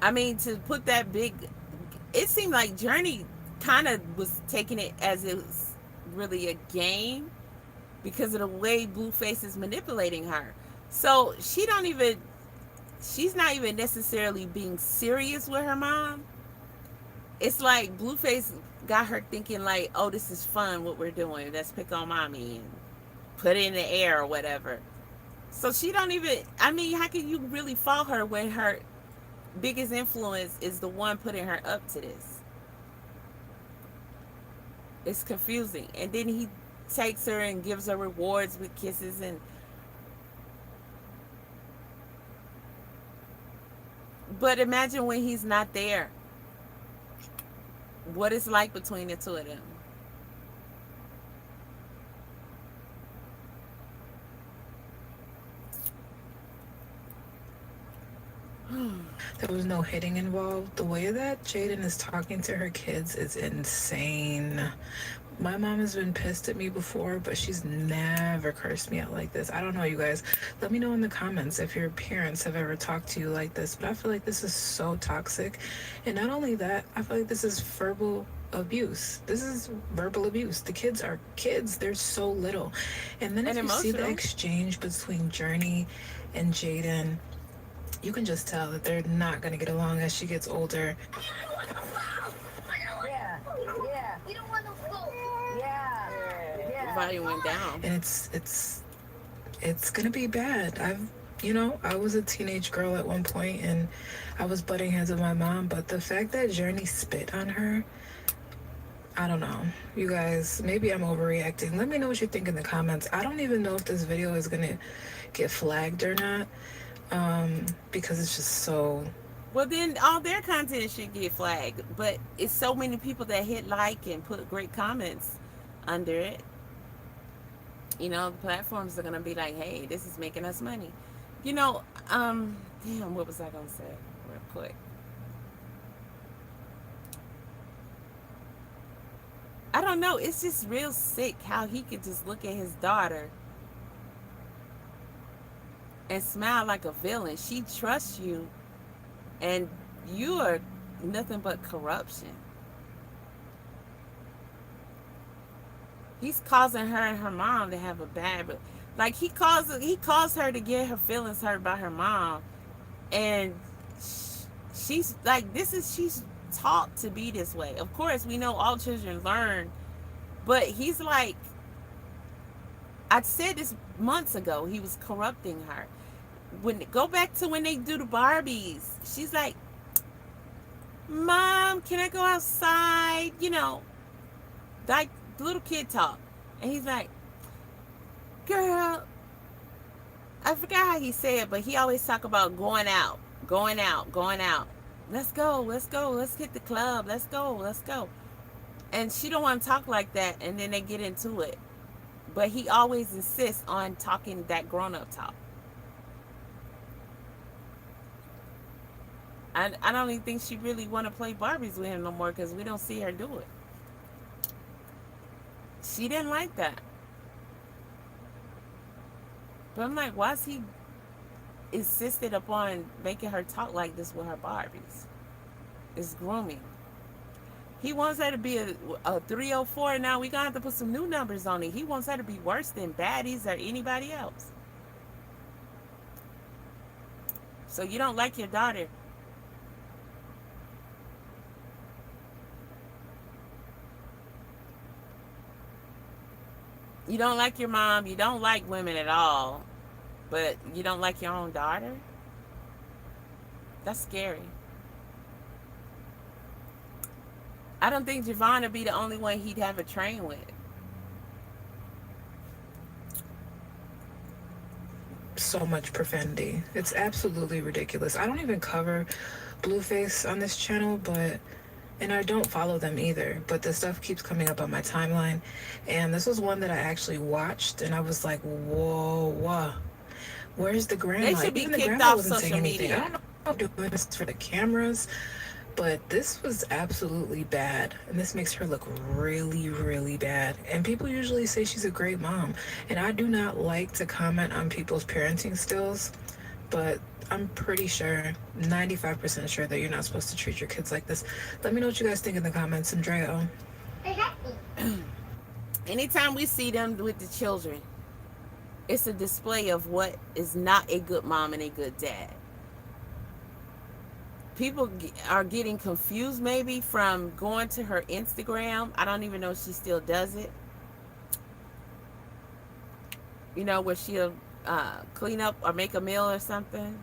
I mean, to put that big, it seemed like Journey kind of was taking it as it was really a game because of the way Blueface is manipulating her. So she's not even necessarily being serious with her mom. It's like Blueface got her thinking like, oh, this is fun what we're doing. Let's pick on mommy and put it in the air or whatever. So she don't even, I mean, how can you really fault her when her biggest influence is the one putting her up to this? It's confusing. And then he takes her and gives her rewards with kisses and but imagine when he's not there, what it's like between the two of them. There was no hitting involved. The way that Jàidyn is talking to her kids is insane. My mom has been pissed at me before, but she's never cursed me out like this. I don't know, you guys. Let me know in the comments if your parents have ever talked to you like this. But I feel like this is so toxic. And not only that, I feel like this is verbal abuse. This is verbal abuse. The kids are kids. They're so little. And then if you see the exchange between Journey and Jàidyn, you can just tell that they're not going to get along as she gets older. Yeah. You don't want no food. Yeah. Volume went down. And it's gonna be bad. I was a teenage girl at one point and I was butting heads with my mom, but the fact that Journey spit on her, I don't know. You guys, maybe I'm overreacting. Let me know what you think in the comments. I don't even know if this video is gonna get flagged or not, because it's just so... Well, then all their content should get flagged, but it's so many people that hit like and put great comments under it. You know, the platforms are gonna be like, hey, this is making us money. You know, damn, what was I gonna say real quick? I don't know, it's just real sick how he could just look at his daughter and smile like a villain. She trusts you and you are nothing but corruption. He's causing her and her mom to have a bad, like he caused her to get her feelings hurt by her mom, and she's like, she's taught to be this way. Of course, we know all children learn, but he's like, I said this months ago, he was corrupting her. Go back to when they do the Barbies, she's like, Mom, can I go outside? You know, like little kid talk. And he's like, girl, I forgot how he said it, but he always talk about going out. Let's go, let's hit the club, let's go. And she don't want to talk like that, and then they get into it. But he always insists on talking that grown-up talk. I don't even think she really want to play Barbies with him no more, because we don't see her do it. She didn't like that. But I'm like, why is he insisted upon making her talk like this with her Barbies? It's grooming. He wants her to be a 304. Now we gonna have to put some new numbers on it. He wants her to be worse than baddies or anybody else. So you don't like your daughter. You don't like your mom. You don't like women at all. But you don't like your own daughter? That's scary. I don't think Javon would be the only one he'd have a train with. So much profanity. It's absolutely ridiculous. I don't even cover Blueface on this channel, and I don't follow them either, but the stuff keeps coming up on my timeline. And this was one that I actually watched, and I was like, whoa. Where's the grandma? They should be Even the kicked grandma off wasn't saying social anything. media. I don't know if I'm doing this for the cameras, but this was absolutely bad. And this makes her look really, really bad. And people usually say she's a great mom. And I do not like to comment on people's parenting skills, but I'm pretty sure, 95% sure, that you're not supposed to treat your kids like this. Let me know what you guys think in the comments. Andrea. Anytime we see them with the children, it's a display of what is not a good mom and a good dad. People are getting confused maybe from going to her Instagram. I don't even know if she still does it. You know, where she'll clean up or make a meal or something.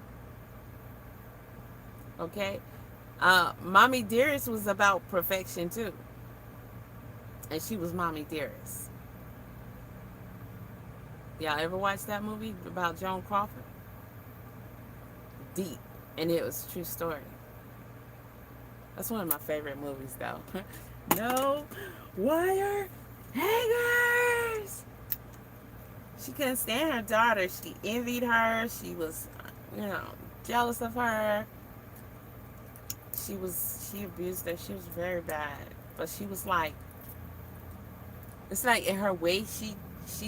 Okay. Mommy Dearest was about perfection too. And she was Mommy Dearest. Y'all ever watch that movie about Joan Crawford? Deep. And it was a true story. That's one of my favorite movies though. No wire hangers. She couldn't stand her daughter. She envied her. She was, jealous of her. She abused her. She was very bad. But she was like, it's like in her way, she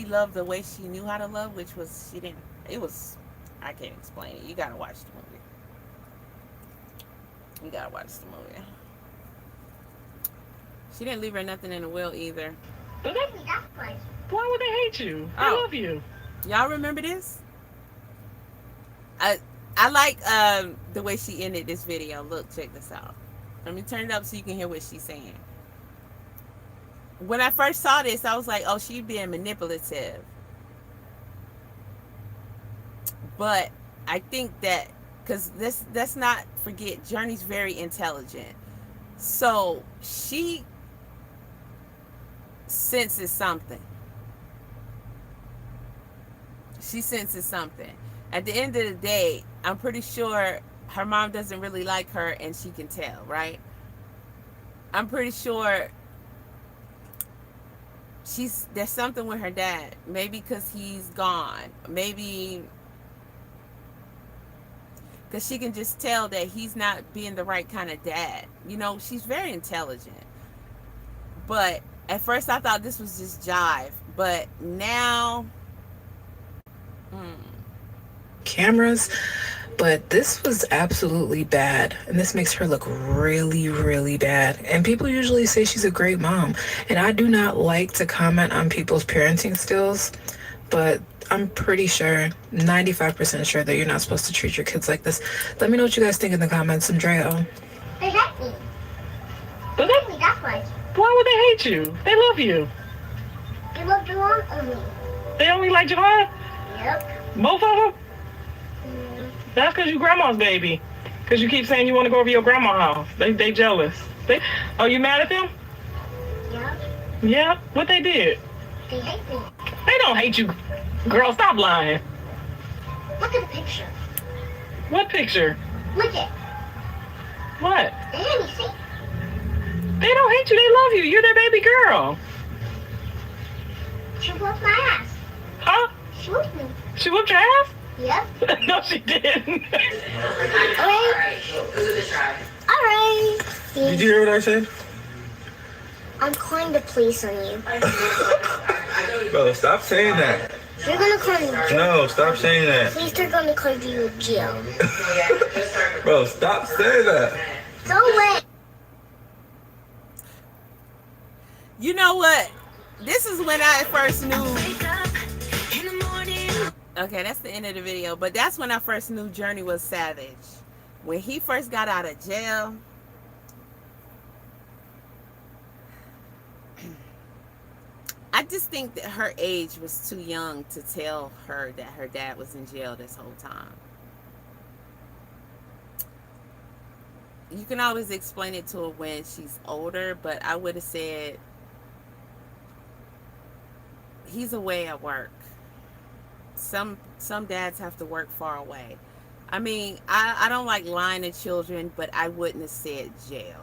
loved the way she knew how to love, which was, I can't explain it. You gotta watch the movie. You gotta watch the movie. She didn't leave her nothing in the will either. Why would they hate you? They love you. Y'all remember this? I like the way she ended this video. Look, check this out. Let me turn it up so you can hear what she's saying. When I first saw this, I was like, oh, she's being manipulative. But I think that, because let's not forget, Journey's very intelligent. So she senses something. She senses something. At the end of the day, I'm pretty sure her mom doesn't really like her, and she can tell, right? I'm pretty sure there's something with her dad. Maybe because he's gone. Maybe because she can just tell that he's not being the right kind of dad. She's very intelligent. But at first I thought this was just jive. But now... cameras, but this was absolutely bad, and this makes her look really, really bad. And people usually say she's a great mom, and I do not like to comment on people's parenting skills, but I'm pretty sure, 95% sure, that you're not supposed to treat your kids like this. Let me know what you guys think in the comments. Andrea. Why would they hate you? They love you. They love Javon only. They only like Javon? Yep. Both of them? That's because you grandma's baby. Because you keep saying you want to go over your grandma's house. They jealous. Are you mad at them? Yep. Yeah? What they did? They hate me. They don't hate you. Girl, stop lying. Look at the picture. What picture? Look it. What? Danny, see? They don't hate you. They love you. You're their baby girl. She whooped my ass. Huh? She whooped me. She whooped your ass? Yep. No, she didn't. Alright. Alright. Did you hear what I said? I'm calling the police on you. Bro, stop saying that. You're gonna call me. No, stop saying that. Police are gonna call you jail. Bro, stop saying that. Go away. You know what? This is when I first knew. Okay, that's the end of the video. But that's when I first knew Journey was savage. When he first got out of jail. I just think that her age was too young to tell her that her dad was in jail this whole time. You can always explain it to her when she's older, but I would have said, he's away at work. Some dads have to work far away. I mean, I don't like lying to children, but I wouldn't have said jail.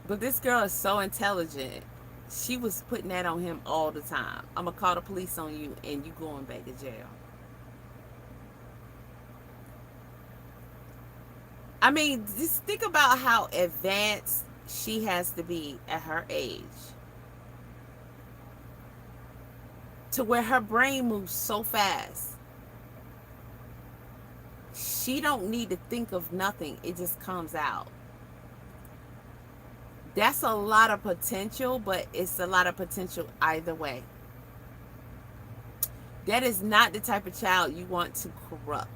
But this girl is so intelligent. She was putting that on him all the time. I'm going to call the police on you and you going back to jail. I mean, just think about how advanced she has to be at her age. To where her brain moves so fast. She don't need to think of nothing. It just comes out. That's a lot of potential, but it's a lot of potential either way. That is not the type of child you want to corrupt.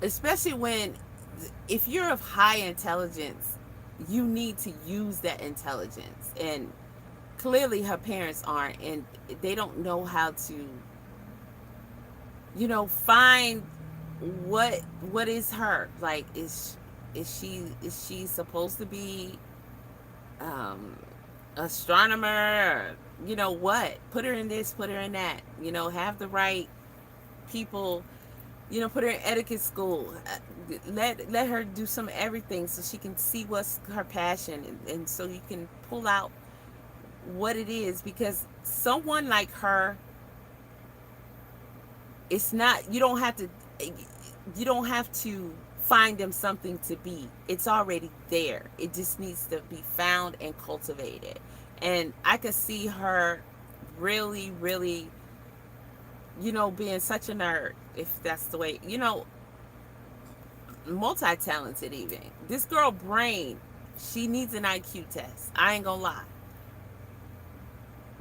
Especially when, if you're of high intelligence, you need to use that intelligence. And clearly her parents aren't, and they don't know how to, you know, find what is her. Like, is she supposed to be astronomer, or, you know, what? Put her in this, put her in that. You know, have the right people. You know, put her in etiquette school. Let her do some everything so she can see what's her passion, and so you can pull out what it is. Because someone like her, it's not, you don't have to find them something to be. It's already there. It just needs to be found and cultivated. And I could see her really, really, you know, being such a nerd, if that's the way, you know, multi-talented even. This girl brain, she needs an IQ test. I ain't gonna lie.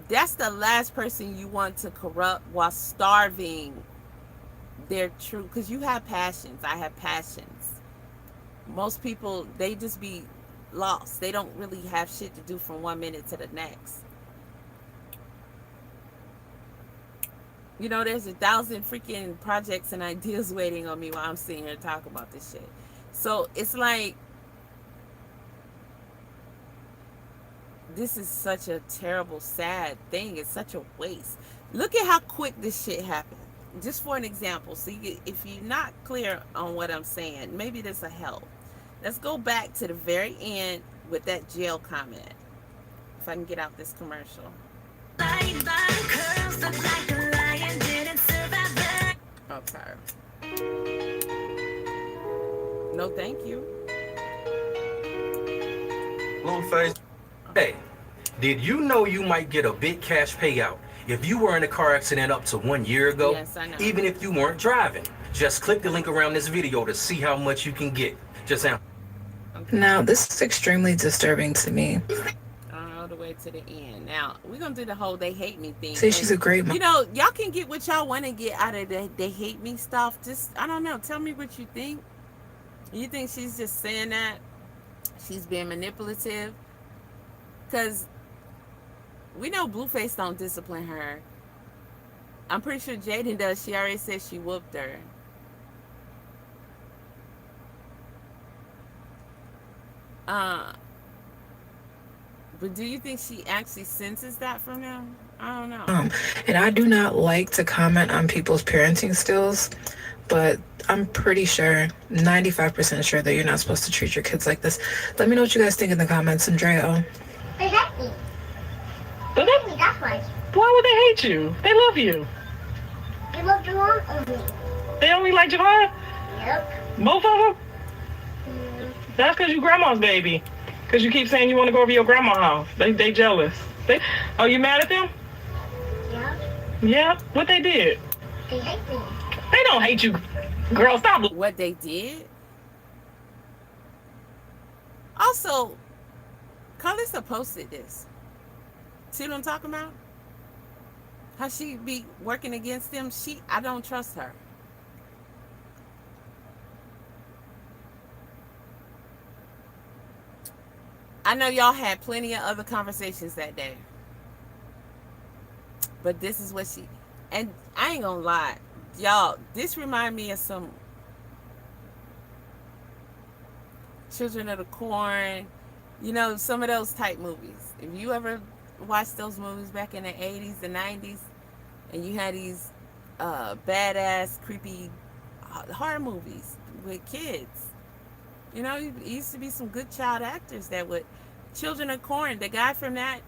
That's the last person you want to corrupt while starving their true, because you have passions. I have passions. Most people, they just be lost. They don't really have shit to do from one minute to the next. You know, there's 1,000 freaking projects and ideas waiting on me while I'm sitting here talking about this shit. So it's like, this is such a terrible, sad thing. It's such a waste. Look at how quick this shit happened. Just for an example. So if you're not clear on what I'm saying, maybe this will help. Let's go back to the very end with that jail comment. If I can get out this commercial. Okay. No, thank you. Blue face. Hey, did you know you might get a big cash payout if you were in a car accident up to 1 year ago? Yes, I know. Even if you weren't driving. Just click the link around this video to see how much you can get. Just now. Okay. Now, this is extremely disturbing to me. All the way to the end. Now, we're going to do the whole they hate me thing. See, she's a great mom. You know, y'all can get what y'all want to get out of the they hate me stuff. Just, I don't know. Tell me what you think. You think she's just saying that? She's being manipulative? Because we know Blueface don't discipline her. I'm pretty sure Jàidyn does. She already said she whooped her. But do you think she actually senses that from him? I don't know. And I do not like to comment on people's parenting skills, but I'm pretty sure, 95% sure, that you're not supposed to treat your kids like this. Let me know what you guys think in the comments. Andrea. They hate me. But They hate me, that's why. why would they hate you? They love you. They love Javon over me. They only like Javon? Yep. Both of them? That's because you grandma's baby. Because you keep saying you want to go over your grandma's house. They jealous. Oh, you mad at them? Yep. Yeah, what they did? They hate me. They don't hate you. Girl, stop. What they did? Also, Carlissa posted this. See what I'm talking about? How she be working against them? I don't trust her. I know y'all had plenty of other conversations that day. But this is what she... And I ain't gonna lie. Y'all, this remind me of some Children of the Corn, you know, some of those type movies. If you ever watched those movies back in the 80s, the 90s, and you had these badass, creepy horror movies with kids. You know, it used to be some good child actors that would... Children of Corn, the guy from that,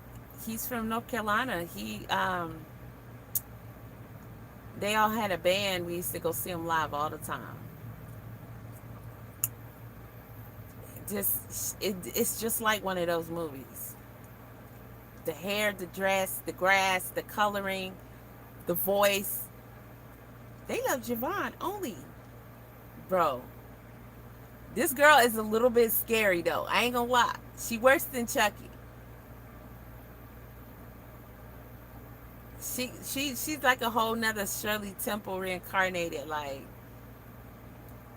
he's from North Carolina. They all had a band. We used to go see them live all the time. It's just like one of those movies. The hair, the dress, the grass, the coloring, the voice. They love Javon only. Bro. This girl is a little bit scary though. I ain't gonna lie. She worse than Chucky. She's like a whole nother Shirley Temple reincarnated. Like,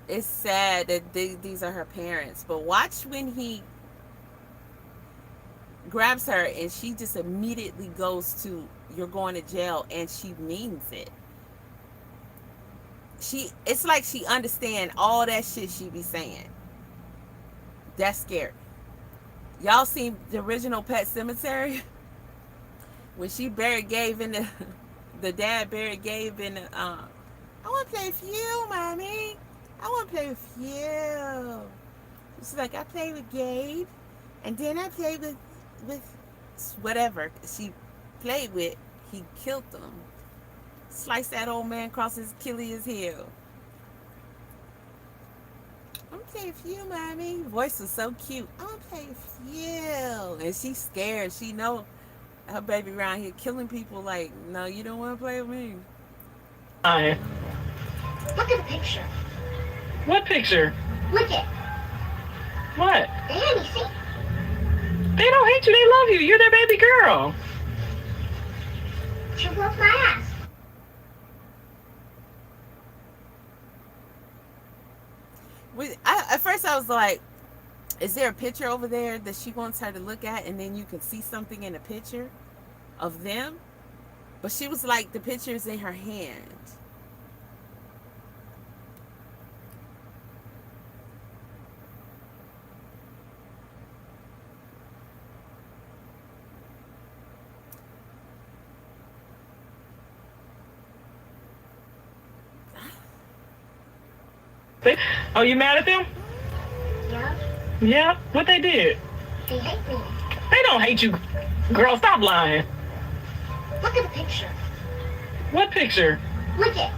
it's sad that these are her parents. But watch when he grabs her and she just immediately goes to, you're going to jail, and she means it. It's like she understand all that shit she be saying. That's scary. Y'all seen the original Pet Cemetery? When she buried Gabe in the dad buried Gabe in the, I want to play with you, mommy. I want to play with you. She's like, I play with Gabe, and then I played with whatever she played with. He killed them. Sliced that old man across his Achilles heel. I'm playing with you, mommy. Voice was so cute. I'm gonna play with you. And she's scared. She know her baby around here killing people. Like, no, you don't want to play with me. Hi. Look at the picture. What picture? Look it. What? Danny, see? They don't hate you. They love you. You're their baby girl. She whooped my ass. At first I was like, is there a picture over there that she wants her to look at, and then you can see something in the picture of them? But she was like, the picture is in her hand. Oh, you mad at them? Yeah. Yeah, what they did? They hate me. They don't hate you. Girl, stop lying. Look at the picture. What picture? Look it.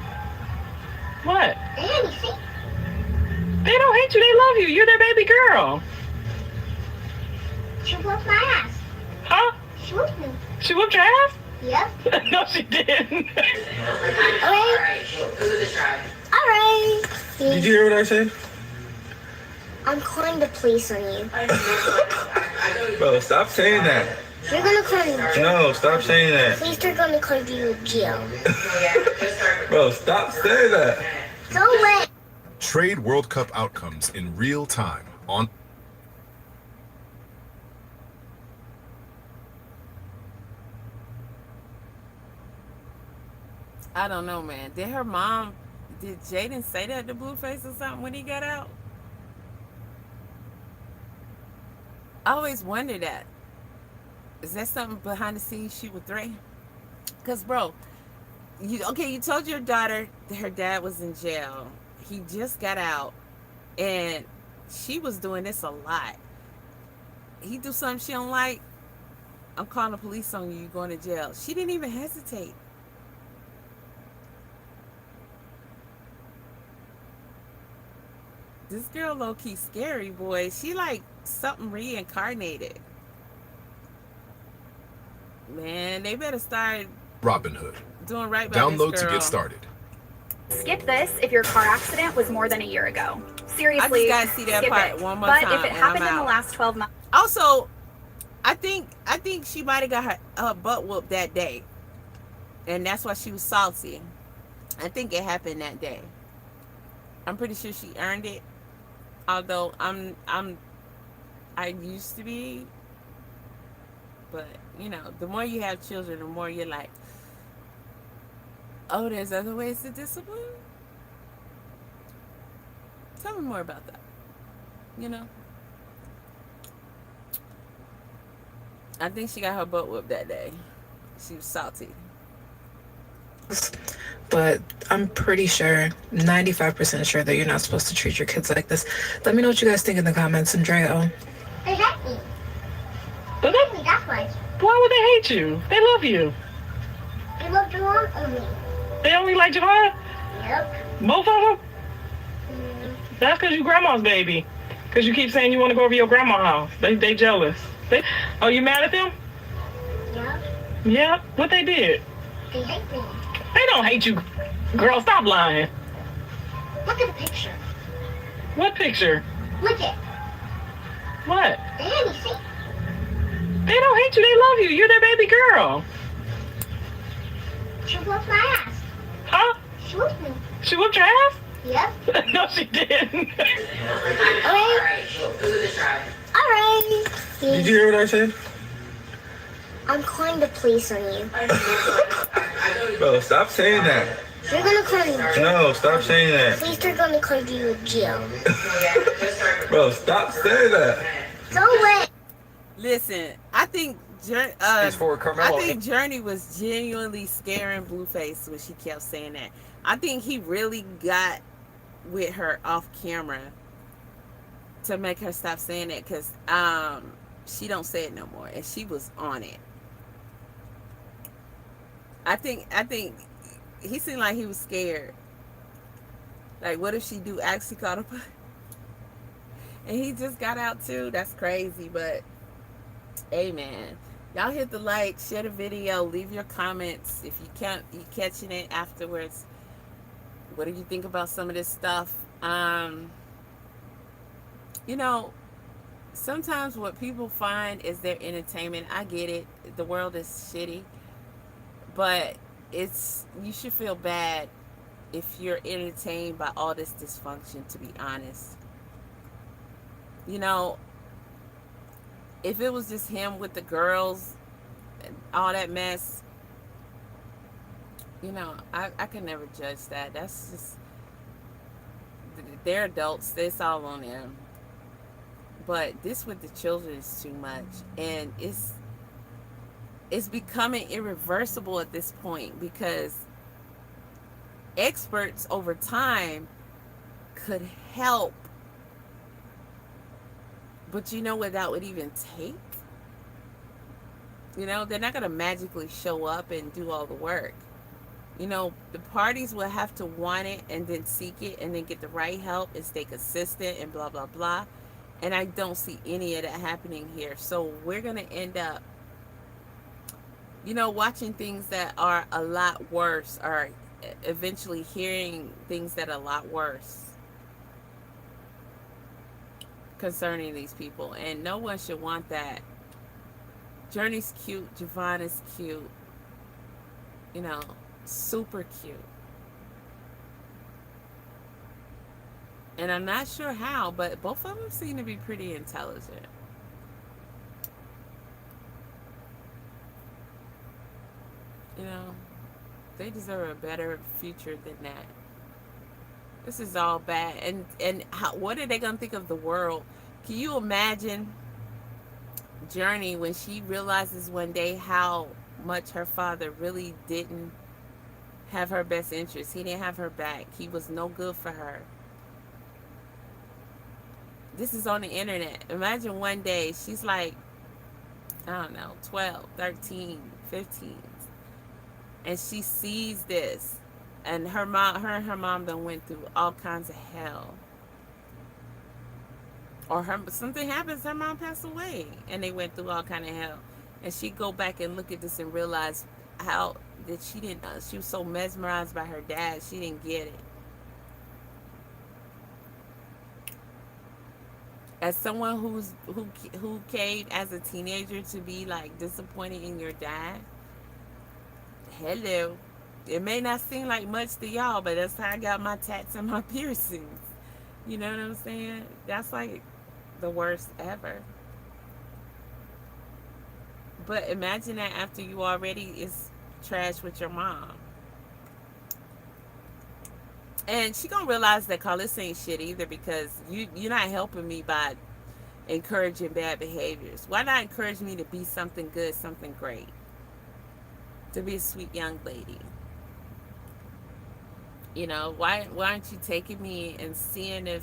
What? Danny, see? They don't hate you. They love you. You're their baby girl. She whooped my ass. Huh? She whooped me. She whooped your ass? Yep. No, she didn't. Alright. Did you hear what I said? I'm calling the police on you. Bro, stop saying that. You're gonna call me. No, stop saying that. Police are gonna call you jail. Bro, stop saying that. Go away. Trade World Cup outcomes in real time on I don't know, man. Did Jàidyn say that to Blueface or something when he got out? I always wonder that. Is that something behind the scenes shoot with Dre? Because, bro, you told your daughter that her dad was in jail. He just got out, and she was doing this a lot. He do something she don't like, I'm calling the police on you, you're going to jail. She didn't even hesitate. This girl low-key scary, boy. She like something reincarnated. Man, they better start Robinhood. Doing right by this Download to girl. get started. Skip this if your car accident was more than a year ago. Seriously, I just gotta see that skip part it. one more but time. if it and happened I'm in the out. last 12 months. Also, I think she might have got her butt whooped that day, and that's why she was salty. I think it happened that day. I'm pretty sure she earned it. Although I used to be, but you know, the more you have children, the more you're like, oh, there's other ways to discipline. Tell me more about that. You know, I think she got her butt whooped that day. She was salty. But I'm pretty sure, 95% sure that you're not supposed to treat your kids like this. Let me know what you guys think in the comments. Andrea. They hate me. But They hate me that much. why would they hate you? They love you. They love to want of me. They only like Javon? Yep. Both of them? That's because you grandma's baby. Because you keep saying you want to go over your grandma's house. They jealous. Oh, you mad at them? Yep. Yeah. What they did? They hate me. They don't hate you. Girl, stop lying. Look at the picture. What picture? Look it. What? Danny, see? They don't hate you. They love you. You're their baby girl. She whooped my ass. Huh? She whooped me. She whooped your ass? Yep. No, she didn't. Alright. Did you hear what I said? I'm calling the police on you. Bro, stop saying that. You're gonna call me. No, stop saying that. Police are gonna call you jail. Bro, stop saying that. Don't let. Listen, I think It's for Carmelo. I think Journey was genuinely scaring Blueface when she kept saying that. I think he really got with her off camera to make her stop saying it, because she don't say it no more, and she was on it. I think he seemed like he was scared. Like, what if she do actually caught up? And he just got out too. That's crazy, but hey, man, y'all hit the like, share the video, leave your comments if you catching it afterwards. What do you think about some of this stuff? You know, sometimes what people find is their entertainment. I get it. The world is shitty, but you should feel bad if you're entertained by all this dysfunction, to be honest. You know, if it was just him with the girls and all that mess, you know, I can never judge that. That's just, they're adults. It's all on them. But this with the children is too much. And it's becoming irreversible at this point, because experts over time could help. But you know what that would even take? You know, they're not going to magically show up and do all the work. You know, the parties will have to want it and then seek it and then get the right help and stay consistent and blah, blah, blah. And I don't see any of that happening here. So we're going to end up, you know, watching things that are a lot worse, or eventually hearing things that are a lot worse concerning these people. And no one should want that. Journey's cute. Javon is cute. You know, super cute. And I'm not sure how, but both of them seem to be pretty intelligent. You know, they deserve a better future than that. This is all bad. And what are they going to think of the world? Can you imagine Journey when she realizes one day how much her father really didn't have her best interest? He didn't have her back. He was no good for her. This is on the internet. Imagine one day she's like, I don't know, 12, 13, 15. And she sees this. And her and her mom done went through all kinds of hell. Or something happens, her mom passed away, and they went through all kind of hell. And she go back and look at this and realize how that she didn't. She was so mesmerized by her dad, she didn't get it. As someone who came as a teenager to be like disappointed in your dad, hello. It may not seem like much to y'all, but that's how I got my tats and my piercings. You know what I'm saying? That's like the worst ever. But imagine that after you already is trash with your mom. And she gonna realize that Carlos ain't shit either, because you're not helping me by encouraging bad behaviors. Why not encourage me to be something good, something great? To be a sweet young lady. You know, why aren't you taking me and seeing if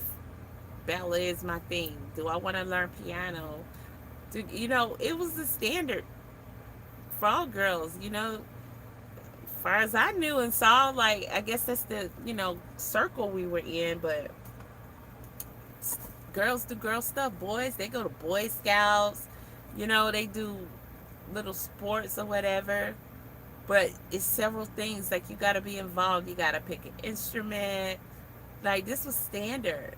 ballet is my thing? Do I want to learn piano? It was the standard for all girls, as far as I knew and saw, like, I guess that's the, circle we were in. But girls do girl stuff. Boys, they go to Boy Scouts. They do little sports or whatever. But it's several things. Like, you got to be involved. You got to pick an instrument. Like, this was standard.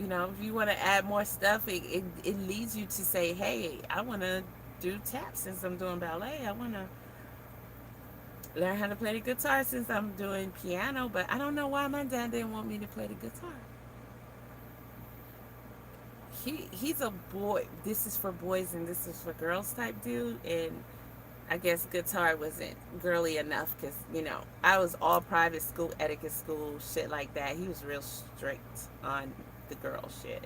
If you want to add more stuff, it leads you to say, hey, I want to do tap since I'm doing ballet. I want to learn how to play the guitar since I'm doing piano. But I don't know why my dad didn't want me to play the guitar. He's a boy. This is for boys and this is for girls type dude. And I guess guitar wasn't girly enough because, I was all private school, etiquette school, shit like that. He was real strict on the girl shit.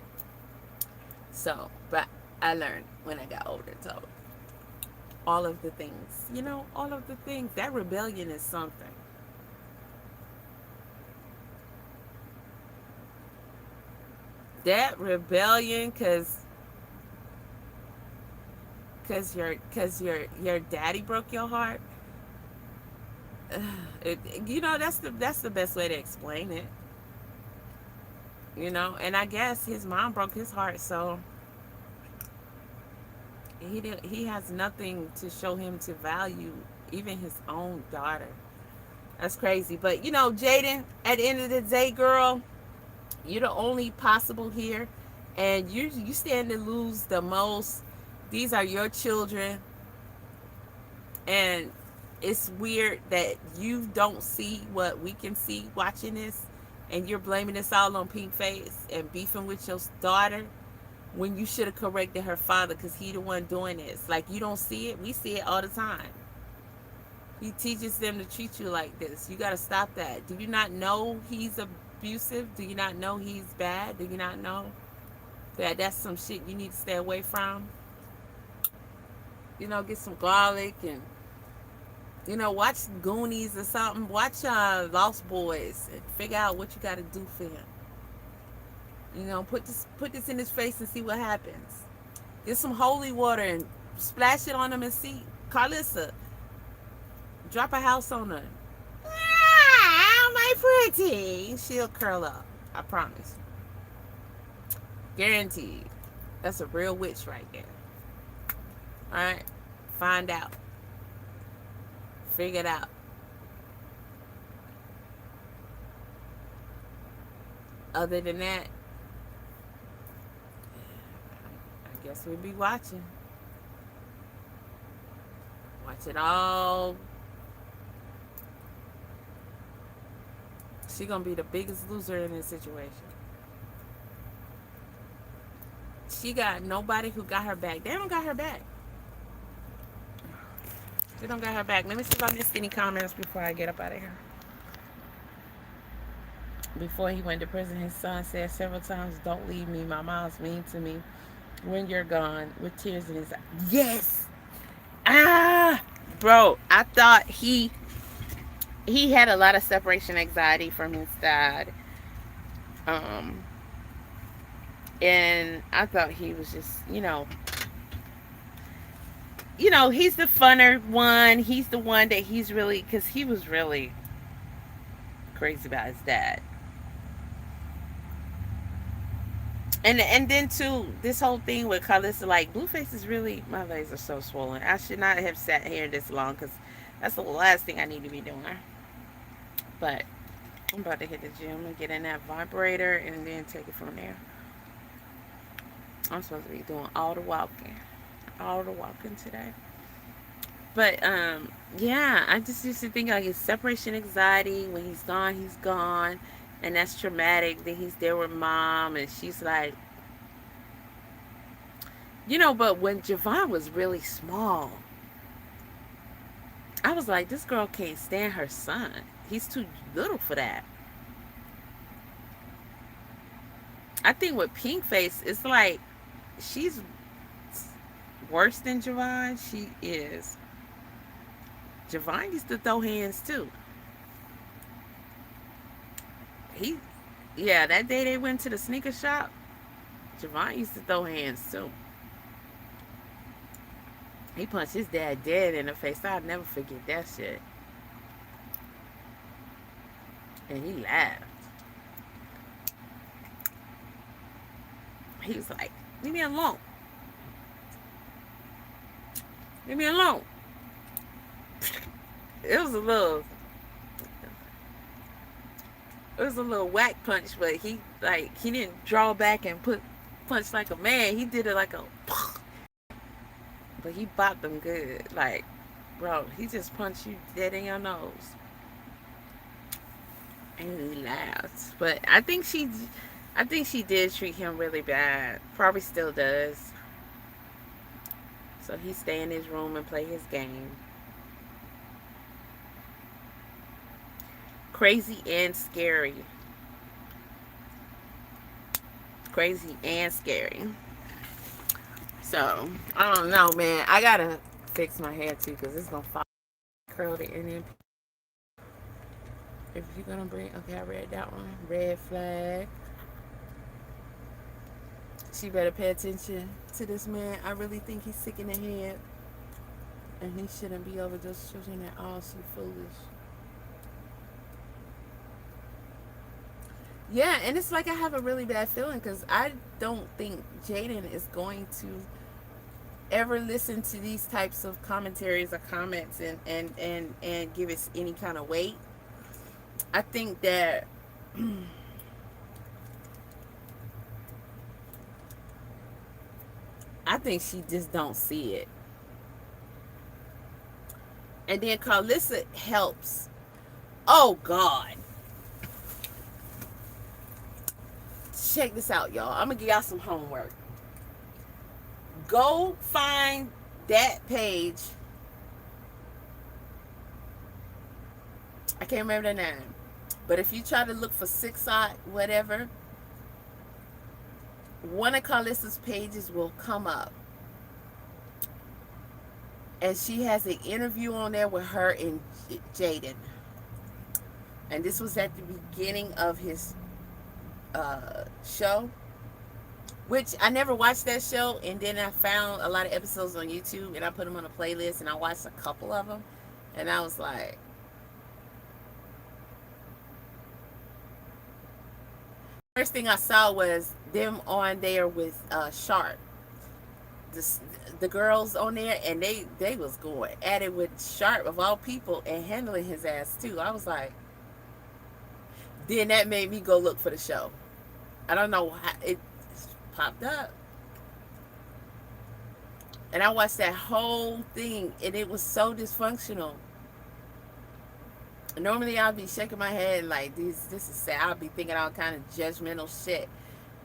So, but I learned when I got older. So, all of the things, all of the things. That rebellion is something. That rebellion, cause your daddy broke your heart. That's the best way to explain it. And I guess his mom broke his heart, so he has nothing to show him to value even his own daughter. That's crazy. But Jàidyn, at the end of the day, girl, you're the only possible here, and you stand to lose the most. These are your children, and it's weird that you don't see what we can see watching this, and you're blaming this all on Pink Face and beefing with your daughter when you should have corrected her father, because he the one doing this. Like, you don't see it. We see it all the time. He teaches them to treat you like this. You got to stop that. Do you not know he's abusive? Do you not know he's bad? Do you not know that that's some shit you need to stay away from? Get some garlic and watch Goonies or something. Watch Lost Boys and figure out what you got to do for him. Put this in his face and see what happens. Get some holy water and splash it on him and see. Carlissa, drop a house on her. Ah, my pretty. She'll curl up. I promise. Guaranteed. That's a real witch right there. Alright? Find out. Figure it out. Other than that, I guess we'll be watching. Watch it all. She gonna be the biggest loser in this situation. She got nobody who got her back. They don't got her back. They don't got her back. Let me see if I missed any comments before I get up out of here. Before he went to prison, his son said several times, "Don't leave me. My mom's mean to me. When you're gone," with tears in his eyes. Yes. Bro, I thought he had a lot of separation anxiety from his dad. And I thought he was just, he's the funner one. He's the one that he's really, because he was really crazy about his dad. And then too, this whole thing with Carlissa, like Blueface is really, my legs are so swollen. I should not have sat here this long because that's the last thing I need to be doing. But I'm about to hit the gym and get in that vibrator and then take it from there. I'm supposed to be doing all the walking today. But yeah, I just used to think like it's separation anxiety. When he's gone, and that's traumatic. Then he's there with mom, and she's like, But when Javon was really small, I was like, this girl can't stand her son. He's too little for that. I think with Pink Face, it's like she's worse than Javon. She is. Javon used to throw hands too. That day they went to the sneaker shop, Javon used to throw hands too. He punched his dad dead in the face. I'll never forget that shit. And he laughed. He was like, leave me alone. Leave me alone. It was a little whack punch, but he didn't draw back and punch like a man. He did it like a, but he bopped them good. Like, bro, he just punched you dead in your nose. And he laughed. But I think she did treat him really bad. Probably still does. So he stay in his room and play his game. Crazy and scary. Crazy and scary. So, I don't know, man. I gotta fix my hair too, because it's gonna fall curled it and then if you're gonna bring, okay, I read that one. Red flag. She better pay attention to this man. I really think he's sick in the head. And he shouldn't be over those children at all. She foolish. Yeah, and it's like I have a really bad feeling because I don't think Jàidyn is going to ever listen to these types of commentaries or comments and give it any kind of weight. I think that I think she just don't see it. And then Carlissa helps. Oh God. Check this out, y'all. I'm gonna give y'all some homework. Go find that page. I can't remember the name. But if you try to look for whatever, one of Carlissa's pages will come up. And she has an interview on there with her and Jàidyn. And this was at the beginning of his show, which I never watched that show, and then I found a lot of episodes on YouTube and I put them on a playlist and I watched a couple of them and I was like, first thing I saw was them on there with Sharp, the girls on there, and they was going at it with Sharp of all people and handling his ass too. I was like, then that made me go look for the show. I don't know how it popped up. And I watched that whole thing and it was so dysfunctional. Normally I'll be shaking my head like this is sad. I'll be thinking all kind of judgmental shit.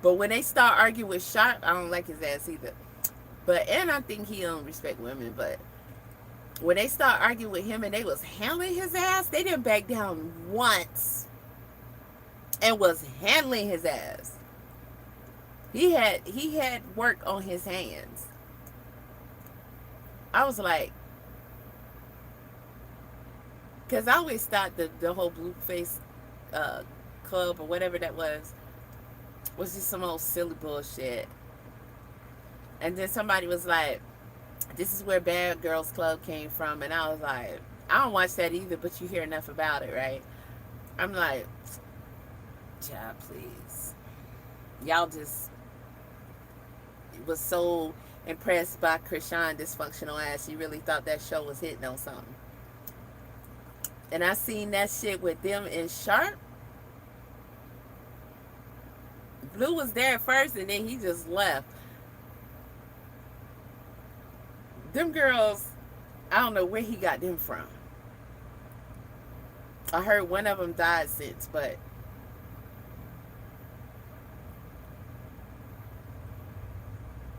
But when they start arguing with Sharp, I don't like his ass either. And I think he don't respect women, but when they start arguing with him and they was handling his ass, they didn't back down once. And was handling his ass. He had work on his hands. I was like, because I always thought the whole Blueface club or whatever that was just some old silly bullshit. And then somebody was like, this is where Bad Girls Club came from. And I was like, I don't watch that either, but you hear enough about it, right? I'm like, child, please. Y'all just was so impressed by Krishan dysfunctional ass, she really thought that show was hitting on something. And I seen that shit with them in Sharp. Blue was there at first, and then he just left. Them girls, I don't know where he got them from. I heard one of them died since, but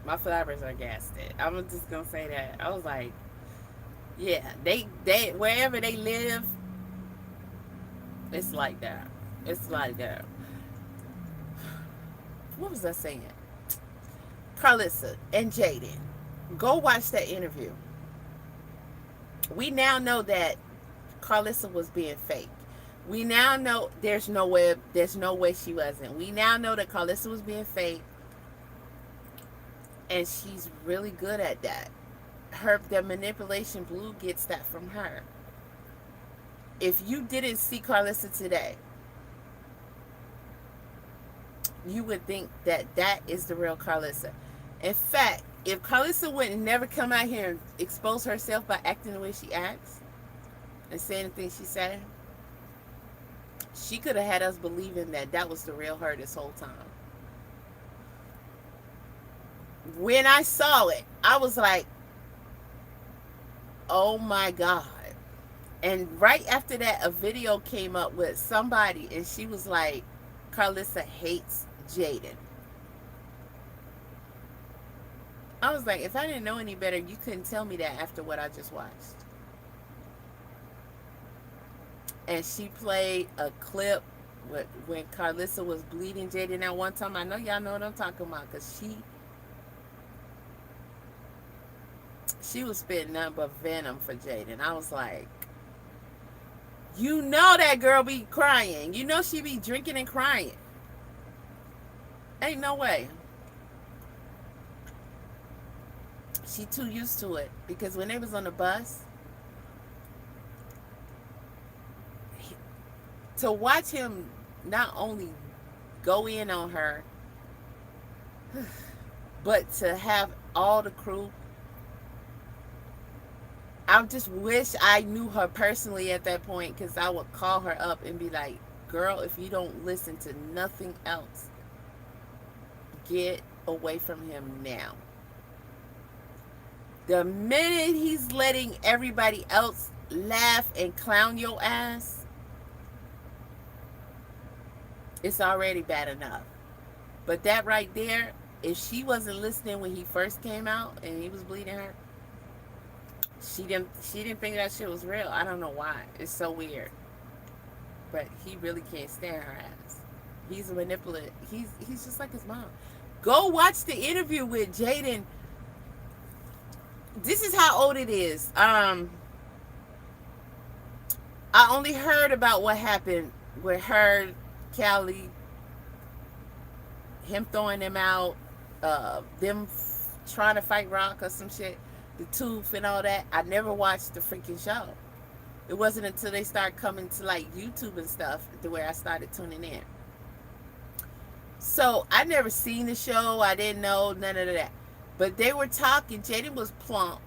my flowers are gassed. I'm just gonna say that. I was like, yeah, they wherever they live, it's like that. It's like that. What was I saying? Carlissa and Jàidyn, go watch that interview. We now know that Carlissa was being fake. We now know there's no way she wasn't. We now know that Carlissa was being fake, and she's really good at that. The manipulation, Blue gets that from her. If you didn't see Carlissa today, you would think that that is the real Carlissa. In fact, if Carlissa would never come out here and expose herself by acting the way she acts and saying the things she said, she could have had us believing that that was the real her this whole time. When I saw it, I was like, oh my God. And right after that, a video came up with somebody, and she was like, Carlissa hates Jàidyn. I was like, if I didn't know any better, you couldn't tell me that after what I just watched. And she played a clip when Carlissa was bleeding Jàidyn at one time. I know y'all know what I'm talking about, because she was spitting nothing but venom for Jàidyn. I was like, you know that girl be crying. You know she be drinking and crying. Ain't no way. She too used to it, because when they was on the bus, to watch him not only go in on her, but to have all the crew, I just wish I knew her personally at that point, because I would call her up and be like, girl, if you don't listen to nothing else, get away from him now. The minute he's letting everybody else laugh and clown your ass, it's already bad enough. But that right there, if she wasn't listening when he first came out and he was bleeding her, she didn't think that shit was real. I don't know why. It's so weird. But he really can't stand her ass. He's a manipulative. He's just like his mom. Go watch the interview with Jàidyn. This is how old it is. I only heard about what happened with her, Callie, him throwing them out, them trying to fight Rock or some shit, the tooth and all that. I never watched the freaking show. It wasn't until they started coming to like YouTube and stuff to where I started tuning in. So I never seen the show. I didn't know none of that. But they were talking. Jàidyn was plump.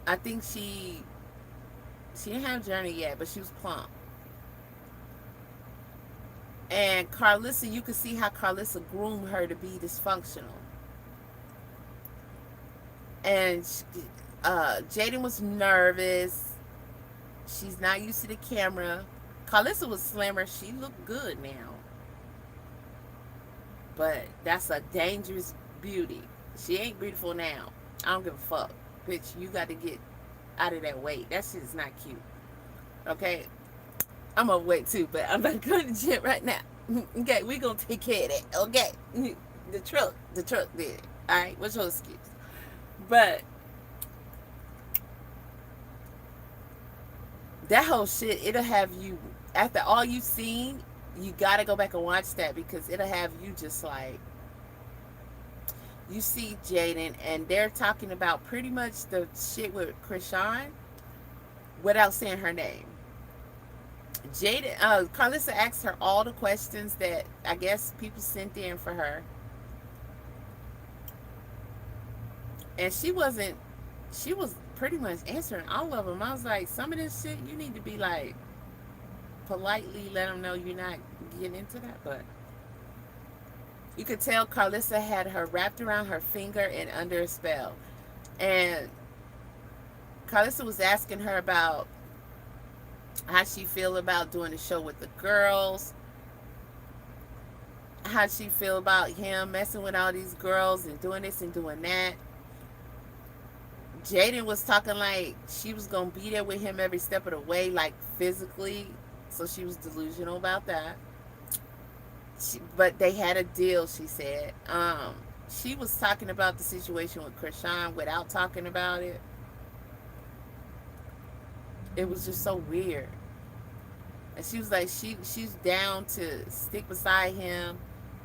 I think she didn't have Journey yet, but she was plump. And Carlissa, you could see how Carlissa groomed her to be dysfunctional. And Jàidyn was nervous. She's not used to the camera. Carlissa was slimmer. She looked good now. But that's a dangerous beauty. She ain't beautiful now. I don't give a fuck. Bitch, you got to get out of that weight. That shit is not cute. Okay? I'm overweight too, but I'm not going to the gym right now. Okay, we going to take care of that. Okay? The truck did it. Alright? What's your excuse? But that whole shit, it'll have you, after all you've seen, you got to go back and watch that, because it'll have you just like, you see Jàidyn, and they're talking about pretty much the shit with Krishan without saying her name. Jàidyn, Carlissa asked her all the questions that I guess people sent in for her. And she was pretty much answering all of them. I was like, some of this shit, you need to be like, politely let them know you're not getting into that. But you could tell Carlissa had her wrapped around her finger and under a spell. And Carlissa was asking her about how she feel about doing the show with the girls, how she feel about him messing with all these girls and doing this and doing that. Jàidyn was talking like she was gonna be there with him every step of the way, like physically. So she was delusional about that. But they had a deal, she said. She was talking about the situation with Krishan without talking about it. It was just so weird. And she was like, she's down to stick beside him.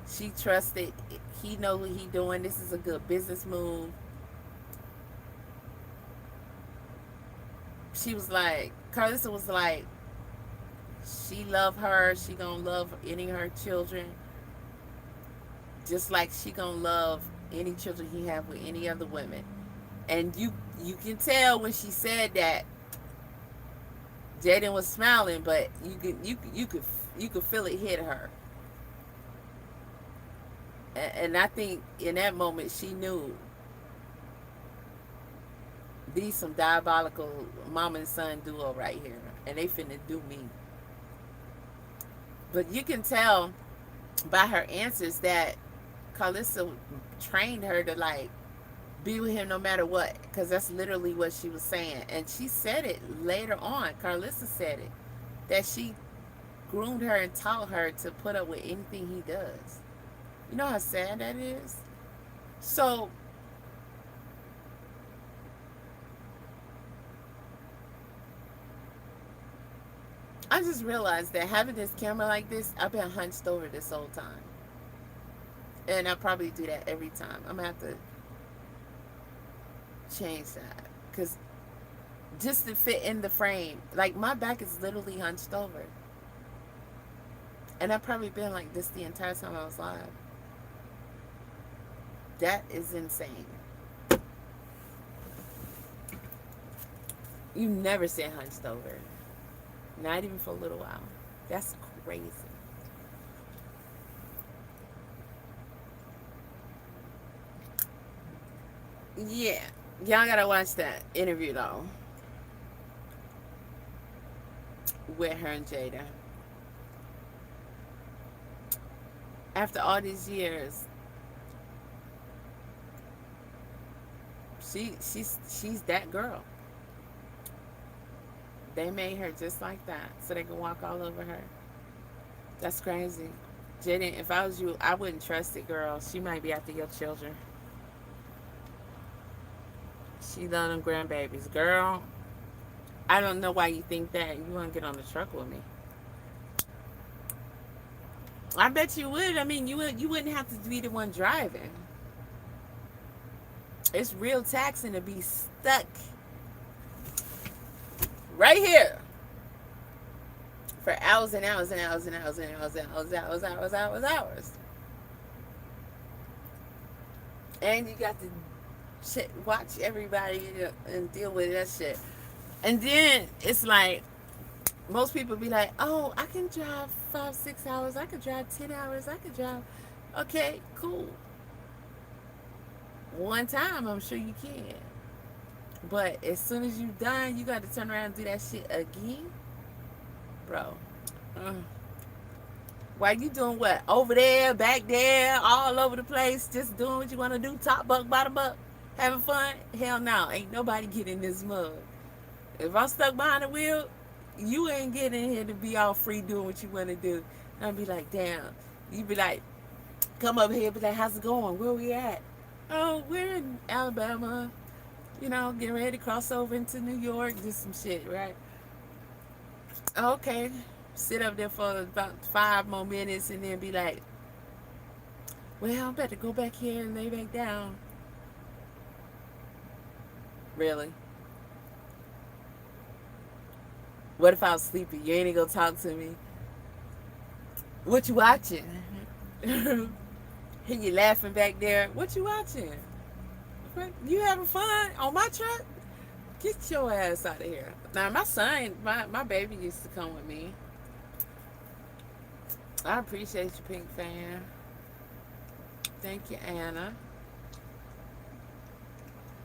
She trusted he know what he doing. This is a good business move. She was like, Carlissa was like, she love her. She gonna love any of her children. Just like she gonna love any children he have with any other women. And you can tell when she said that, Jàidyn was smiling, but you could feel it hit her. And I think in that moment she knew these some diabolical mom and son duo right here, and they finna do me. But you can tell by her answers that Carlissa trained her to like be with him no matter what, because that's literally what she was saying. And she said it later on. Carlissa said it, that she groomed her and taught her to put up with anything he does. You know how sad that is? So I just realized that having this camera like this, I've been hunched over this whole time. And I probably do that every time. I'm going to have to change that. Because just to fit in the frame, like my back is literally hunched over. And I've probably been like this the entire time I was live. That is insane. You never sit hunched over. Not even for a little while. That's crazy. Yeah. Y'all gotta watch that interview though. With her and Jàidyn. After all these years, she's that girl. They made her just like that so they can walk all over her. That's crazy. Jàidyn, if I was you, I wouldn't trust it, girl. She might be after your children. She love them grandbabies. Girl, I don't know why you think that. You want to get on the truck with me. I bet you would. I mean, you wouldn't have to be the one driving. It's real taxing to be stuck right here for hours and hours and hours and hours and hours and hours. And you got to watch everybody and deal with that shit. And then it's like, most people be like, oh, I can drive 5-6 hours. I can drive 10 hours. I can drive. Okay, cool. One time, I'm sure you can. But as soon as you're done, you got to turn around and do that shit again? Bro. Why you doing what? Over there, back there, all over the place, just doing what you want to do, top buck, bottom buck, having fun? Hell no, ain't nobody getting this mug. If I'm stuck behind the wheel, you ain't getting in here to be all free doing what you want to do. And I'll be like, damn. You be like, come up here, be like, how's it going? Where we at? Oh, we're in Alabama. You know, getting ready to cross over into New York, do some shit, right? Okay. Sit up there for about 5 more minutes and then be like, well, I'm about to go back here and lay back down. Really? What if I was sleepy? You ain't gonna talk to me. What you watching? And you laughing back there. What you watching? You having fun on my truck? Get your ass out of here. Now, my son, my baby used to come with me. I appreciate you, Pink Fan. Thank you, Anna.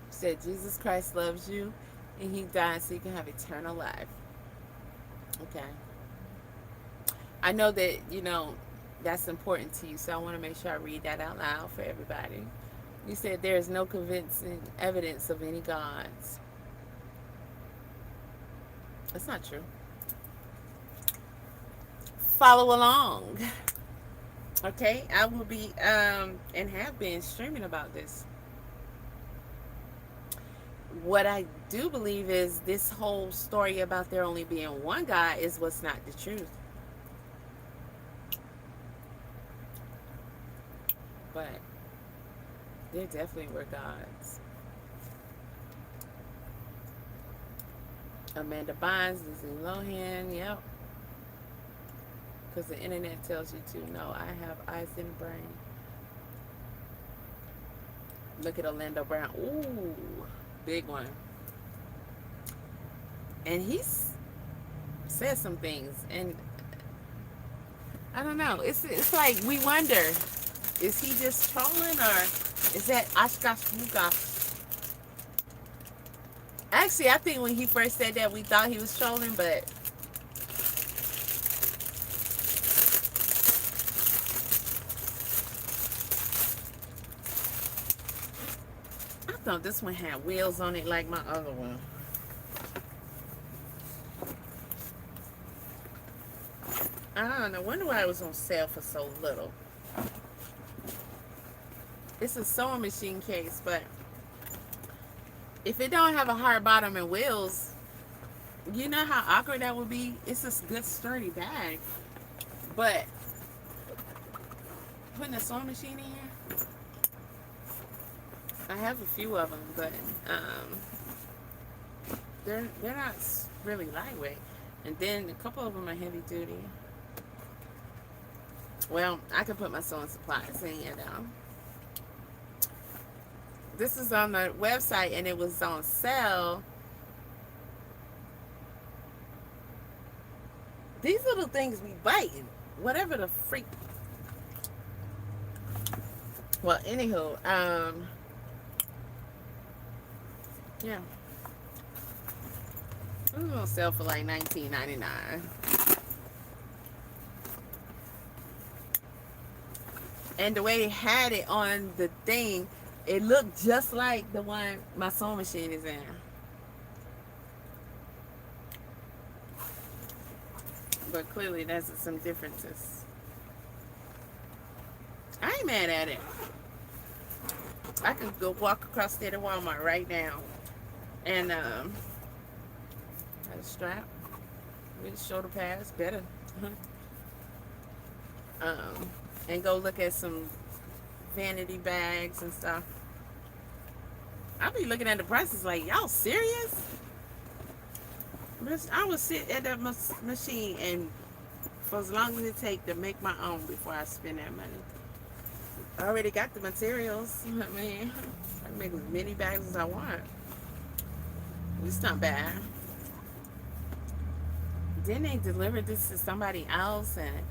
Said Jesus Christ loves you and he died so you can have eternal life. Okay. I know that, you know, that's important to you, so I want to make sure I read that out loud for everybody. You said there is no convincing evidence of any gods. That's not true. Follow along. Okay, I will be and have been streaming about this. What I do believe is this whole story about there only being one God is what's not the truth. But there definitely were gods. Amanda Bynes, Lizzie Lohan, yep. Because the internet tells you to. No, I have eyes in the brain. Look at Orlando Brown. Ooh, big one. And he's said some things, and I don't know. It's like we wonder, is he just trolling or is that AakashaPri? Actually, I think when he first said that, we thought he was trolling, but I thought this one had wheels on it like my other one. I don't know. Wonder why it was on sale for so little. It's a sewing machine case, but if it don't have a hard bottom and wheels, you know how awkward that would be? It's a good sturdy bag. But putting a sewing machine in here, I have a few of them, but they're not really lightweight. And then a couple of them are heavy duty. Well, I can put my sewing supplies in here now. This is on the website and it was on sale. These little things be biting. Whatever the freak. Well, anywho, yeah. It was on sale for like $19.99. And the way they had it on the thing, it looked just like the one my sewing machine is in. But clearly there's some differences. I ain't mad at it. I could go walk across there to Walmart right now and have a strap with shoulder pads, better. And go look at some vanity bags and stuff. I'll be looking at the prices like, y'all serious? I would sit at that machine and for as long as it takes to make my own before I spend that money. I already got the materials. I mean, I can make as many bags as I want. It's not bad. Then they delivered this to somebody else and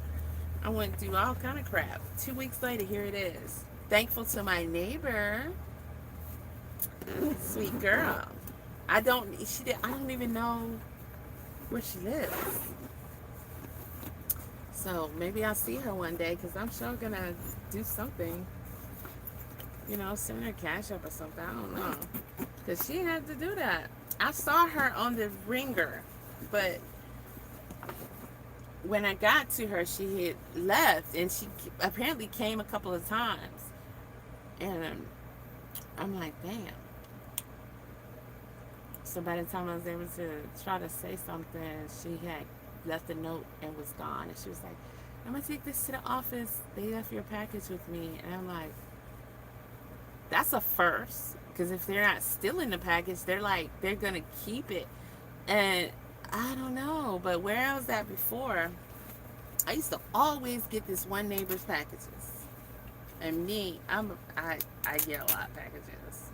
I went through all kind of crap. 2 weeks later, here it is. Thankful to my neighbor. Sweet girl. I don't even know where she lives. So maybe I'll see her one day because I'm sure gonna do something. You know, send her Cash.app or something. I don't know. Because she had to do that. I saw her on the ringer, but when I got to her, she had left, and she apparently came a couple of times. And I'm like, damn. So by the time I was able to try to say something, she had left a note and was gone. And she was like, I'm going to take this to the office. They left your package with me. And I'm like, that's a first. Because if they're not stealing the package, they're going to keep it. And I don't know, but where I was at before, I used to always get this one neighbor's packages. And me, I get a lot of packages.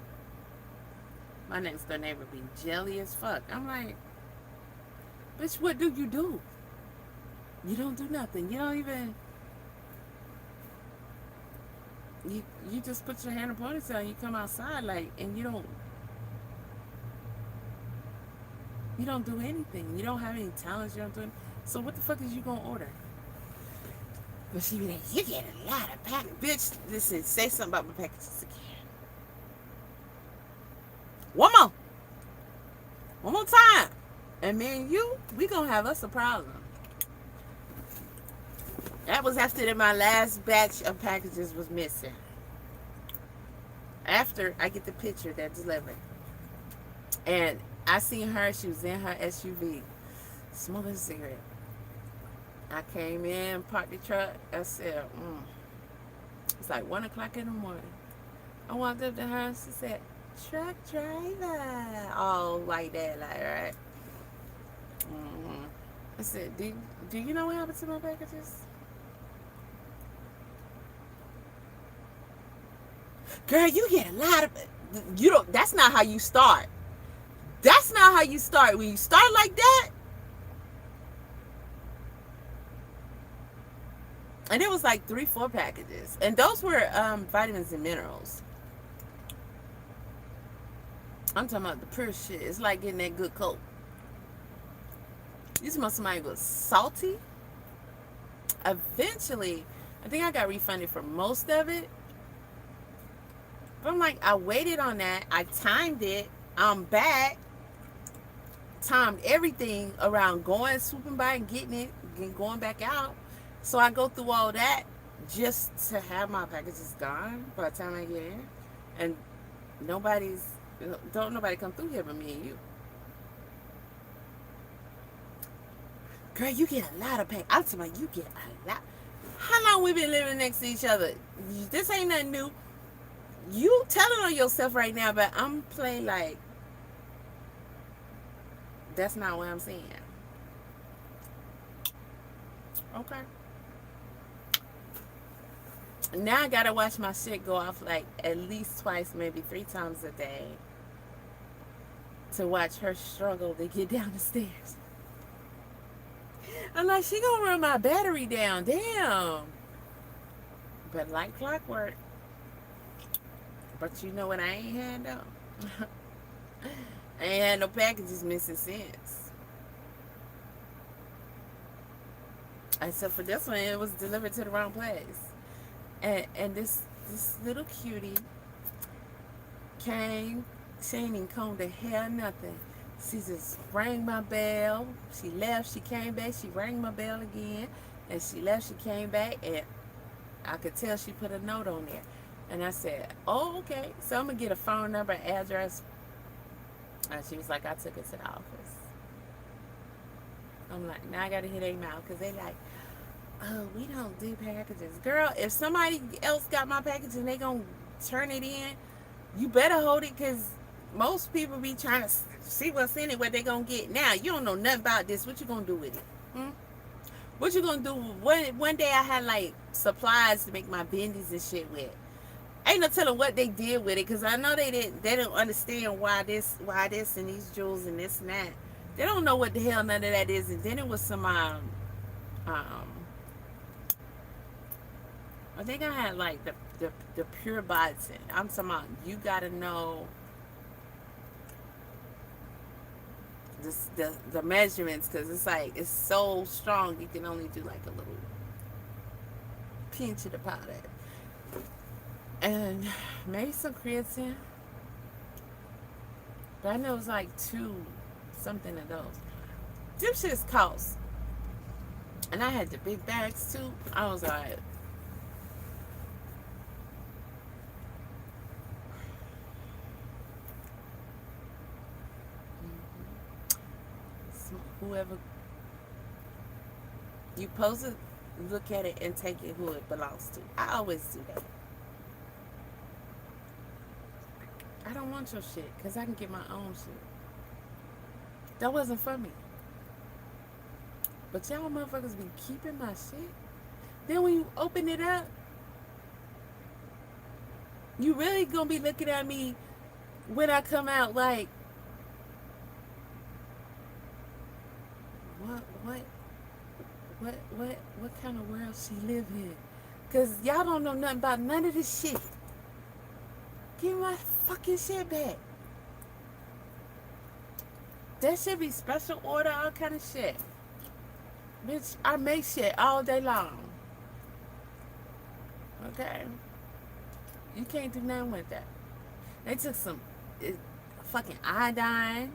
My next door neighbor be jelly as fuck. I'm like, bitch, what do? You don't do nothing. You don't even. You just put your hand in a ponytail and you come outside like, and you don't do anything. You don't have any talents. You don't do anything. So what the fuck is you gonna order? But she be like, you get a lot of packages. Bitch, listen, say something about my packages again. One more time. And me and you, we gonna have us a problem. That was after that my last batch of packages was missing. After I get the picture that delivered. And I seen her, she was in her SUV, smoking a cigarette. I came in, parked the truck, I said, It's like 1 o'clock in the morning. I walked up to her and she said, truck driver. All like that, like, right? I said, do you know what happened to my packages? Girl, you get a lot of, that's not how you start. That's not how you start. When you start like that, and it was like 3-4 packages, and those were vitamins and minerals. I'm talking about the pure shit. It's like getting that good Coke. You smell somebody was salty. Eventually, I think I got refunded for most of it. But I'm like, I waited on that. I timed it. I'm back. Timed everything around going, swooping by and getting it, and going back out. So I go through all that just to have my packages gone by the time I get in. And don't nobody come through here but me and you. Girl, you get a lot of packages. I'm talking about you get a lot. How long we been living next to each other? This ain't nothing new. You telling on yourself right now, but I'm playing like that's not what I'm saying. Okay. Now I gotta watch my shit go off like at least twice, maybe 3 times a day to watch her struggle to get down the stairs. I'm like, she gonna run my battery down. Damn. But like clockwork. But you know what I ain't had though? I ain't had no packages missing since. Except for this one, it was delivered to the wrong place. And this little cutie came, she ain't even combed her hair, nothing. She just rang my bell. She left, she came back, she rang my bell again. And she left, she came back, and I could tell she put a note on there. And I said, oh, okay. So I'm going to get a phone number, address. And she was like, I took it to the office. I'm like, now I got to hit their mouth because they like, oh, we don't do packages. Girl, if somebody else got my package and they going to turn it in, you better hold it because most people be trying to see what's in it, what they going to get. Now, you don't know nothing about this. What you going to do with it? What you going to do? One day I had like supplies to make my bendies and shit with. Ain't no telling what they did with it because I know they don't understand why this and these jewels and this and that. They don't know what the hell none of that is. And then it was some I think I had like the pure biotin. I'm talking about you gotta know the measurements because it's like it's so strong you can only do like a little pinch of the powder. And maybe some creatine. But I know it was like 2 something of those. Them shits cost. And I had the big bags too. I was like, whoever you supposed to look at it and take it who it belongs to. I always do that. I don't want your shit because I can get my own shit. That wasn't for me. But y'all motherfuckers be keeping my shit. Then when you open it up, you really gonna be looking at me when I come out, like, what kind of world she live in? Cause y'all don't know nothing about none of this shit. Give my fucking shit back. That should be special order, all kind of shit. Bitch, I make shit all day long. Okay? You can't do nothing with that. They took some fucking iodine.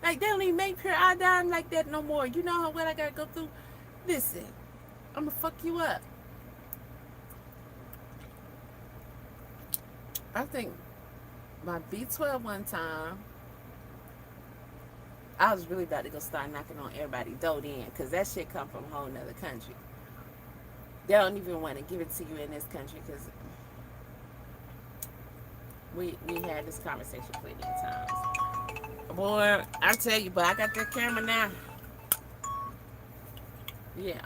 Like, they don't even make pure iodine like that no more. You know what I gotta go through? Listen, I'm gonna fuck you up. I think my B12 one time, I was really about to go start knocking on everybody's door then, because that shit come from a whole nother country. They don't even want to give it to you in this country, because we had this conversation plenty of times. Boy, I tell you, but I got that camera now. Yeah.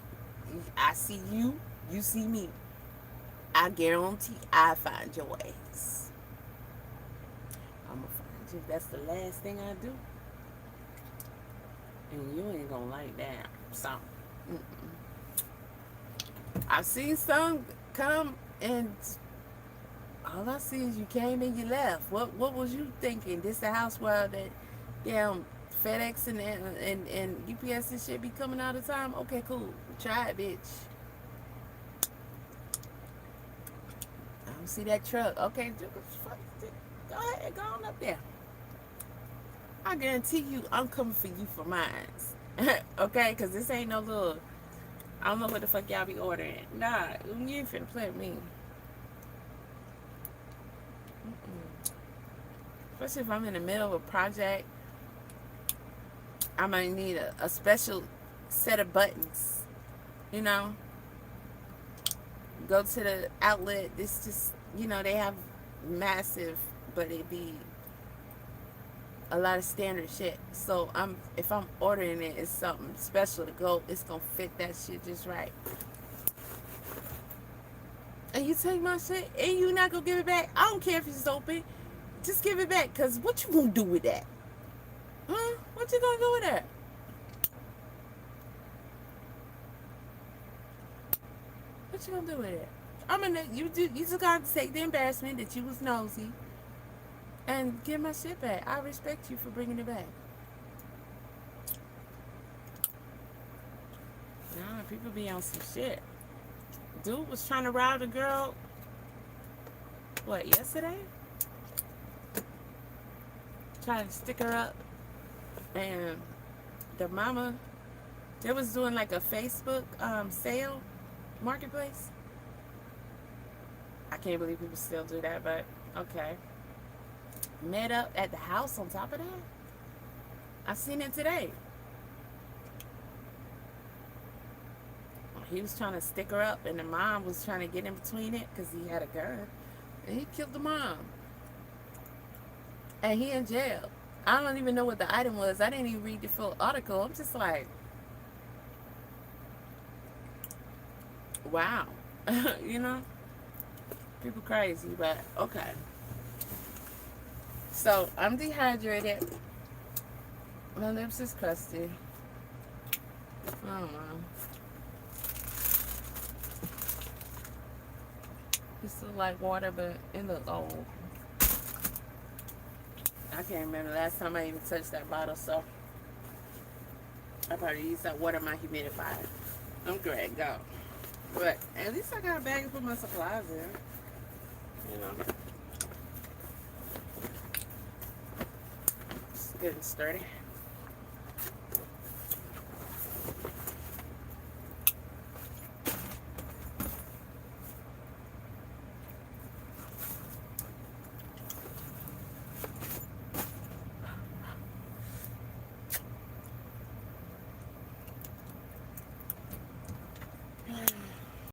I see you, you see me. I guarantee I find your ass. I'm gonna find you. That's the last thing I do. And you ain't gonna like that. So, I've seen some come and all I see is you came and you left. What was you thinking? This the house where that damn FedEx and UPS and shit be coming all the time? Okay, cool. Try it, bitch. I don't see that truck. Okay, go ahead, go on up there. I guarantee you I'm coming for you for mine. Okay, because this ain't no little, I don't know what the fuck y'all be ordering. Nah, you ain't finna play with me. Especially if I'm in the middle of a project, I might need a special set of buttons. You know? Go to the outlet. This just, you know, they have massive, but it be a lot of standard shit. So if I'm ordering it, it's something special to go. It's gonna fit that shit just right. And you take my shit and you not gonna give it back? I don't care if it's open. Just give it back. Cause what you gonna do with that? Huh? What you gonna do with that? What you gonna do with it? You just gotta take the embarrassment that you was nosy and give my shit back. I respect you for bringing it back. Nah, people be on some shit. Dude was trying to rob a girl, what, yesterday? Trying to stick her up. And the mama, they was doing like a Facebook sale marketplace. I can't believe people still do that, but okay. Met up at the house on top of that. I seen it today. He was trying to stick her up and the mom was trying to get in between it because he had a gun. And he killed the mom. And he in jail. I don't even know what the item was. I didn't even read the full article. I'm just like, wow. You know? People crazy, but okay. So, I'm dehydrated. My lips is crusty. I don't know. It's look like water, but it look old. I can't remember the last time I even touched that bottle, so I probably used that water in my humidifier. I'm great, go. But at least I got a bag to put my supplies in. You know. It's good and sturdy.